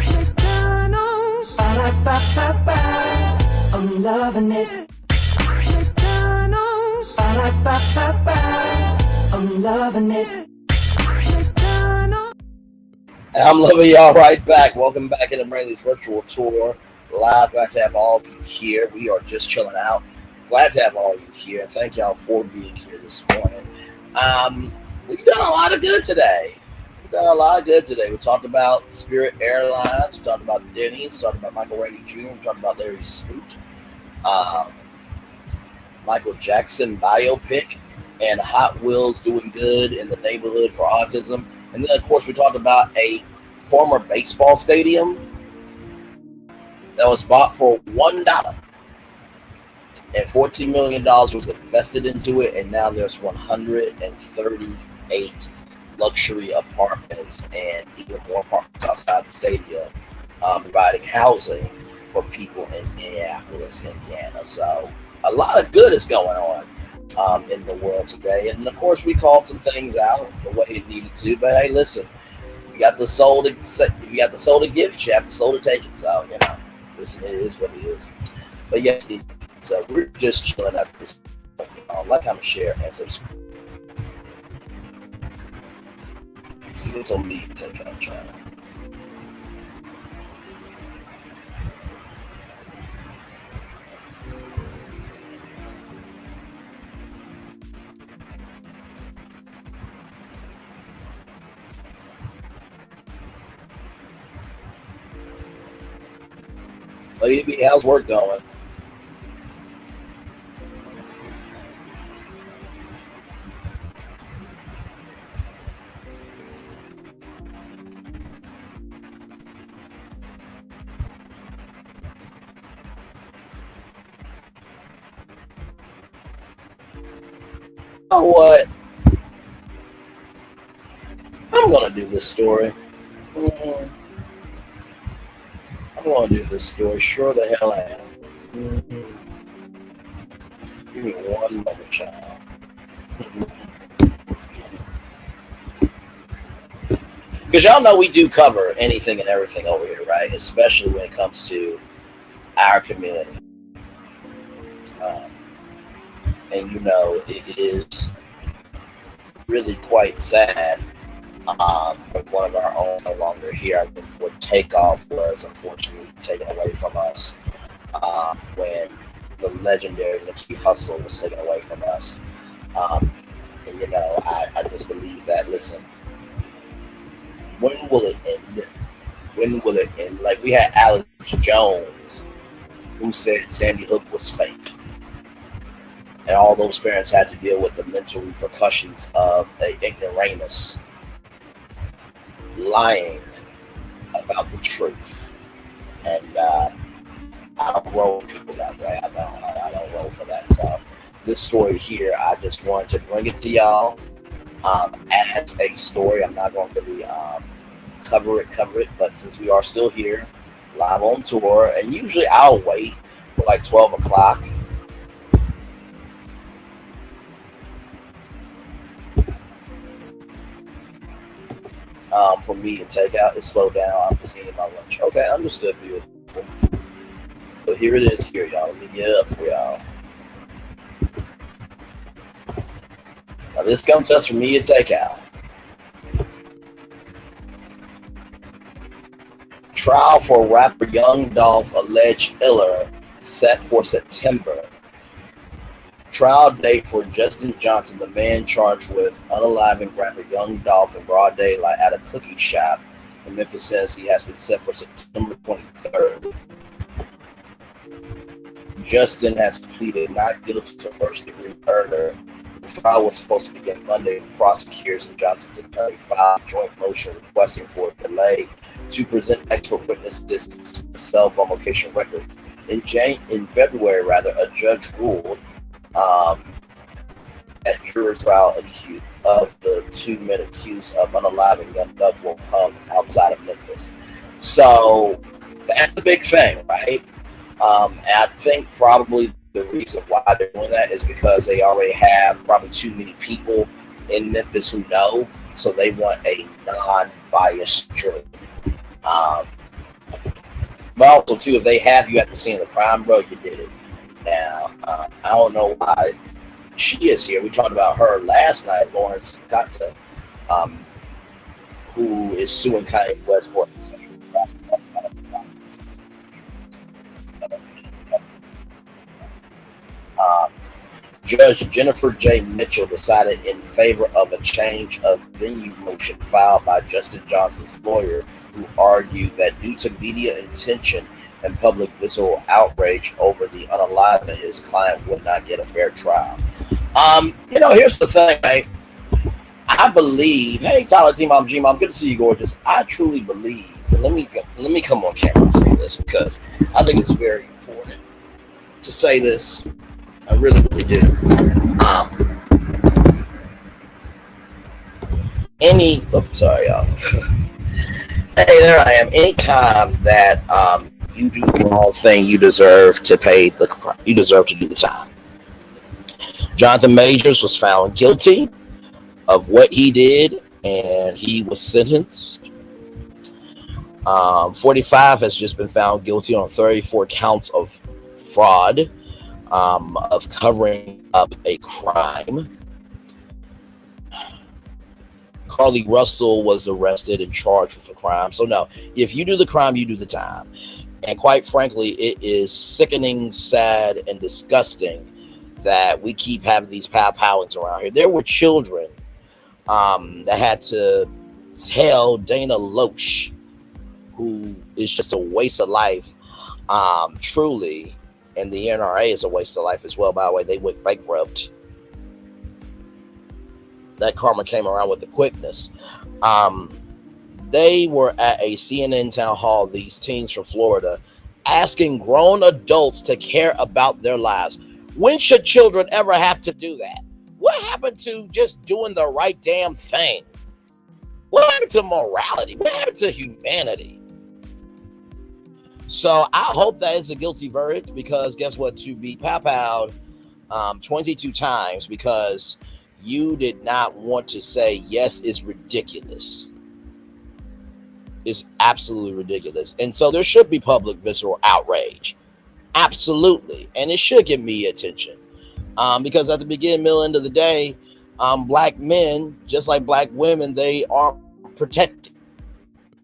McDonald's. I'm loving it. McDonald's. I'm loving it. I'm loving y'all right back. Welcome back in the Brainley's virtual tour. Live. Glad to have all of you here. We are just chilling out. Glad to have all of you here. And thank y'all for being here this morning. We've done a lot of good today. We talked about Spirit Airlines. We talked about Denny. We talked about Michael Rainey Jr. We talked about Larry Smoot. Michael Jackson biopic. And Hot Wheels doing good in the neighborhood for autism. And then, of course, we talked about a former baseball stadium that was bought for $1. And $14 million was invested into it. And now there's 138 luxury apartments and even more apartments outside the stadium, providing housing for people in Minneapolis, Indiana. So a lot of good is going on in the world today. And of course, we called some things out the way it needed to. But hey, listen, if you got the soul to give, you have the soul to take it. So listen, it is what it is. But yes, so we're just chilling out this. Like, comment, share, and subscribe. See what's on me to take out channel. Lady B, how's work going? Oh, what? I'm gonna do this story. I'm gonna do this story. Sure the hell I am. Give me one moment, child. Because y'all know we do cover anything and everything over here, right? Especially when it comes to our community. And it is really quite sad when one of our own no longer here. When Takeoff was unfortunately taken away from us, when the legendary Nipsey Hussle was taken away from us. And I just believe that, listen, when will it end? When will it end? Like, we had Alex Jones who said Sandy Hook was fake. And all those parents had to deal with the mental repercussions of an ignoramus lying about the truth. And I don't roll people that way. I don't roll for that. So this story here, I just wanted to bring it to y'all as a story. I'm not going to really cover it. But since we are still here, live on tour, and usually I'll wait for like 12 o'clock. For me to take out and slow down. I'm just eating my lunch. Okay, understood. Beautiful. So here it is here, y'all. Let me get it up for y'all. Now this comes just from me to take out. Trial for rapper Young Dolph alleged killer set for September. Trial date for Justin Johnson, the man charged with unaliving rapper Young Dolph in broad daylight at a cookie shop in Memphis, Tennessee, has been set for September 23rd. Justin has pleaded not guilty to first-degree murder. The trial was supposed to begin Monday. Prosecutors and Johnson's attorney filed a joint motion requesting for a delay to present expert witnesses to cell phone location records. In February, a judge ruled at jury trial of the two men accused of unaliving Young Dolph will come outside of Memphis. So That's the big thing, right? And I think probably the reason why they're doing that is because they already have probably too many people in Memphis who know, so they want a non-biased jury. But also, too, if they have you at the scene of the crime, bro, you did it. Now, I don't know why she is here. We talked about her last night, Lawrence Gata, who is suing Kanye West for Judge Jennifer J. Mitchell decided in favor of a change of venue motion filed by Justin Johnson's lawyer, who argued that due to media attention and public visceral outrage over the unaliving, his client would not get a fair trial. Here's the thing, right? I believe, hey, Tyler, T-Mom, G-Mom, good to see you, gorgeous. I truly believe, and let me come on camera and say this, because I think it's very important to say this. I really, really do. Sorry, y'all. Hey, there I am. Anytime that you do the wrong thing, you deserve to do the time. Jonathan Majors was found guilty of what he did, and he was sentenced. 45 has just been found guilty on 34 counts of fraud, of covering up a crime. Carly Russell was arrested and charged with a crime. So no, if you do the crime, you do the time. And quite frankly, it is sickening, sad, and disgusting that we keep having these powings around here. There were children that had to tell Dana Loesch, who is just a waste of life, truly, and the NRA is a waste of life as well, by the way. They went bankrupt. That karma came around with the quickness. They were at a CNN town hall, these teens from Florida, asking grown adults to care about their lives. When should children ever have to do that? What happened to just doing the right damn thing? What happened to morality? What happened to humanity? So I hope that is a guilty verdict, because guess what? To be powed 22 times because you did not want to say yes is ridiculous. It's absolutely ridiculous. And so there should be public visceral outrage. Absolutely. And it should get media attention. Because at the beginning, middle, end of the day, black men, just like black women, they are protected.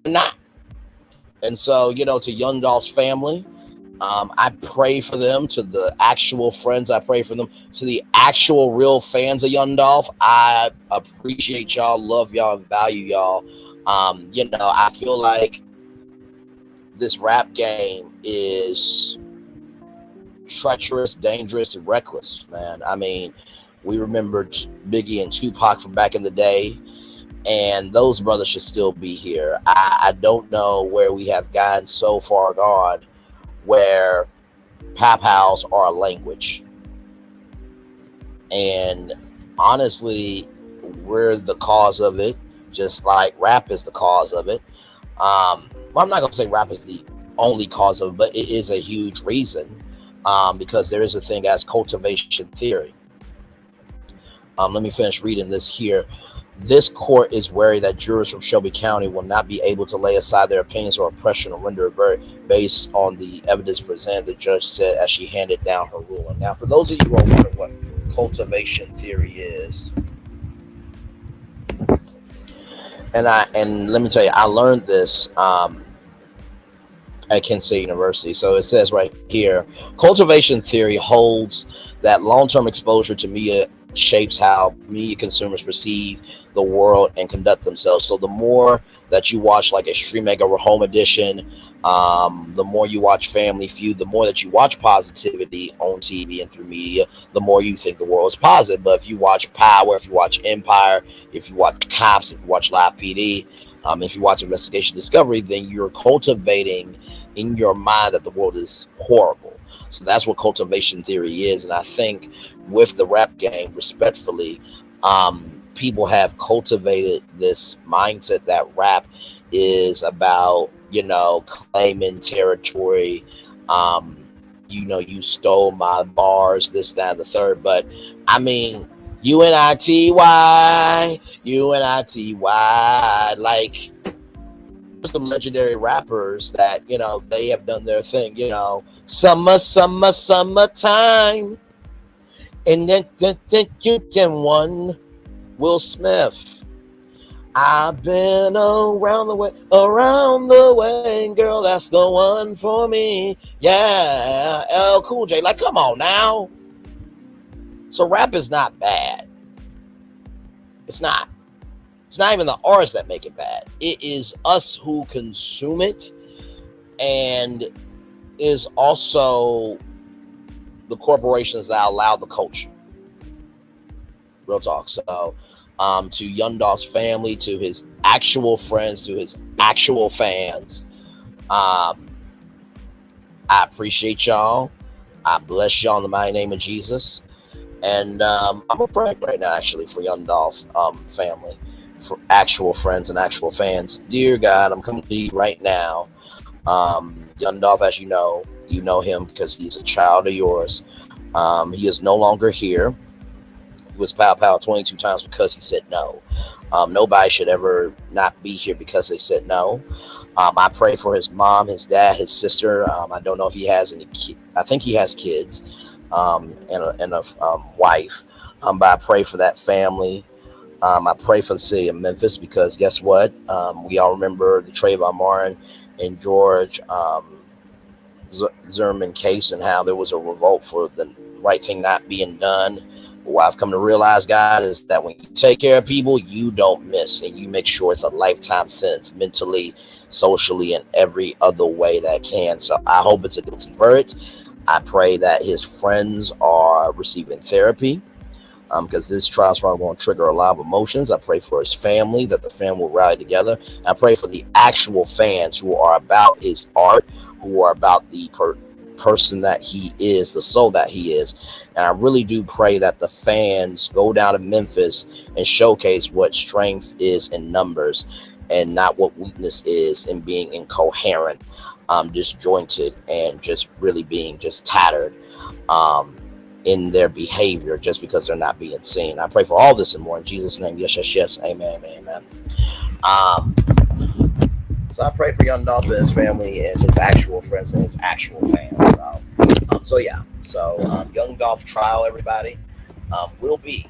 They're not. And so, to Young Dolph's family, I pray for them. To the actual friends, I pray for them. To the actual real fans of Young Dolph, I appreciate y'all, love y'all, and value y'all. I feel like this rap game is treacherous, dangerous, and reckless, man. I mean, we remember Biggie and Tupac from back in the day, and those brothers should still be here. I don't know where we have gotten so far gone where pap-hows are a language. And honestly, we're the cause of it, just like rap is the cause of it. I'm not going to say rap is the only cause of it, but it is a huge reason, because there is a thing as cultivation theory. Let me finish reading this here. This court is worried that jurors from Shelby County will not be able to lay aside their opinions or oppression or render a verdict based on the evidence presented, the judge said as she handed down her ruling. Now, for those of you who are wondering what cultivation theory is, and let me tell you, I learned this at Kent State University. So it says right here, cultivation theory holds that long-term exposure to media shapes how media consumers perceive the world and conduct themselves. So the more that you watch like Extreme Makeover Home Edition, the more you watch Family Feud, the more that you watch positivity on TV and through media, the more you think the world is positive. But if you watch Power, if you watch Empire, if you watch Cops, if you watch Live PD, if you watch Investigation Discovery, then you're cultivating in your mind that the world is horrible. So that's what cultivation theory is. And I think with the rap game, respectfully, people have cultivated this mindset that rap is about, claiming territory. You stole my bars, this, that, and the third. But I mean, UNITY, like some legendary rappers that, they have done their thing, summertime. And then you can one Will Smith. I've been around the way, girl, that's the one for me. Yeah, LL Cool J. Like, come on now. So rap is not bad. It's not. It's not even the artists that make it bad. It is us who consume it, and is also the corporations that allow the culture. Real talk. So to Young Dolph's family, to his actual friends, to his actual fans, I appreciate y'all. I bless y'all in the mighty name of Jesus. And I'm gonna pray right now, actually, for Young Dolph family, for actual friends and actual fans. Dear God, I'm coming to you right now. Young Dolph, as you know him because he's a child of yours. He is no longer here. He was pow 22 times because he said no. Nobody should ever not be here because they said no. I pray for his mom, his dad, his sister. I don't know if he has any kids. I think he has kids and a wife. But I pray for that family. I pray for the city of Memphis because guess what? We all remember the Trayvon Martin and George Zimmerman case and how there was a revolt for the right thing not being done. What I've come to realize, God, is that when you take care of people, you don't miss, and you make sure it's a lifetime sentence, mentally, socially, and every other way that can. So I hope it's a guilty verdict. I pray that his friends are receiving therapy, because this trial is probably going to trigger a lot of emotions. I pray for his family, that the family will rally together. I pray for the actual fans who are about his art, who are about the person that he is, the soul that he is. And I really do pray that the fans go down to Memphis and showcase what strength is in numbers and not what weakness is in being incoherent, disjointed, and just really being just tattered in their behavior just because they're not being seen. I pray for all this and more in Jesus' name. Yes. Amen. So I pray for Young Dolph and his family and his actual friends and his actual fans. So Young Dolph trial, everybody, will be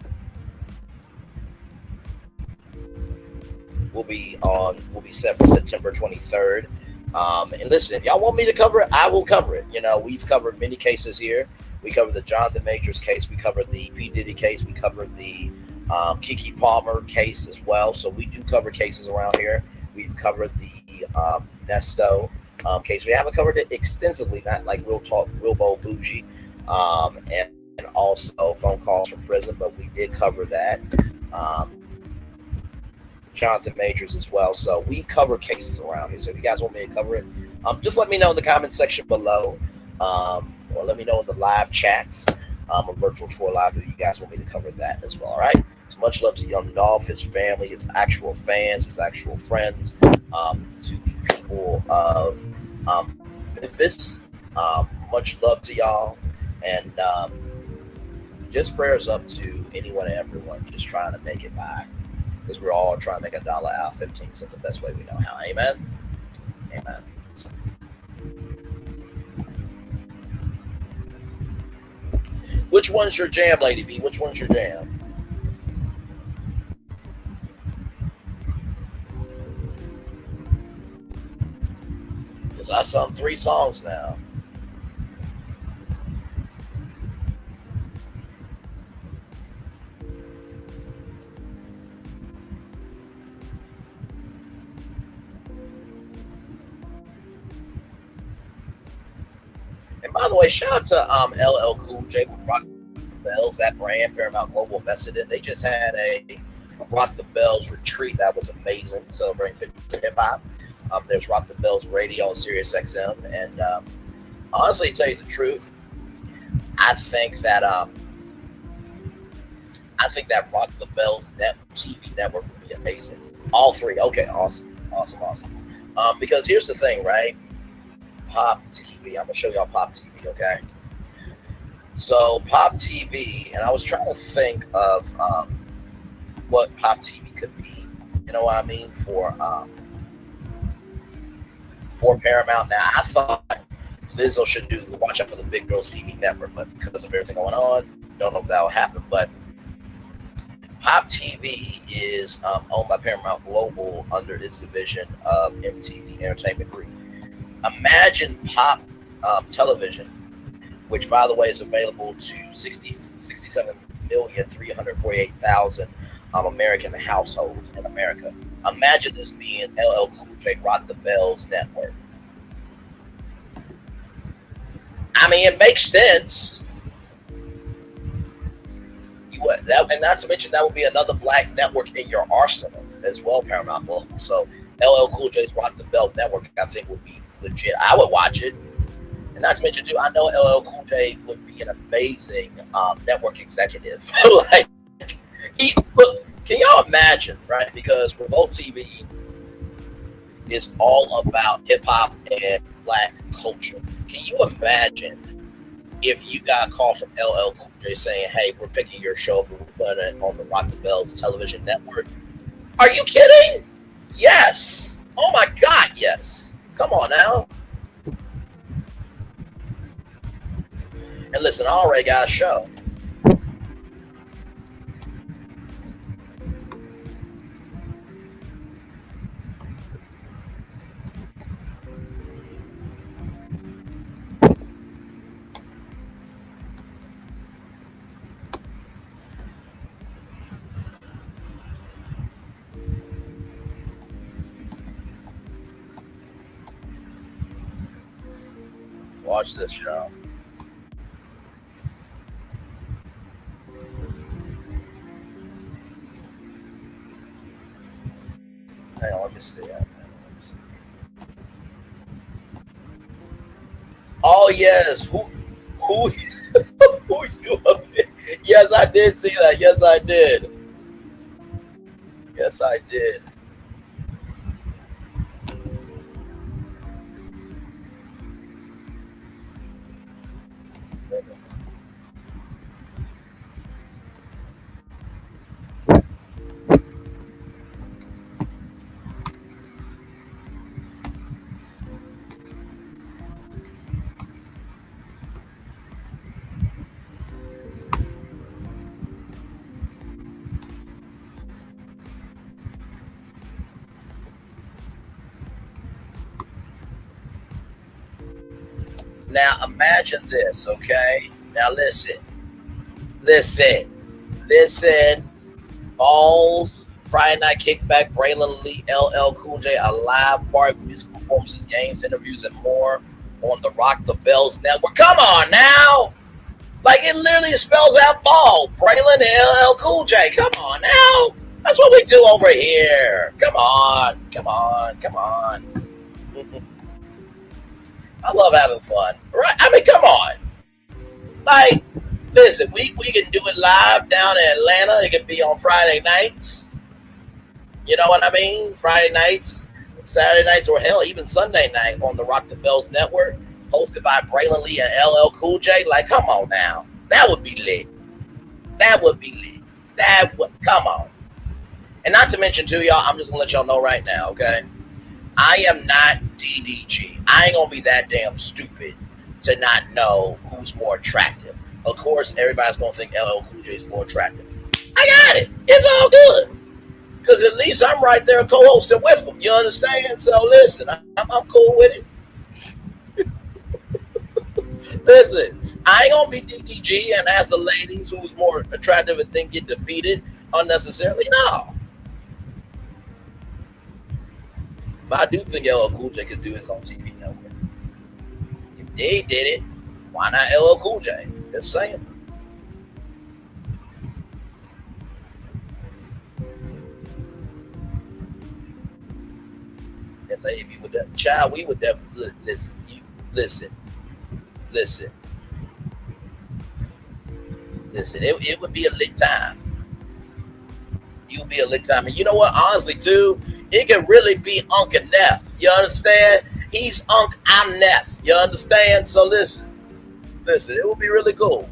set for September 23rd. And listen, if y'all want me to cover it, I will cover it. We've covered many cases here. We covered the Jonathan Majors case. We covered the P. Diddy case. We covered the Keke Palmer case as well. So we do cover cases around here. We've covered the Nesto case. We haven't covered it extensively, not like Real Talk, Real Bold Bougie, and also phone calls from prison, but we did cover that. Jonathan Majors as well. So we cover cases around here. So if you guys want me to cover it, just let me know in the comment section below, or let me know in the live chats, or virtual tour live if you guys want me to cover that as well. All right. So much love to Young Dolph, his family, his actual fans, his actual friends, to the people of Memphis. Much love to y'all, and just prayers up to anyone and everyone just trying to make it by, because we're all trying to make $1 out of 15 cents the best way we know how. Amen. Which one's your jam, Lady B? Which one's your jam? Because I sung 3 songs now. And by the way, shout out to LL Cool J with Rock the Bells, that brand Paramount Global invested in. They just had a Rock the Bells retreat that was amazing, celebrating 50 hip hop. There's Rock the Bells Radio on Sirius XM, and honestly, to tell you the truth, I think that Rock the Bells TV network would be amazing. All 3, okay, awesome. Because here's the thing, right? Pop TV. I'm gonna show y'all Pop TV, okay? So Pop TV, and I was trying to think of what Pop TV could be. You know what I mean? For Paramount. Now I thought Lizzo should do Watch Out for the Big Girls TV network, but because of everything going on, don't know if that will happen. But Pop TV is owned by Paramount Global under its division of MTV Entertainment Group. Imagine Pop Television, which, by the way, is available to 67,348,000 American households in America. Imagine this being LL Cool J Rock the Bells network. I mean, it makes sense. And not to mention, that would be another black network in your arsenal as well, Paramount Global. So LL Cool J's Rock the Bell network, I think, would be legit. I would watch it. And not to mention, too, I know LL Cool J would be an amazing network executive. Like, can y'all imagine, right? Because Revolt TV is all about hip-hop and black culture. Can you imagine if you got a call from LL Cool J saying, hey, we're picking your show, but we're putting it on the Rock the Bells television network? Are you kidding? Yes. Oh, my God, yes. Come on now. And listen, I already got a show. Watch this, y'all. Hang on, let me see. Oh yes, who who you up there? Yes, I did see that. Yes, I did. Yes, I did. Now imagine this, okay? Now listen. Balls, Friday Night Kickback, Braylon Lee, LL Cool J, a live party, music performances, games, interviews, and more on the Rock the Bells network. Come on now! Like, it literally spells out ball, Braylon and LL Cool J. Come on now! That's what we do over here. Come on. I love having fun, right? I mean, come on. Like, listen, we can do it live down in Atlanta. It can be on Friday nights. You know what I mean? Friday nights, Saturday nights, or hell, even Sunday night on the Rock the Bells network, hosted by Braylon Lee and LL Cool J. Like, come on now. That would be lit. Come on. And not to mention, too, y'all, I'm just going to let y'all know right now, okay? I am not DDG. I ain't gonna be that damn stupid to not know who's more attractive. Of course, everybody's gonna think LL Cool J is more attractive. I got it. It's all good. Because at least I'm right there co-hosting with him. You understand? So listen, I'm cool with it. Listen, I ain't gonna be DDG and ask the ladies who's more attractive and then get defeated unnecessarily. No. But I do think LL Cool J could do his own TV network. If they did it, why not LL Cool J? Just saying. And maybe with that child, we would definitely listen. It would be a lit time. you'll be a lick time. And you know what? Honestly, too, it can really be Unc and Neff. You understand? He's Unc, I'm Neff. You understand? So listen, it will be really cool.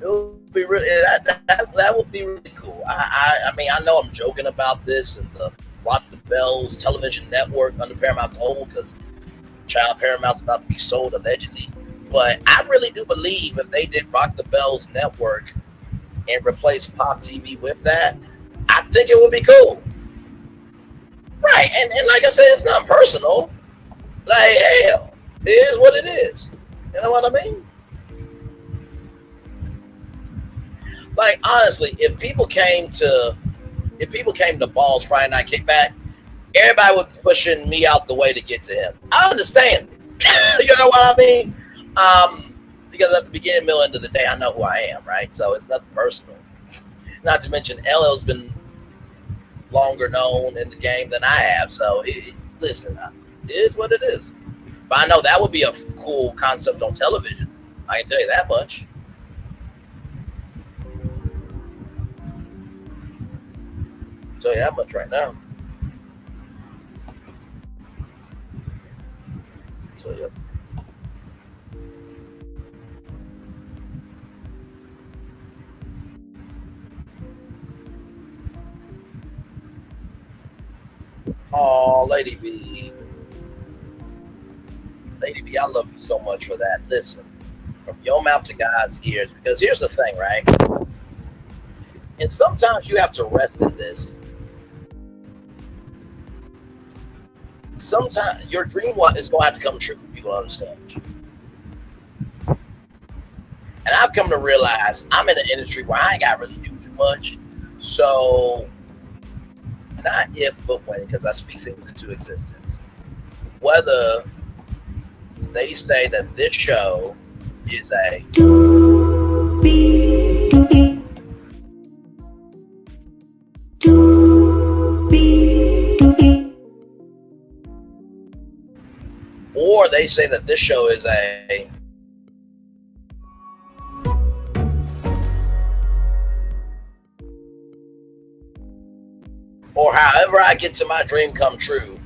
It will be really that would be really cool. I mean, I know I'm joking about this and the Rock the Bells television network under Paramount Global because Child Paramount's about to be sold allegedly. But I really do believe if they did Rock the Bells network and replace Pop TV with that, I think it would be cool. Right, and like I said, it's not personal. Like, hell, it is what it is. You know what I mean? Like, honestly, if people came to Balls Friday Night Kickback, everybody would be pushing me out the way to get to him. I understand. You know what I mean? Because at the beginning, middle, end of the day, I know who I am, right? So it's nothing personal. Not to mention, LL's been longer known in the game than I have. So, listen, it is what it is. But I know that would be a cool concept on television. I can tell you that much. I'll tell you that much right now. So, yeah. Oh, Lady B. Lady B, I love you so much for that. Listen, from your mouth to God's ears, because here's the thing, right? And sometimes you have to rest in this. Sometimes your dream is going to have to come true for people to understand you. And I've come to realize I'm in an industry where I ain't got to really do too much. So, not if, but when, because I speak things into existence. Whether they say that this show is a or they say that this show is a or however I get to my dream come true,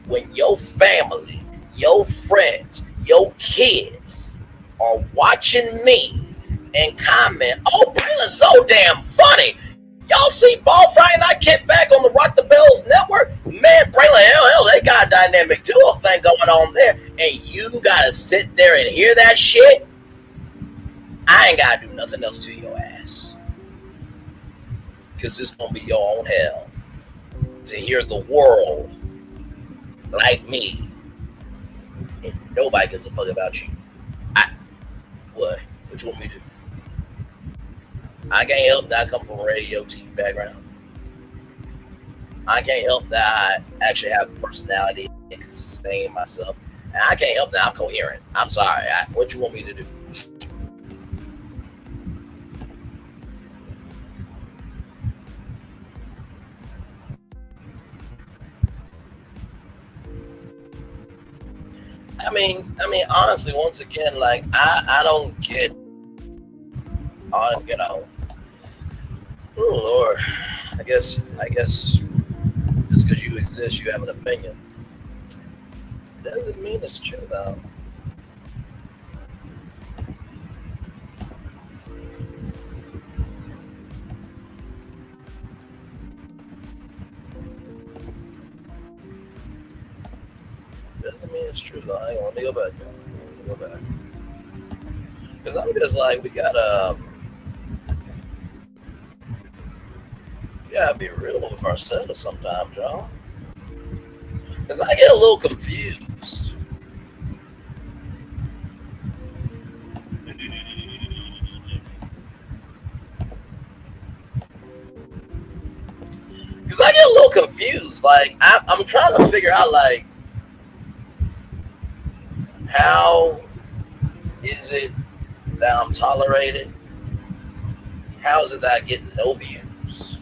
when your family, your friends, your kids are watching me and comment, oh, Braylon's so damn funny. Y'all see Ball Friday Night Kickback on the Rock the Bells network? Man, Braylon, hell, they got a dynamic duo thing going on there. And you gotta sit there and hear that shit? I ain't gotta do nothing else to your ass. Because it's gonna be your own hell to hear the world like me. And nobody gives a fuck about you. What you want me to do? I can't help that I come from a radio TV background. I can't help that I actually have a personality and can sustain myself. And I can't help that I'm coherent. I'm sorry. What you want me to do? I mean, honestly, once again, like I don't get, you know. Oh Lord, I guess just because you exist, you have an opinion. Doesn't mean it's true though. Doesn't mean it's true though. Hang on, let me go back. Because I'm just like, we gotta be real with ourselves sometimes, y'all. Because I get a little confused. Because I get a little confused. Like, I'm trying to figure out, like, how is it that I'm tolerated? How is it that I get no views?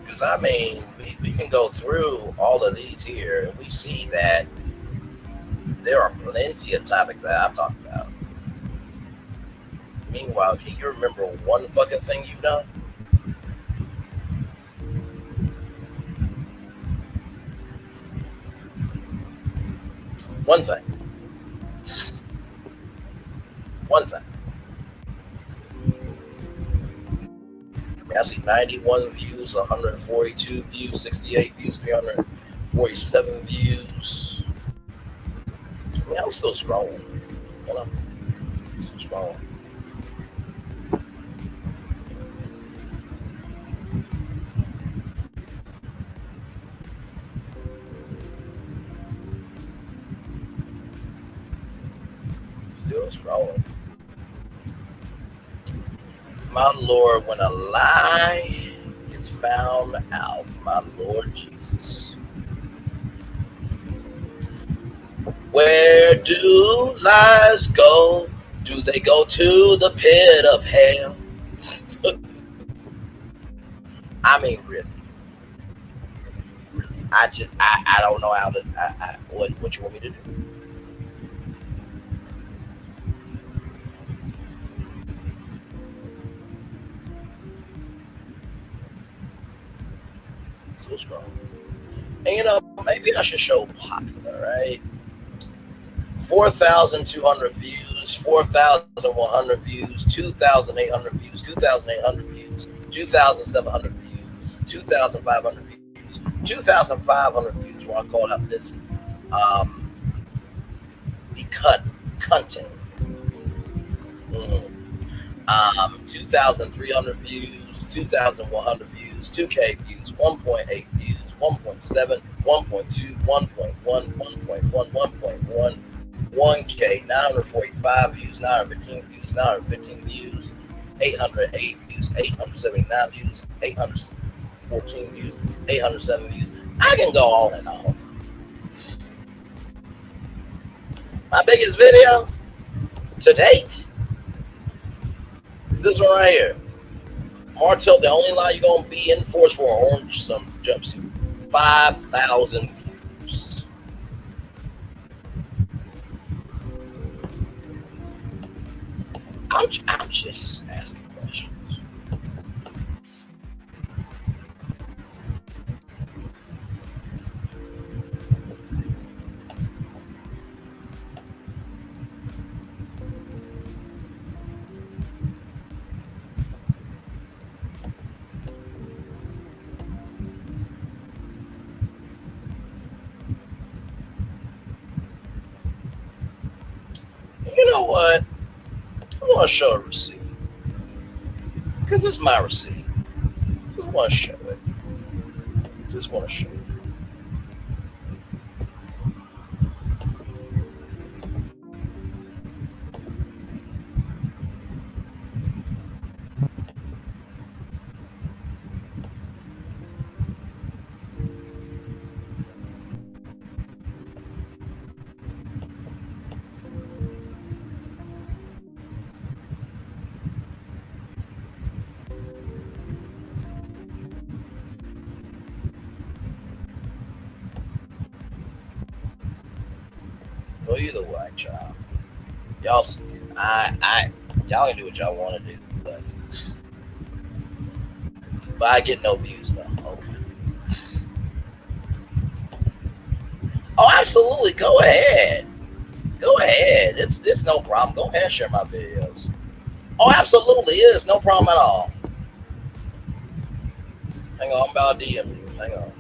Because, I mean, we can go through all of these here, and we see that there are plenty of topics that I've talked about. Meanwhile, can you remember one fucking thing you've done? One thing. I see 91 views, 142 views, 68 views, 347 views. I mean, I'm still scrolling. You know? Still scrolling. Still scrolling. My Lord, when a lie is found out, my Lord Jesus. Where do lies go? Do they go to the pit of hell? I mean, really. I don't know how to, what you want me to do? So strong. And you know, maybe I should show popular, right? 4,200 views, 4,100 views, 2,800 views, 2,800 views, 2,700 views, 2,500 views, 2,500 views where I called out this cunting. 2,300 views, 2,100 views, 2K views, 1.8 views, 1.7, 1.2, 1.1, 1.1, 1.1, 1K, 945 views, 915 views, 915 views, 808 views, 879 views, 814 views, 807 views. I can go on and on. My biggest video to date is this one right here. Martell, the only lie you're going to be in for is for an orange jumpsuit. 5,000 views. I'm just asking questions. You know what? I want to show a receipt. Because it's my receipt. Just want to show it. Just want to show it. Well, either way, child. Y'all see it. Y'all can do what y'all want to do, but I get no views though. Okay. Oh, absolutely. Go ahead. Go ahead. It's no problem. Go ahead and share my videos. Oh, absolutely. It is no problem at all. Hang on, I'm about to DM you. Hang on.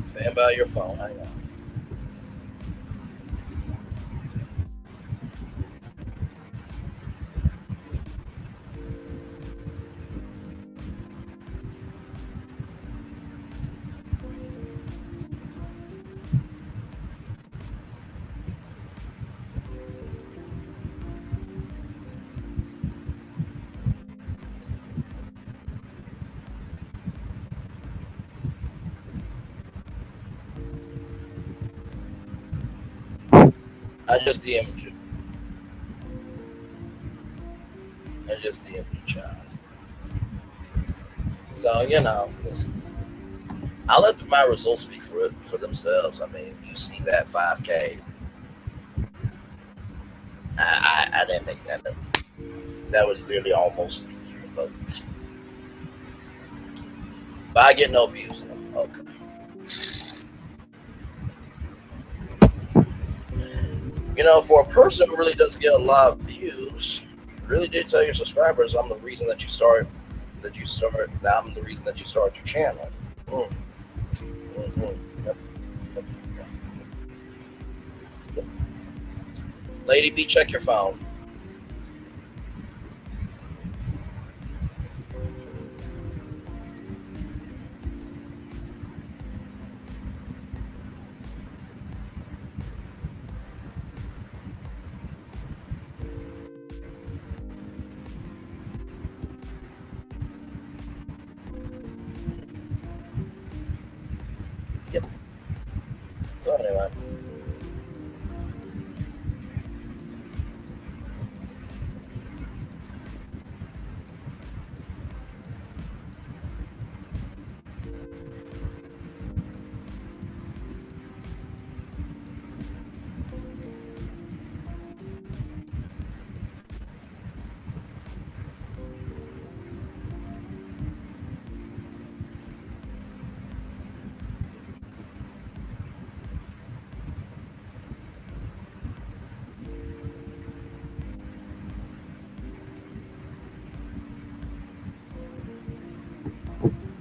Stand by your phone. Hang on. I just DM'd you. I just DM'd you, child. So, you know, listen. I'll let my results speak for themselves. I mean, you see that 5K. I didn't make that up. That was literally almost a year ago. But I get no views. Okay. You know, for a person who really doesn't get a lot of views, really did tell your subscribers, I'm the reason that you start. Now I'm the reason that you start your channel. Yep. Lady B, check your phone. Yep. So anyway.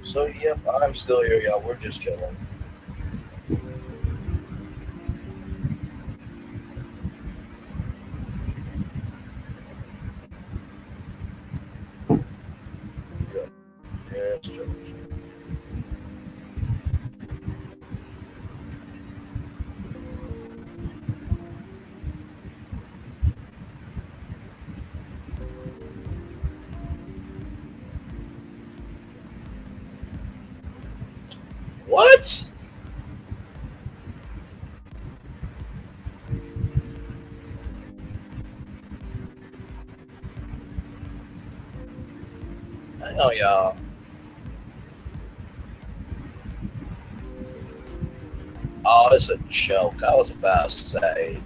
So, yep, I'm still here, y'all. We're just chilling. Yeah, it's chilling. What? I know, y'all. Oh, it's a joke. I was about to say.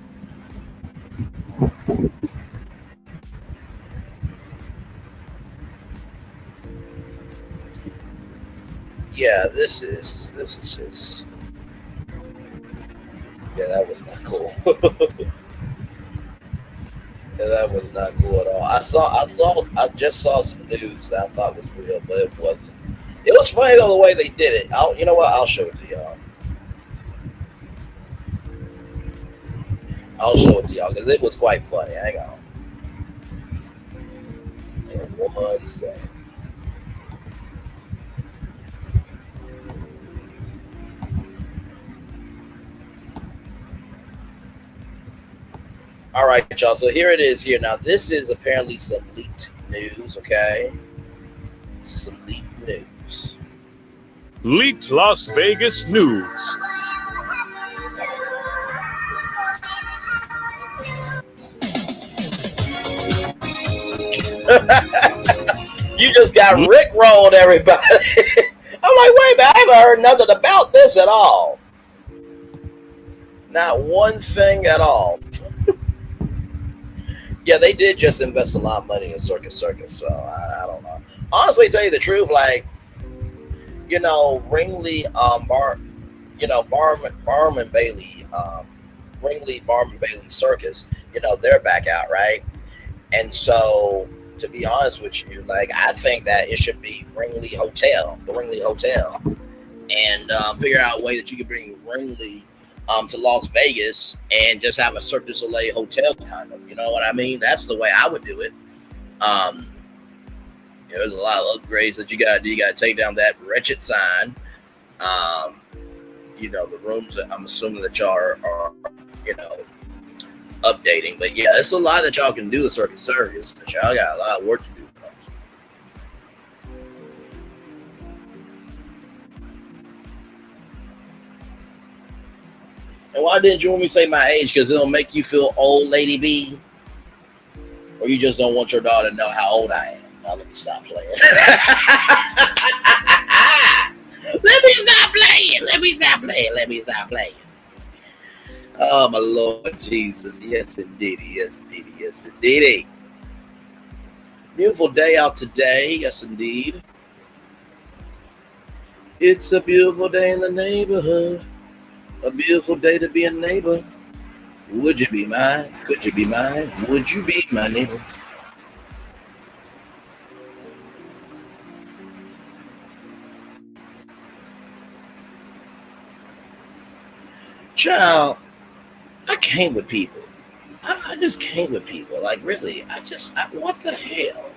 Yeah, this is just. Yeah, that was not cool. Yeah, that was not cool at all. I just saw some news that I thought was real, but it wasn't. It was funny though the way they did it. You know what? I'll show it to y'all. I'll show it to y'all because it was quite funny. Hang on. Hang on 1 second. All right, y'all. So here it is here. Now, this is apparently some leaked news, okay? Some leaked news. Leaked Las Vegas news. You just got rickrolled, everybody. I'm like, wait a minute, I haven't heard nothing about this at all. Not one thing at all. Yeah, they did just invest a lot of money in Circus, so I don't know. Honestly, to tell you the truth, like, you know, Ringling, Barnum and Bailey, Ringling, Barnum and Bailey Circus, you know, they're back out, right? And so, to be honest with you, like, I think that it should be the Ringling Hotel, and figure out a way that you can bring Ringling to Las Vegas and just have a Cirque du Soleil hotel kind of, you know what I mean? That's the way I would do it. There's a lot of upgrades that you got to do. You got to take down that wretched sign. You know, the rooms that I'm assuming that y'all are, you know, updating. But yeah, it's a lot that y'all can do at Circus, but y'all got a lot of work to do. And why didn't you want me to say my age? Because it'll make you feel old, Lady B? Or you just don't want your daughter to know how old I am? Now let me stop playing. Let me stop playing. Oh, my Lord Jesus. Yes, indeedy. Beautiful day out today. Yes, indeed. It's a beautiful day in the neighborhood. A beautiful day to be a neighbor. Would you be mine? Could you be mine? Would you be my neighbor? Child, I came with people. I just came with people. Like, really, what the hell?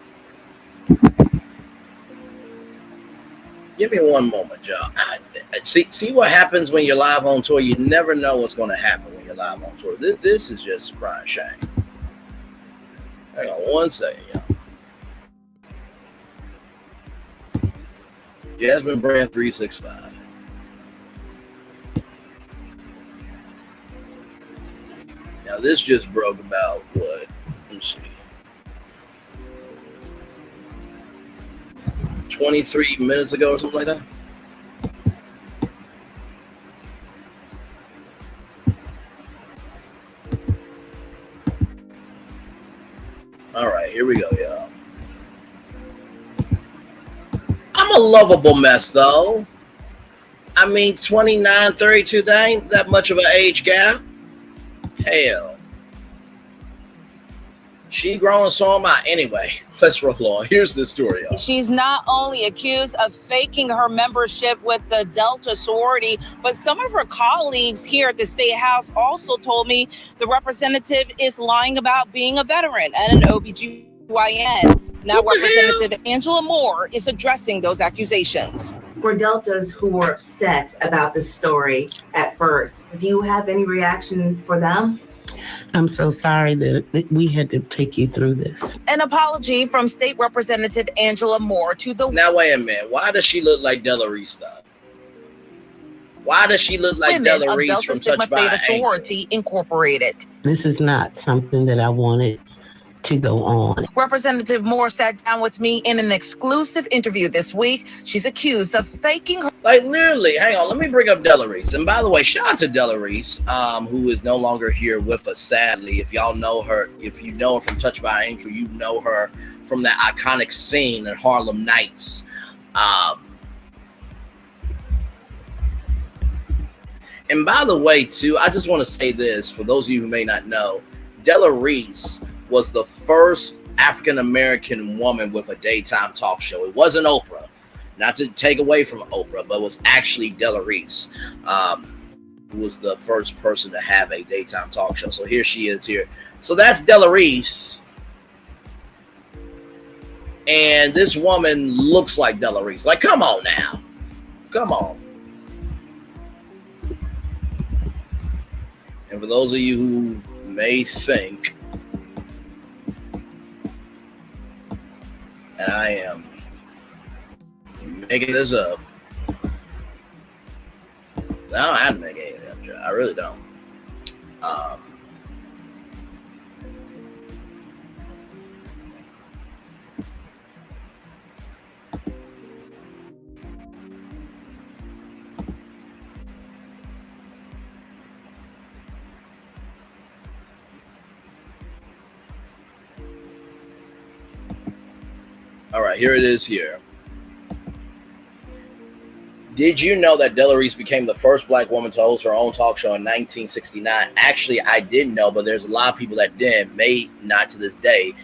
Give me one moment, y'all. See what happens when you're live on tour. You never know what's going to happen when you're live on tour. This is just a crying shame. Hang on one second, y'all. Jasmine Brand 365. Now this just broke about what? Let's see. 23 minutes ago or something like that. All right, here we go, y'all. I'm a lovable mess, though. I mean, 29, 32, that ain't that much of an age gap. Hell. She growing, so am I. Anyway, let's roll on. Here's the story, y'all. She's not only accused of faking her membership with the Delta sorority, but some of her colleagues here at the State House also told me the representative is lying about being a veteran and an OBGYN. Now, Representative Angela Moore is addressing those accusations. For Deltas who were upset about the story at first, do you have any reaction for them? I'm so sorry that we had to take you through this. An apology from State Representative Angela Moore to the... Now, wait a minute. Why does she look like Della Reese, though? Why does she look like Della Reese from Touched by an Angel? Sorority Incorporated. This is not something that I wanted to go on. Representative Moore sat down with me in an exclusive interview this week. She's accused of faking her... Like, literally, hang on, let me bring up Della Reese. And by the way, shout out to Della Reese, who is no longer here with us, sadly. If y'all know her, if you know her from Touched by an Angel, you know her from that iconic scene in Harlem Nights. And by the way, too, I just want to say this, for those of you who may not know, Della Reese was the first African-American woman with a daytime talk show. It wasn't Oprah. Not to take away from Oprah, but it was actually Della Reese, who was the first person to have a daytime talk show. So here she is here. So that's Della Reese. And this woman looks like Della Reese. Like, come on now. Come on. And for those of you who may think, and I am making this up, I don't have to make anything up. I really don't. All right, here it is here. Did you know that Della Reese became the first black woman to host her own talk show in 1969? Actually, I didn't know, but there's a lot of people that did, may not to this day.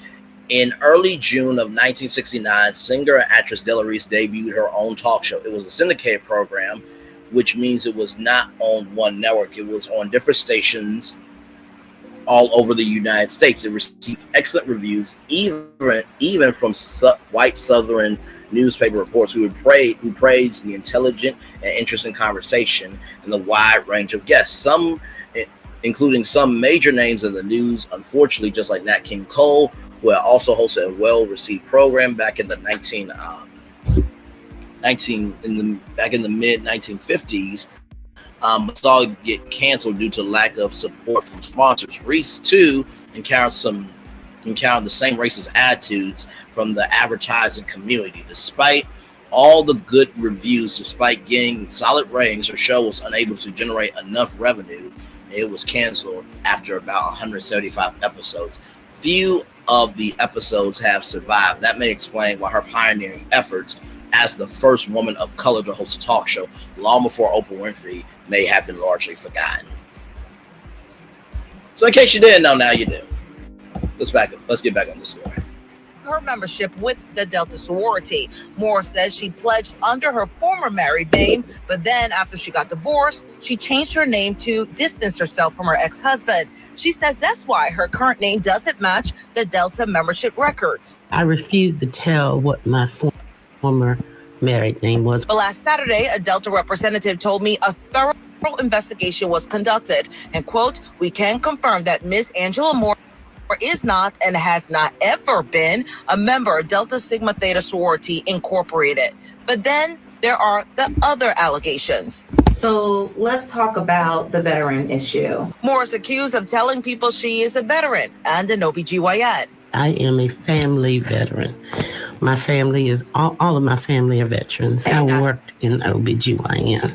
In early June of 1969, singer and actress Della Reese debuted her own talk show. It was a syndicated program, which means it was not on one network. It was on different stations all over the United States. It received excellent reviews, even from white Southern newspaper reports who praised the intelligent and interesting conversation and the wide range of guests, some including some major names in the news. Unfortunately, just like Nat King Cole, who had also hosted a well-received program back in the mid 1950s. Saw get canceled due to lack of support from sponsors. Reese too encountered the same racist attitudes from the advertising community. Despite all the good reviews, despite getting solid ratings, her show was unable to generate enough revenue. It was canceled after about 175 episodes. Few of the episodes have survived. That may explain why her pioneering efforts as the first woman of color to host a talk show long before Oprah Winfrey may have been largely forgotten. So in case you didn't know, now you do. Let's get back on the story. Her membership with the Delta sorority. Moore says she pledged under her former married name, but then after she got divorced, she changed her name to distance herself from her ex-husband. She says that's why her current name doesn't match the Delta membership records. I refuse to tell what my former married name was. But last Saturday, a Delta representative told me a thorough investigation was conducted, and quote, "We can confirm that Miss Angela Moore is not and has not ever been a member of Delta Sigma Theta Sorority Incorporated." But then there are the other allegations. So let's talk about the veteran issue. Moore is accused of telling people she is a veteran and an OBGYN. I am a family veteran. My family is, all of my family are veterans. I worked in OBGYN.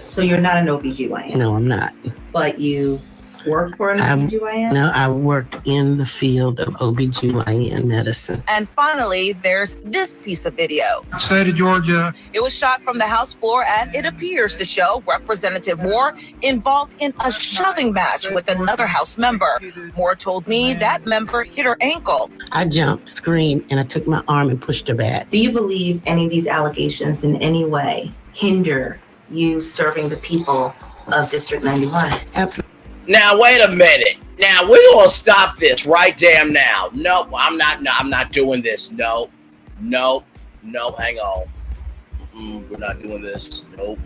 So you're not an OBGYN? No, I'm not. But you work for an OBGYN? No, I worked in the field of OBGYN medicine. And finally, there's this piece of video. State of Georgia. It was shot from the House floor, and it appears to show Representative Moore involved in a shoving match with another House member. Moore told me that member hit her ankle. I jumped, screamed, and I took my arm and pushed her back. Do you believe any of these allegations in any way hinder you serving the people of District 91? Absolutely. Now, wait a minute. Now, we're going to stop this right damn now. Nope, I'm not doing this. No, hang on. We're not doing this. Nope.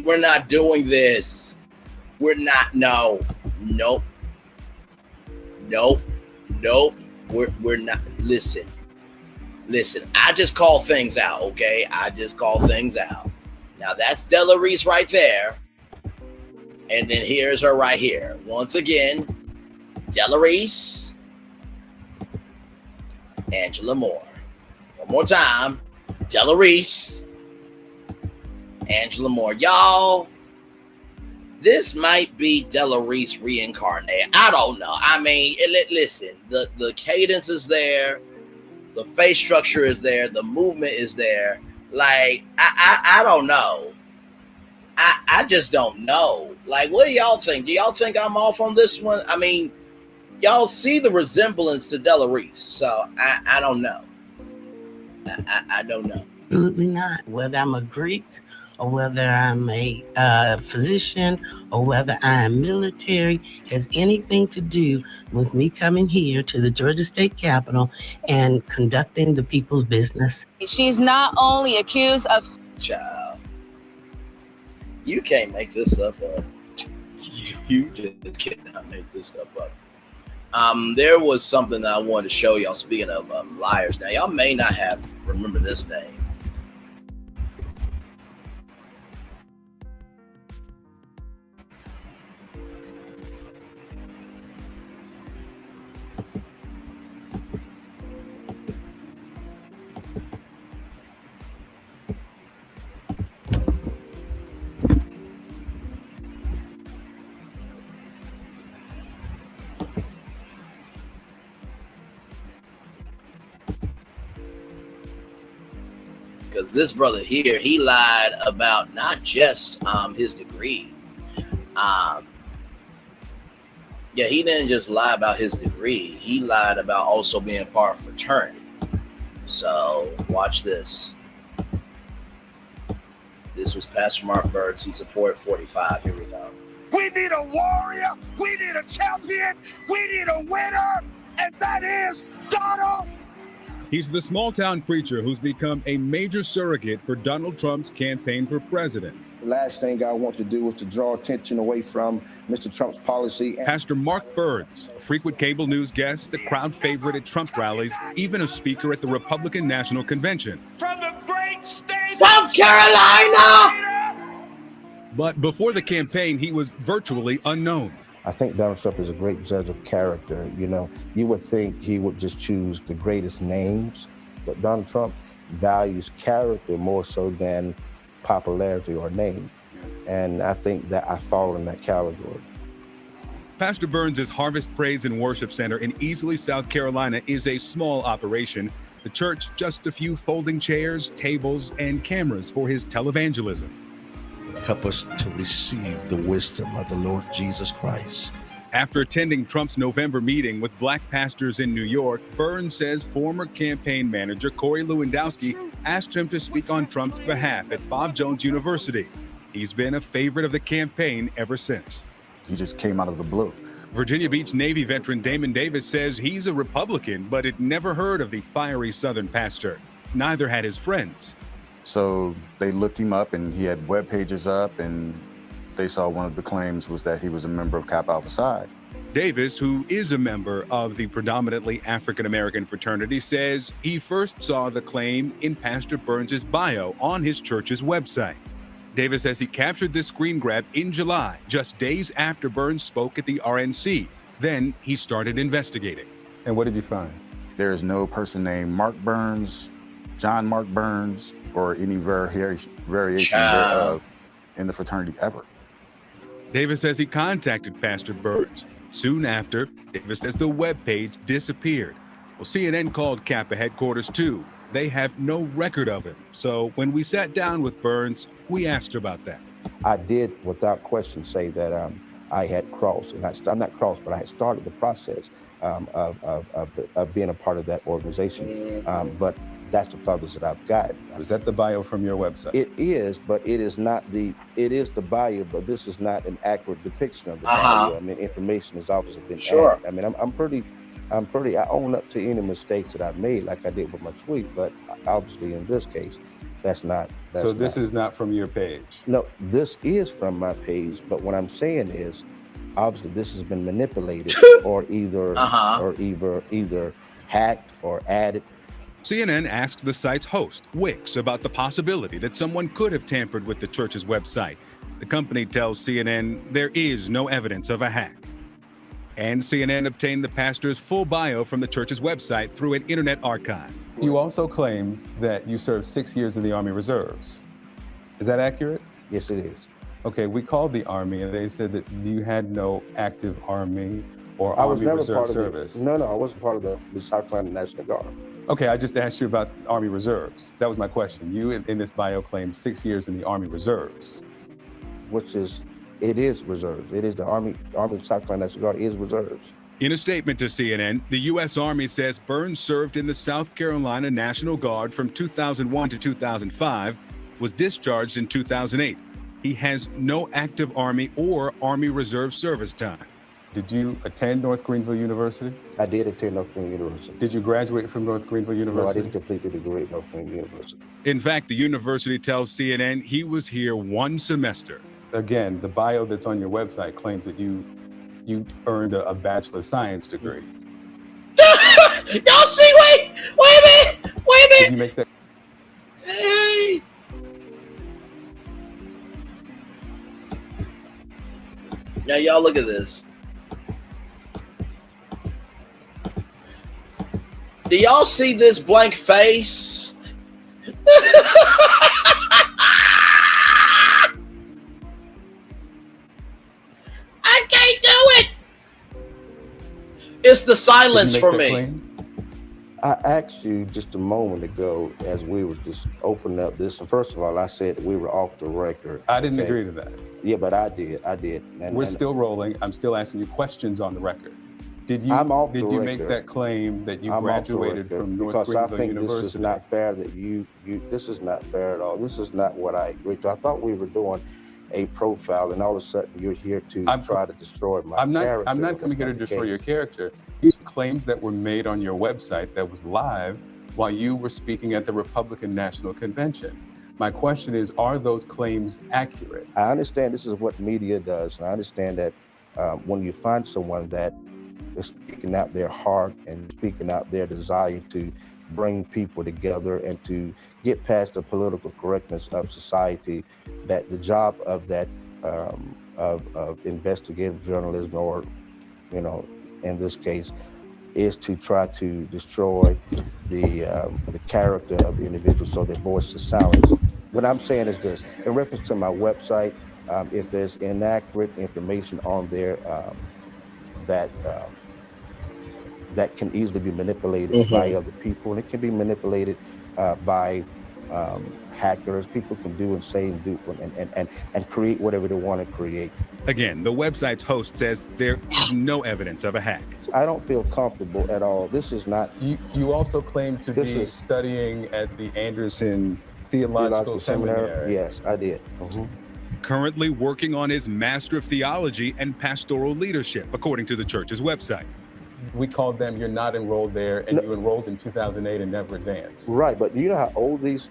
We're not doing this. We're not, Nope. We're not, listen, I just call things out, okay? I just call things out. Now that's Della Reese right there. And then here's her right here. Once again, Della Reese, Angela Moore. One more time, Della Reese, Angela Moore. Y'all, this might be Della Reese reincarnated. I don't know. I mean, listen, the cadence is there. The face structure is there. The movement is there. Like, I don't know. I just don't know. Like, what do y'all think? Do y'all think I'm off on this one? I mean, y'all see the resemblance to Della Reese. So I don't know. I don't know. Absolutely not. Whether I'm a Greek or whether I'm a physician or whether I'm military has anything to do with me coming here to the Georgia State Capitol and conducting the people's business. She's not only accused of... Child, you can't make this stuff up. You just cannot make this stuff up. There was something that I wanted to show y'all. Speaking of liars, now y'all may not have remember this name. Because this brother here, he lied about not just his degree. Yeah, he didn't just lie about his degree. He lied about also being part of fraternity. So watch this. This was Pastor Mark Birds. He supported 45. Here we go. We need a warrior. We need a champion. We need a winner. And that is Donald. He's the small-town preacher who's become a major surrogate for Donald Trump's campaign for president. The last thing I want to do is to draw attention away from Mr. Trump's policy. Pastor Mark Birds, a frequent cable news guest, a crowd favorite at Trump rallies, even a speaker at the Republican National Convention. From the great state South Carolina! But before the campaign, he was virtually unknown. I think Donald Trump is a great judge of character. You know, you would think he would just choose the greatest names, but Donald Trump values character more so than popularity or name. And I think that I fall in that category. Pastor Burns' Harvest Praise and Worship Center in Easley, South Carolina is a small operation. The church, just a few folding chairs, tables, and cameras for his televangelism. Help us to receive the wisdom of the Lord Jesus Christ. After attending Trump's November meeting with black pastors in New York, Burns says former campaign manager Corey Lewandowski asked him to speak on Trump's behalf at Bob Jones University. He's been a favorite of the campaign ever since. He just came out of the blue. Virginia Beach Navy veteran Damon Davis says he's a Republican, but had never heard of the fiery Southern pastor. Neither had his friends. So they looked him up, and he had web pages up, and they saw one of the claims was that he was a member of Kappa Alpha Psi. Davis, who is a member of the predominantly African-American fraternity, says he first saw the claim in Pastor Burns' bio on his church's website. Davis says he captured this screen grab in July, just days after Burns spoke at the RNC. Then he started investigating. And what did you find? There is no person named Mark Burns, John Mark Burns, or any variation thereof in the fraternity ever. Davis says he contacted Pastor Burns. Soon after, Davis says the webpage disappeared. Well, CNN called Kappa headquarters too. They have no record of him. So when we sat down with Burns, we asked about that. I did, without question, say that I had crossed, and I'm not crossed, but I had started the process of being a part of that organization. But that's the furthest that I've got. Is that the bio from your website? It is, but it is not it is the bio, but this is not an accurate depiction of the bio. I mean, information has obviously been added. I mean, I own up to any mistakes that I've made, like I did with my tweet, but obviously in this case, that's not. So this is not from your page? No, this is from my page, but what I'm saying is, obviously this has been manipulated or either hacked or added. CNN asked the site's host, Wix, about the possibility that someone could have tampered with the church's website. The company tells CNN there is no evidence of a hack. And CNN obtained the pastor's full bio from the church's website through an internet archive. You also claimed that you served 6 years in the Army Reserves. Is that accurate? Yes, it is. Okay, we called the Army and they said that you had no active Army or I was Army never Reserve part of service. No, I wasn't part of the South Carolina National Guard. Okay, I just asked you about Army Reserves. That was my question. You in this bio claimed 6 years in the Army Reserves. It is reserves. It is the Army South Carolina National Guard is reserves. In a statement to CNN, the U.S. Army says Burns served in the South Carolina National Guard from 2001 to 2005, was discharged in 2008. He has no active Army or Army Reserve service time. Did you attend North Greenville University? I did attend North Greenville University. Did you graduate from North Greenville University? No, I didn't complete the degree at North Greenville University. In fact, the university tells CNN he was here one semester. Again, the bio that's on your website claims that you earned a Bachelor of Science degree. Y'all see, wait a minute. Did you make that? Hey. Now y'all look at this. Do y'all see this blank face? I can't do it. It's the silence for me. Claim? I asked you just a moment ago as we were just opening up this, and first of all, I said that we were off the record. I didn't agree to that. Yeah, but I did. We're still rolling. I'm still asking you questions on the record. Did you make that claim that you graduated from North Greenville University? Because I think this is not fair that this is not fair at all. This is not what I agreed to. I thought we were doing a profile, and all of a sudden you're here to try to destroy my character. I'm not coming here to destroy your character. These claims that were made on your website that was live while you were speaking at the Republican National Convention. My question is, are those claims accurate? I understand this is what media does, and I understand that when you find someone that is speaking out their heart and speaking out their desire to bring people together and to get past the political correctness of society, that the job of that of investigative journalism, or in this case, is to try to destroy the character of the individual so their voice is silenced. What I'm saying is this: in reference to my website, if there's inaccurate information on there, that that can easily be manipulated by other people, and it can be manipulated by hackers. People can do and say and do and create whatever they want to create. Again, the website's host says there is no evidence of a hack. I don't feel comfortable at all. This is not. You also claim to be studying at the Anderson Theological Seminary. Yes, I did. Currently working on his Master of Theology and Pastoral Leadership, according to the church's website. We called them, you're not enrolled there, and you enrolled in 2008 and never advanced. Right, but you know how old this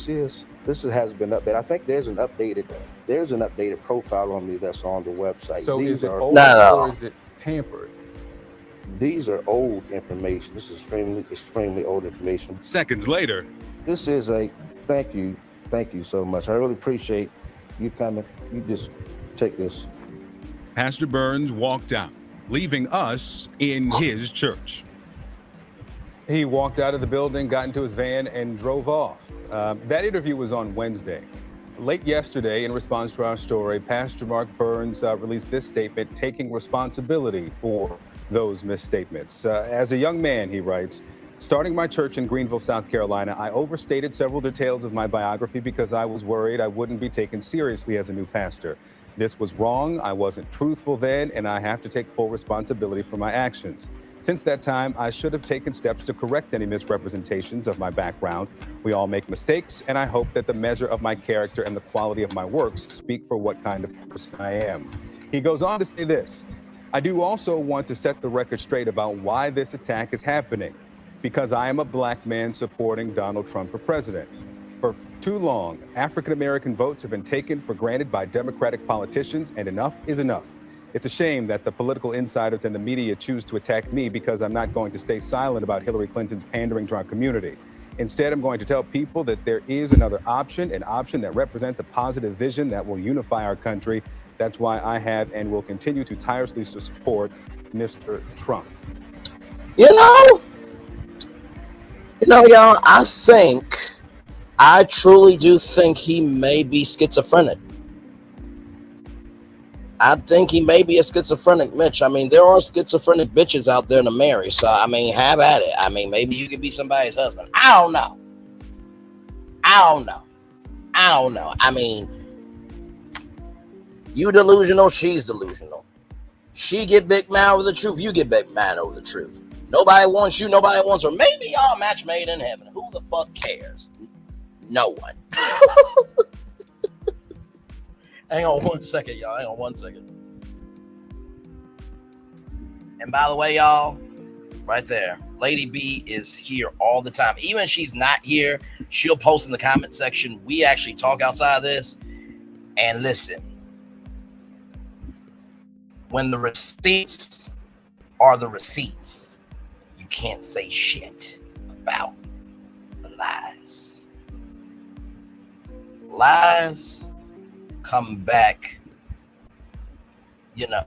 is? This has been updated. I think there's an updated profile on me that's on the website. So these is it are old or is it tampered? These are old information. This is extremely old information. Seconds later. This is thank you so much. I really appreciate you coming. You just take this. Pastor Burns walked out, leaving us in his church. He walked out of the building, got into his van, and drove off. That interview was on Wednesday. Late yesterday, in response to our story, Pastor Mark Burns released this statement taking responsibility for those misstatements. As a young man, he writes, starting my church in Greenville, South Carolina, I overstated several details of my biography because I was worried I wouldn't be taken seriously as a new pastor. This was wrong, I wasn't truthful then, and I have to take full responsibility for my actions. Since that time, I should have taken steps to correct any misrepresentations of my background. We all make mistakes, and I hope that the measure of my character and the quality of my works speak for what kind of person I am. He goes on to say this, I do also want to set the record straight about why this attack is happening, because I am a black man supporting Donald Trump for president. For too long, African-American votes have been taken for granted by Democratic politicians, and enough is enough. It's a shame that the political insiders and the media choose to attack me because I'm not going to stay silent about Hillary Clinton's pandering to our community. Instead, I'm going to tell people that there is another option, an option that represents a positive vision that will unify our country. That's why I have and will continue to tirelessly support Mr. Trump. You know, y'all, I truly do think he may be schizophrenic. I think he may be a schizophrenic Mitch. I mean, there are schizophrenic bitches out there to marry. So, I mean, have at it. I mean, maybe you could be somebody's husband. I don't know. I mean, you delusional, she's delusional. She get big mad over the truth, you get big mad over the truth. Nobody wants you, nobody wants her. Maybe y'all match made in heaven. Who the fuck cares? No one. Hang on one second, y'all. Hang on one second. And by the way, y'all, right there, Lady B is here all the time. Even if she's not here, she'll post in the comment section. We actually talk outside of this. And listen, when the receipts are the receipts, you can't say shit about the lies. Lies come back. You know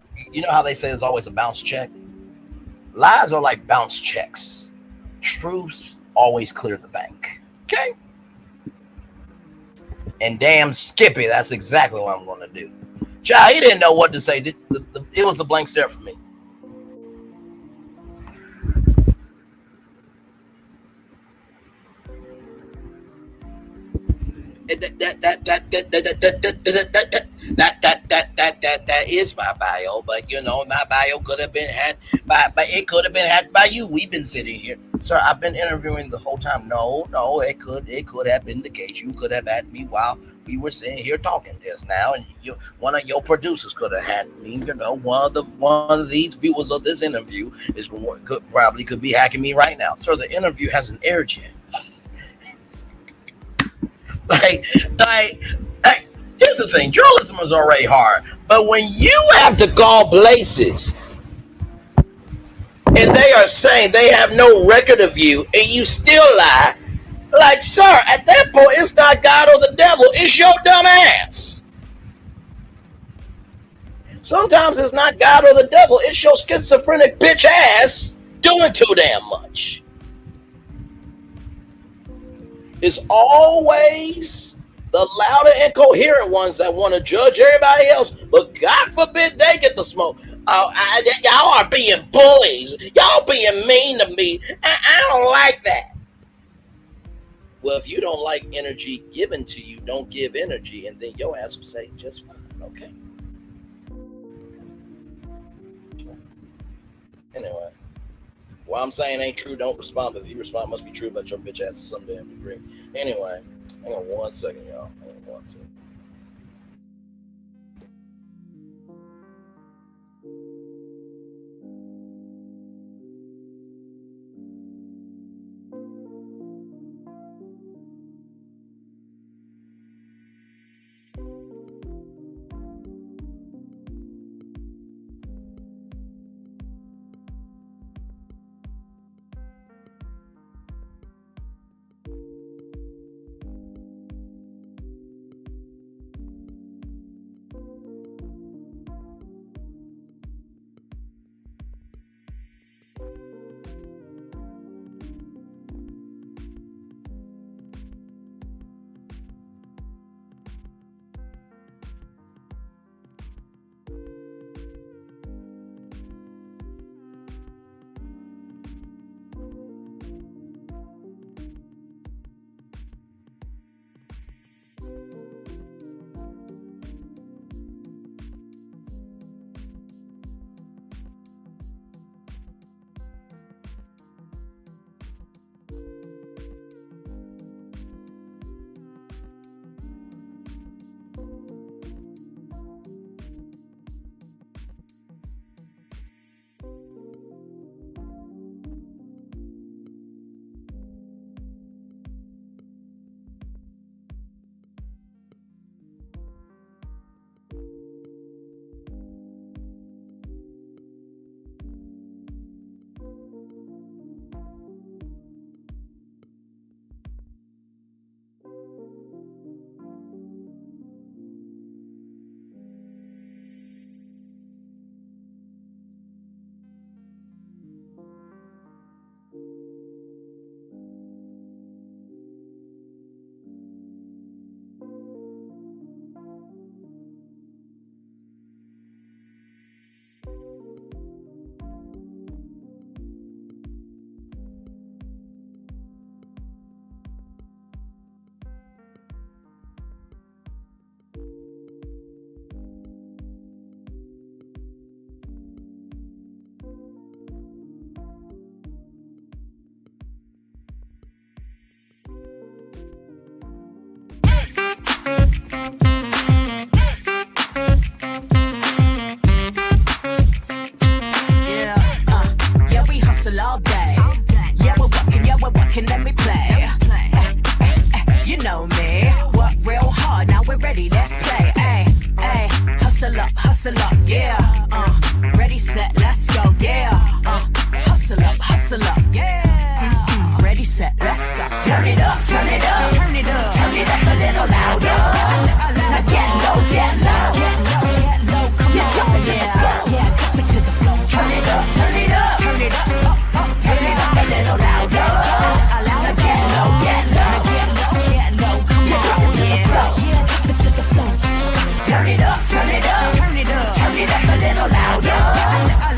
how they say there's always a bounce check? Lies are like bounce checks. Truths always clear the bank. Okay? And damn Skippy, that's exactly what I'm going to do. Child, he didn't know what to say. It was a blank stare for me. That is my bio, but my bio could have been had by you. We've been sitting here, sir. I've been interviewing the whole time. No, it could have been the case. You could have had me while we were sitting here talking just now, and one of your producers could have had me. One of these viewers of this interview could be hacking me right now, sir. The interview hasn't aired yet. Like, here's the thing. Journalism is already hard. But when you have to call places and they are saying they have no record of you and you still lie, like, sir, at that point, it's not God or the devil. It's your dumb ass. Sometimes it's not God or the devil. It's your schizophrenic bitch ass doing too damn much. It's always the louder and coherent ones that want to judge everybody else, but God forbid they get the smoke. Y'all are being bullies. Y'all being mean to me. I don't like that. Well, if you don't like energy given to you, don't give energy, and then your ass will say just fine. Okay. Anyway, what I'm saying ain't true, don't respond. But if you respond, it must be true, but your bitch ass to some damn degree. Anyway, hang on 1 second, y'all. Hang on 1 second. working, let me play. You know me, work real hard, now we're ready, let's play. Hustle up, yeah. Ready, set, let's go, yeah. Hustle up, yeah. Ready, set, let's go. Turn it up, turn it up, turn it up, turn it up a little louder. Now get low, get low, get low, come on, jump it to the floor, yeah, jump it to the floor. Turn it up, turn it up, turn it up, turn it up a little louder. Now get low, get low, get low, come on, jump it to the floor, yeah, jump it to the floor. Turn it up, turn it up, turn it up, turn it up a little louder.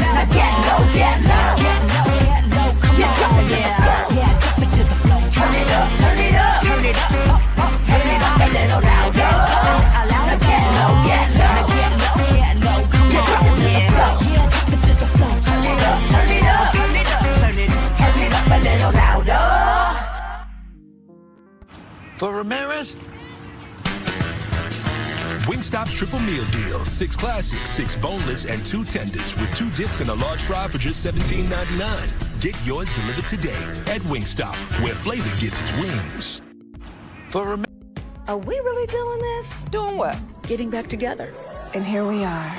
Now get low, get low, get low, come on, jump it to the floor, yeah, jump it to the floor. Turn it up, turn it up, turn it up, turn it up a little louder. Now get low, get low, get low, come on, jump it to the floor, yeah, jump it to the floor. Turn it up, turn it up, turn it up, turn it up, turn it up a little louder. For Ramirez, Wingstop's triple meal deal. 6 classics, 6 boneless, and 2 tenders with 2 dips and a large fry for just $17.99. Get yours delivered today at Wingstop, where flavor gets its wings. For Are we really doing this? Doing what? Getting back together. And here we are.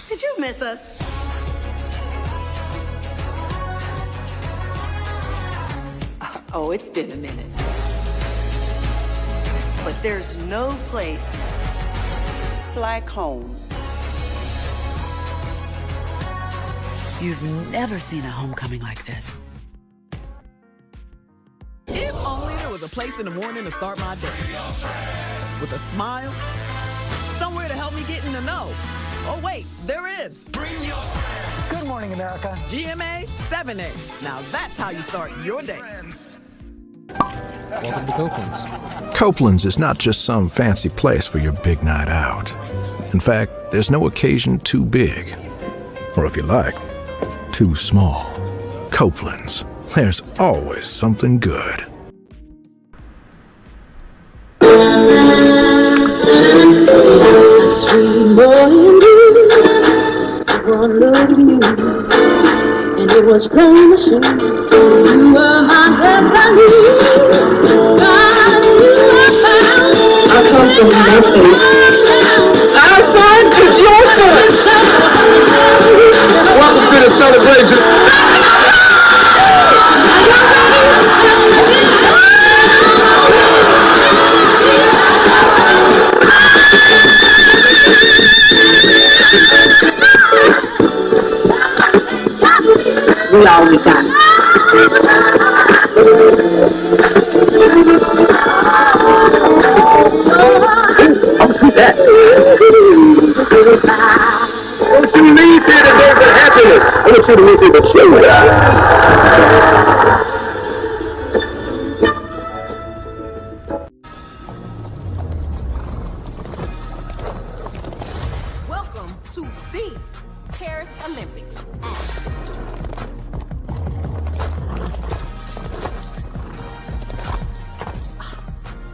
Did you miss us? Oh, it's been a minute. But there's no place like home. You've never seen a homecoming like this. If only there was a place in the morning to start my day. With a smile, somewhere to help me get in the know. Oh, wait, there is. Bring your friends. Good morning, America. GMA 7A. Now that's how you start your day. Welcome to Copeland's. Copeland's is not just some fancy place for your big night out. In fact, there's no occasion too big, or if you like, too small. Copeland's, there's always something good. Sweet boy and blue, one look at you, and it was plain to see you were my destiny. I come from nothing. Our son is your son. Welcome to the celebration. We all we got. I'll see that. Don't you leave here to go for happiness. I want you to leave here to show that. Welcome to the Paris Olympics.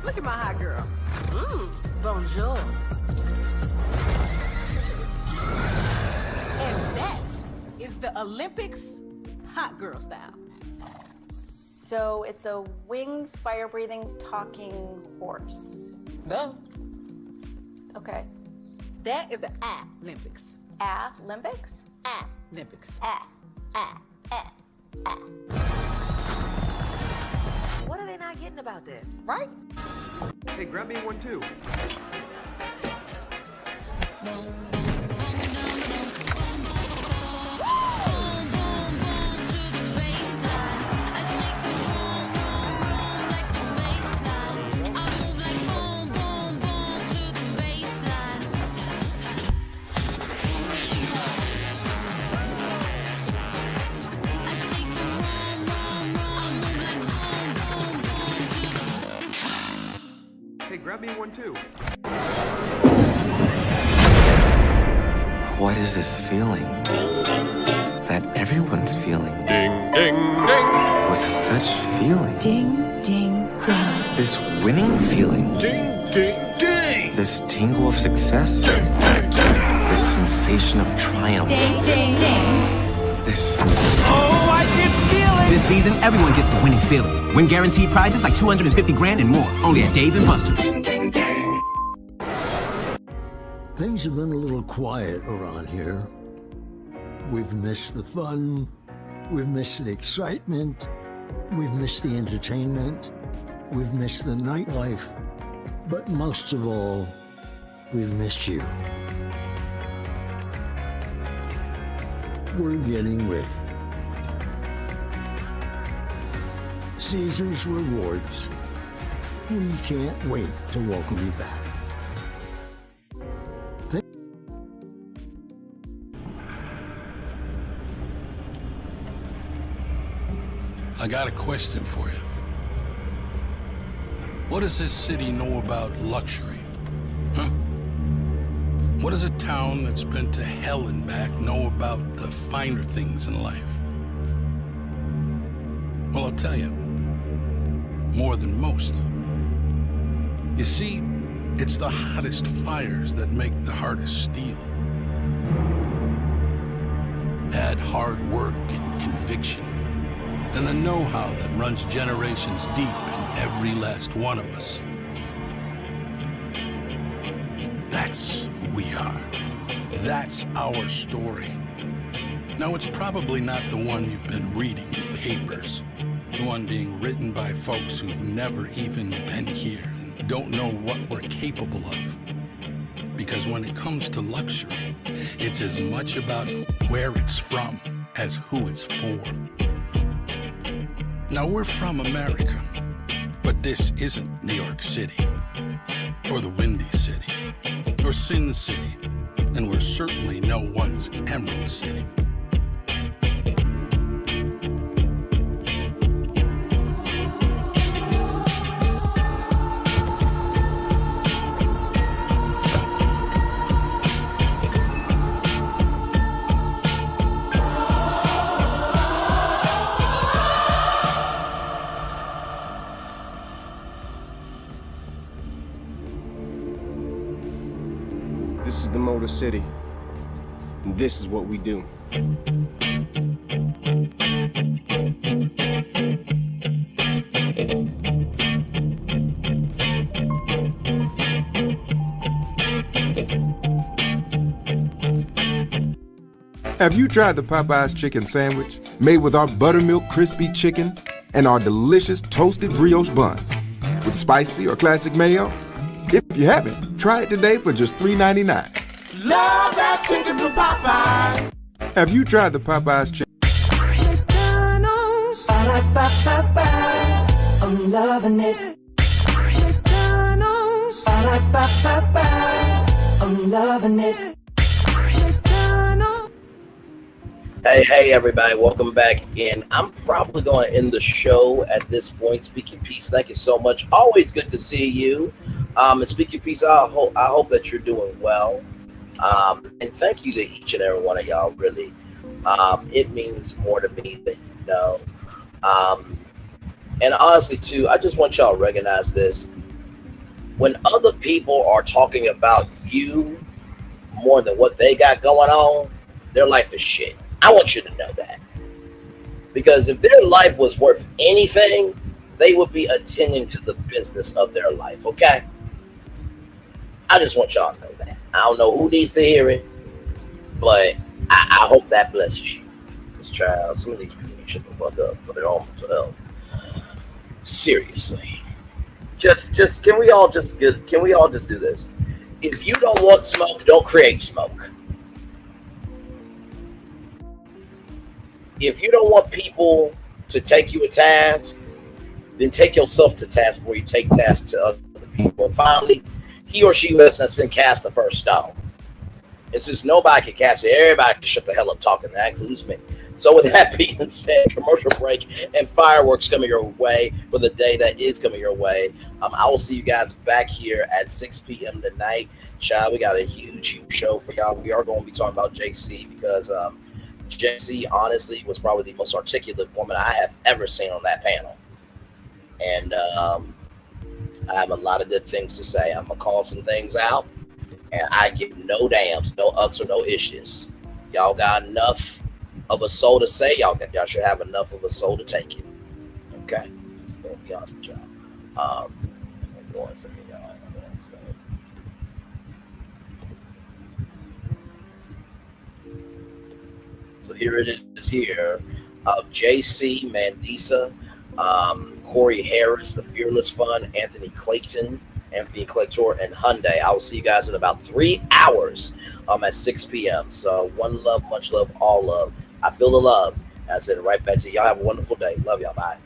Look at my hot girl. Bonjour. And that is the Olympics hot girl style. So it's a winged, fire-breathing, talking horse. No. Okay. That is the Olympics. Olympics? Olympics. What are they not getting about this? Right? Hey, grab me one too. Hey, grab me one too. What is this feeling that everyone's feeling? Ding, ding, ding. With such feeling. Ding, ding, ding. This winning feeling. Ding, ding, ding. This tingle of success. This sensation of triumph. Ding, ding, ding. This sensation. Oh, I can feel it! This season, everyone gets the winning feeling. Win guaranteed prizes like $250 grand and more. Only at Dave & Buster's. Things have been a little quiet around here. We've missed the fun. We've missed the excitement. We've missed the entertainment. We've missed the nightlife. But most of all, we've missed you. We're getting ready. Caesar's Rewards. We can't wait to welcome you back. I got a question for you. What does this city know about luxury? Huh? What does a town that's been to hell and back know about the finer things in life? Well, I'll tell you. More than most. You see, it's the hottest fires that make the hardest steel. Add hard work and conviction, and the know-how that runs generations deep in every last one of us. That's who we are. That's our story. Now, it's probably not the one you've been reading in papers. The one being written by folks who've never even been here and don't know what we're capable of. Because when it comes to luxury, it's as much about where it's from as who it's for. Now, we're from America, but this isn't New York City, or the Windy City, or Sin City. then we're certainly no one's Emerald City. This is the Motor City, and this is what we do. Have you tried the Popeye's chicken sandwich made with our buttermilk crispy chicken and our delicious toasted brioche buns with spicy or classic mayo? If you haven't, try it today for just $3.99. Love that chicken from Popeye. Have you tried the Popeye's chicken? McDonald's, I like Popeye. I'm loving it. McDonald's, I like Popeye. I'm loving it. McDonald's. Hey, everybody, welcome back in. I'm probably going to end the show at this point. Speaking Peace, thank you so much. Always good to see you. And Speaking Peace, I hope that you're doing well. And thank you to each and every one of y'all, really. It means more to me than you know. And honestly, too, I just want y'all to recognize this. When other people are talking about you more than what they got going on, their life is shit. I want you to know that. Because if their life was worth anything, they would be attending to the business of their life, okay? I just want y'all to know that. I don't know who needs to hear it, but I hope that blesses you. This child, some of these people shut the fuck up for their own mental health. Seriously. Just can we all just do this? If you don't want smoke, don't create smoke. If you don't want people to take you a task, then take yourself to task before you take tasks to other people. And finally, he or she has cast the first stone. And since nobody can cast it, everybody can shut the hell up talking. That includes me. So with that being said, commercial break and fireworks coming your way for the day that is coming your way. I will see you guys back here at 6 p.m. tonight. Child, we got a huge show for y'all. We are going to be talking about JC because JC, honestly, was probably the most articulate woman I have ever seen on that panel. And I have a lot of good things to say. I'm going to call some things out, and I give no dams, no ucks, or no issues. Y'all got enough of a soul to say. Y'all should have enough of a soul to take it. Okay? Just going to be honest with y'all. So here it is here. JC, Mandisa, Corey Harris, The Fearless Fun, Anthony Claytor, and Hyundai. I will see you guys in about 3 hours at 6 p.m. So one love, much love, all love. I feel the love. I said it right back to you. Y'all have a wonderful day. Love y'all. Bye.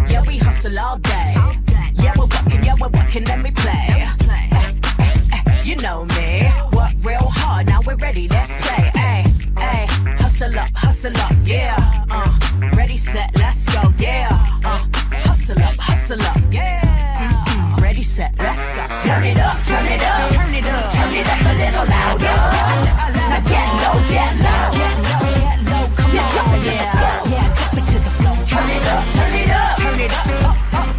Yeah, we hustle all day. Yeah, we're working, let me play. You know me, work real hard, now we're ready, let's play. Ay, hustle up, yeah. Ready, set, let's go, yeah. Hustle up, yeah. Ready, set, let's go. Turn it up, turn it up, turn it up, turn it up a little louder. Now get low, get low, come on, yeah, drop it to the floor. Turn it up, turn it up, turn it up,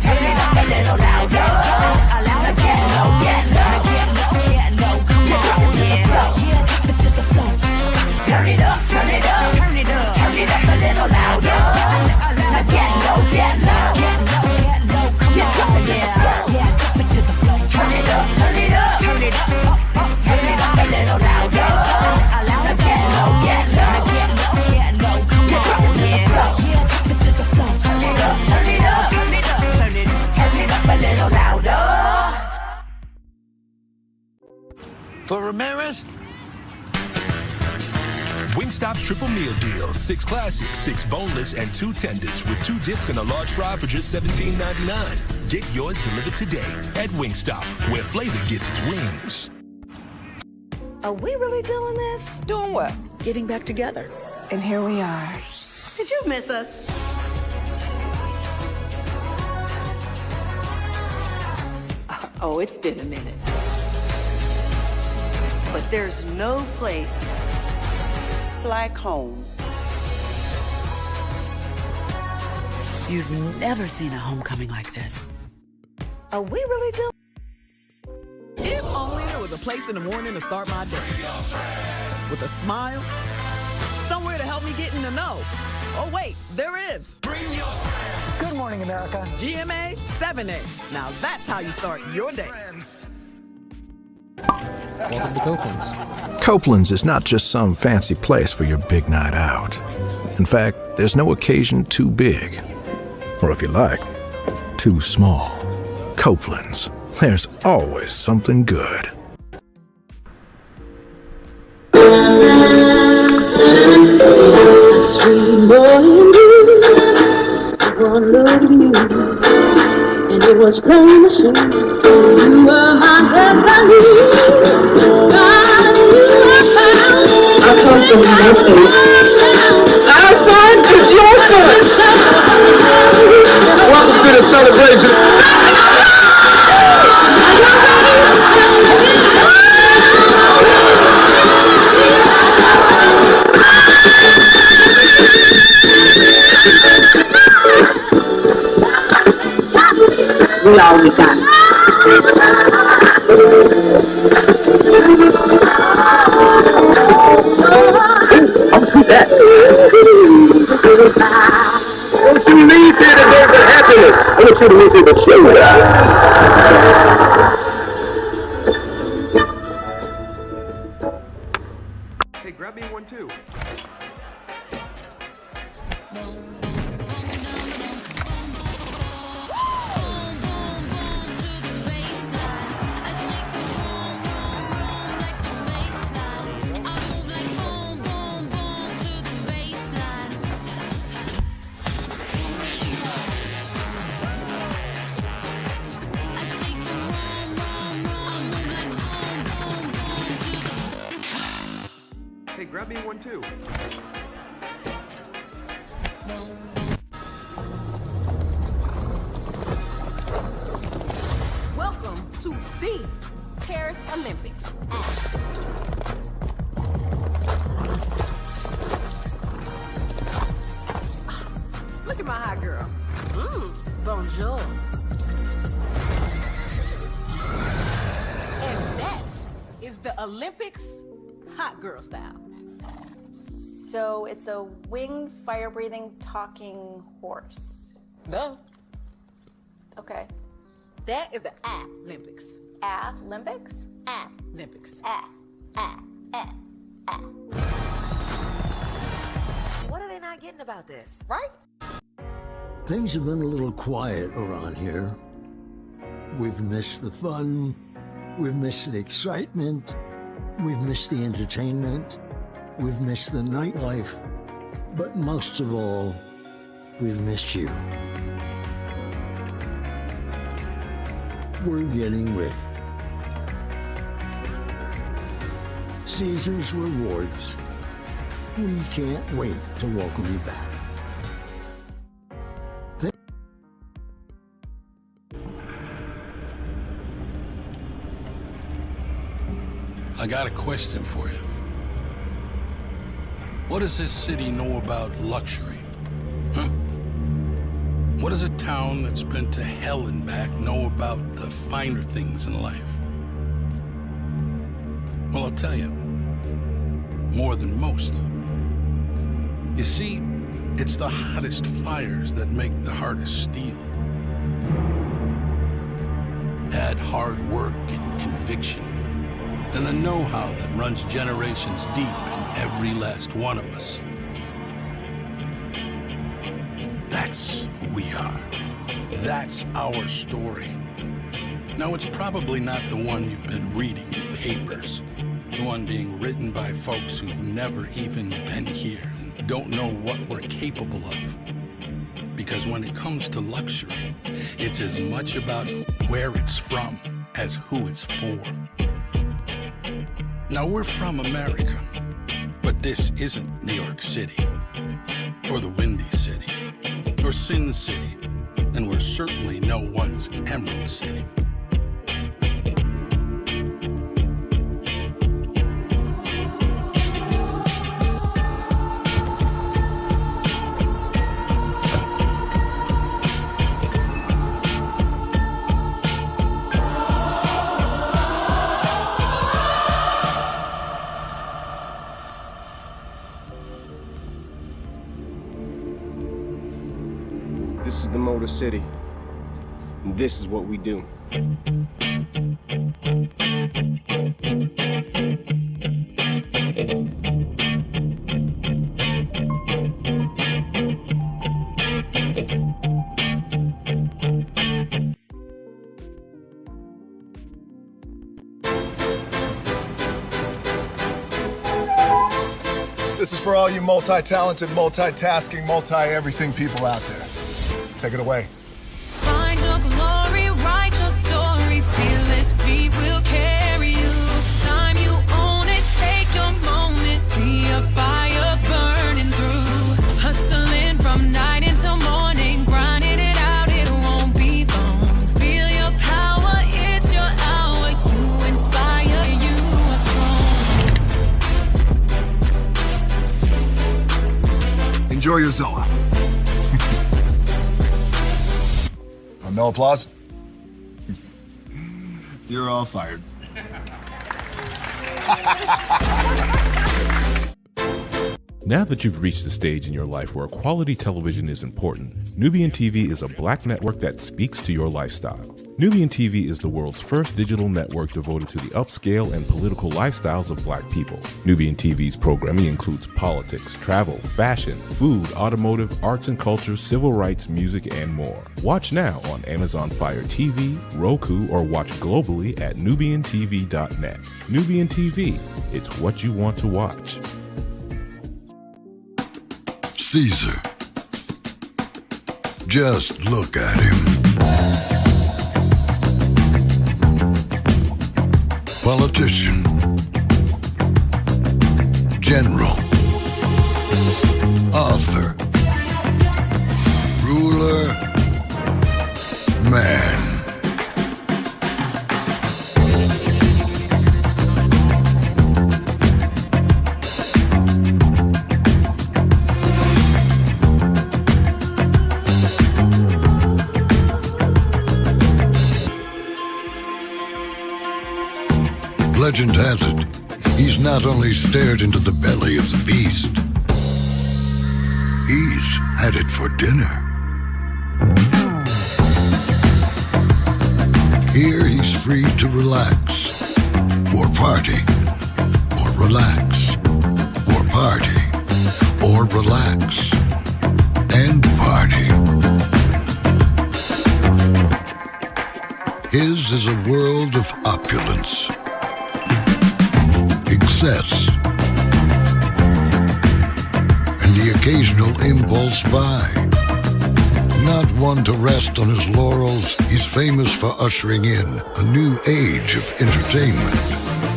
turn it up a little louder. Now get low, get low, come on, yeah, drop it to the floor. Turn it up, turn it up, turn it up, turn it up a little louder. Now get low, get low, come on, yeah, drop it to the floor. Turn it up, turn it up, turn it up, turn it up a little louder. Now get low, get low, come on, yeah, drop it to the floor. Turn it up, turn it up, turn it up, turn it up a little louder. For Ramirez, Wingstop's triple meal deal. 6 classic, 6 boneless, and 2 tenders with 2 dips and a large fry for just $17.99. Get yours delivered today at Wingstop, where flavor gets its wings. Are we really doing this? Doing what? Getting back together. And here we are. Did you miss us? Oh, it's been a minute. But there's no place like home. You've never seen a homecoming like this. Are we really doing? If only there was a place in the morning to start my day. With a smile, somewhere to help me get in the know. Oh wait, there is. Bring your friends. Good morning, America. GMA 7A. Now that's how you start your day. Welcome to Copeland's. Copeland's is not just some fancy place for your big night out. In fact, there's no occasion too big. Or if you like, too small. Copeland's. There's always something good. Sweet boy and blue, one look at you, and it was plain to see you were my destiny. I come from nothing. Our son is your son. Welcome to the celebration. We all we got. I'll do that. Don't you leave here to go for happiness. I want you to leave here to show that. Hey, grab me one too. Hey, grab me one too. Welcome to the Paris Olympics. Look at my hot girl. Bonjour. And that is the Olympics hot girl style. So it's a winged, fire-breathing, talking horse. Duh. Okay. That is the Olympics. Olympics? Olympics. What are they not getting about this? Right? Things have been a little quiet around here. We've missed the fun. We've missed the excitement. We've missed the entertainment. We've missed the nightlife. But most of all, we've missed you. We're getting ready. Caesar's rewards. We can't wait to welcome you back. I got a question for you. What does this city know about luxury? Huh? What does a town that's been to hell and back know about the finer things in life? Well, I'll tell you. More than most. You see, it's the hottest fires that make the hardest steel. Add hard work and conviction, and the know-how that runs generations deep in every last one of us. That's who we are. That's our story. Now, it's probably not the one you've been reading in papers. The one being written by folks who've never even been here, don't know what we're capable of. Because when it comes to luxury, it's as much about where it's from as who it's for. Now, we're from America, but this isn't New York City, or the Windy City, or Sin City, and we're certainly no one's Emerald City. This is the Motor City, and this is what we do. This is for all you multi-talented, multitasking, multi-everything people out there. Take it away. Find your glory, write your story, fearless feet will carry you. Time you own it, take your moment, be a fire burning through. Hustling from night until morning, grinding it out, it won't be long. Feel your power, it's your hour, you inspire, you are strong. Enjoy your Zoa. No applause? You're all fired. Now that you've reached the stage in your life where quality television is important, Nubian TV is a black network that speaks to your lifestyle. Nubian TV is the world's first digital network devoted to the upscale and political lifestyles of black people. Nubian TV's programming includes politics, travel, fashion, food, automotive, arts and culture, civil rights, music, and more. Watch now on Amazon Fire TV, Roku, or watch globally at nubiantv.net. Nubian TV, it's what you want to watch. Caesar. Just look at him. Politician, general, author, ruler, man. Legend has it, he's not only stared into the belly of the beast, he's had it for dinner. Here he's free to relax, or party, or relax, or party, or relax, and party. His is a world of opulence, excess, and the occasional impulse buy. Not one to rest on his laurels, he's famous for ushering in a new age of entertainment.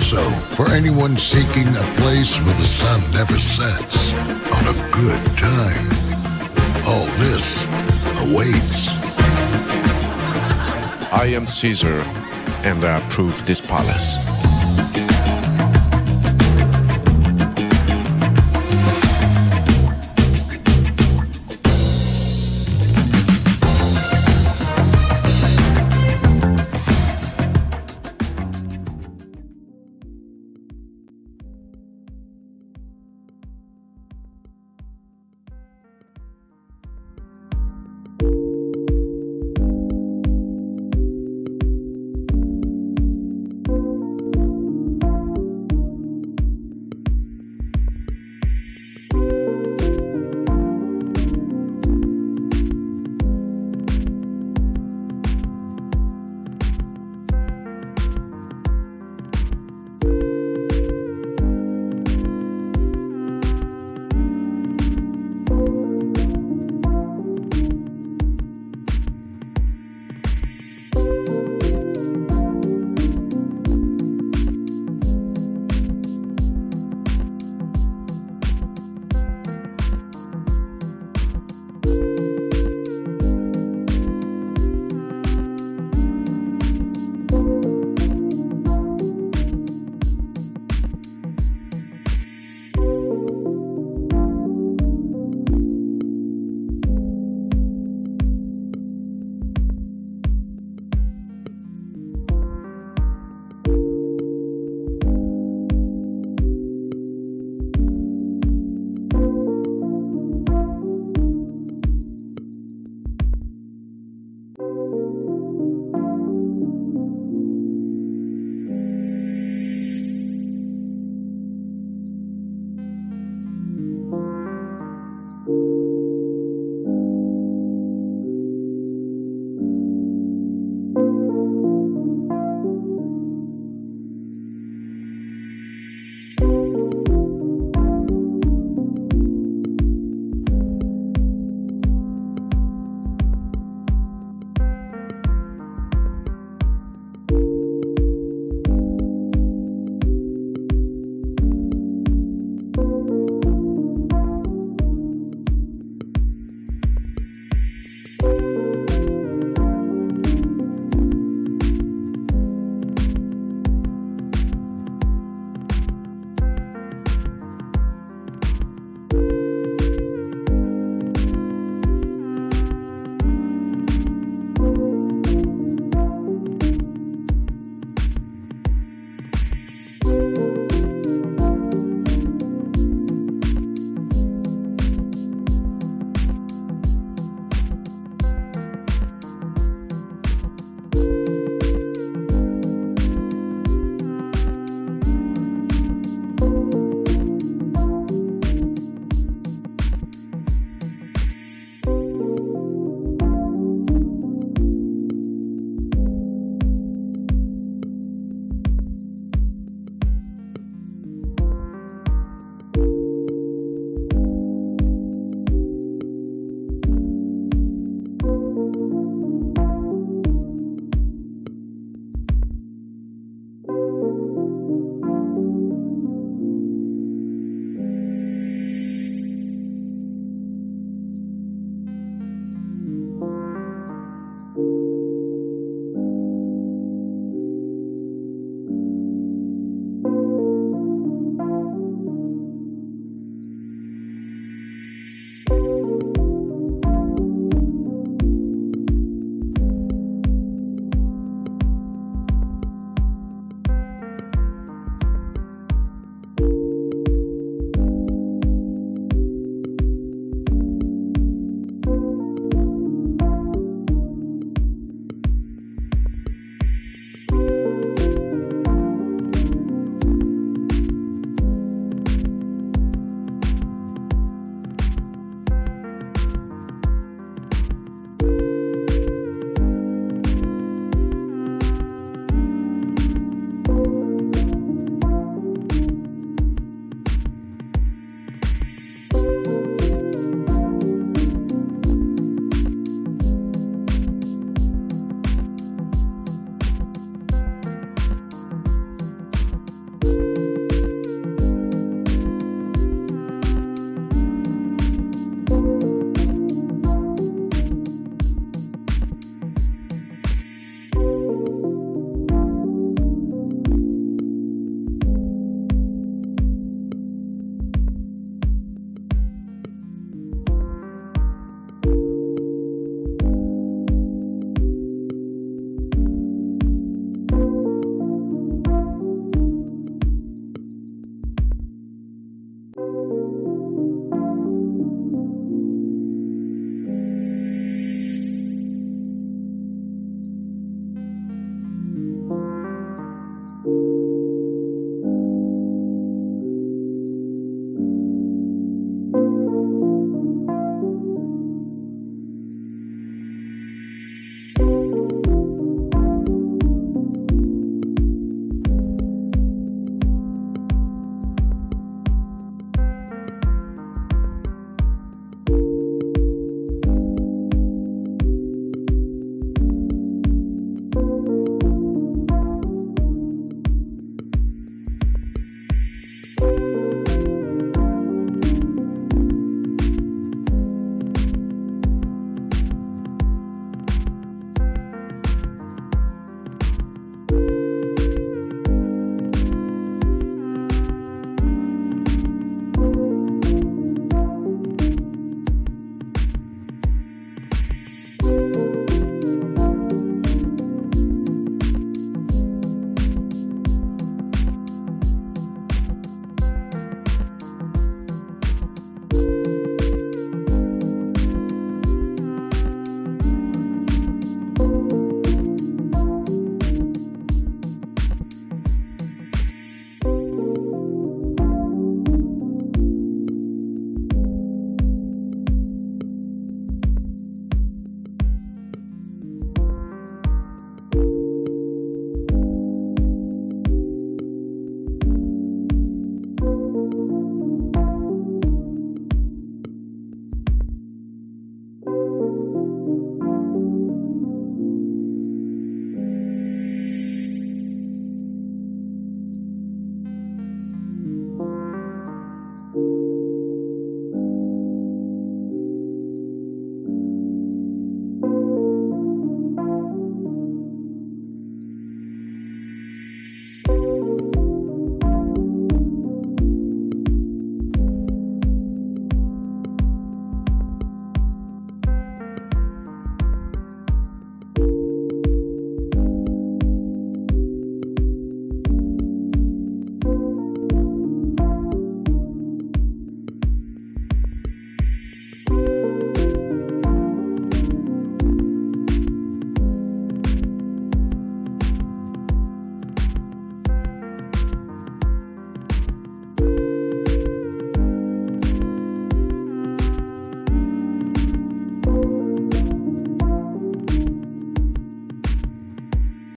So, for anyone seeking a place where the sun never sets, on a good time, all this awaits. I am Caesar, and I approve this palace.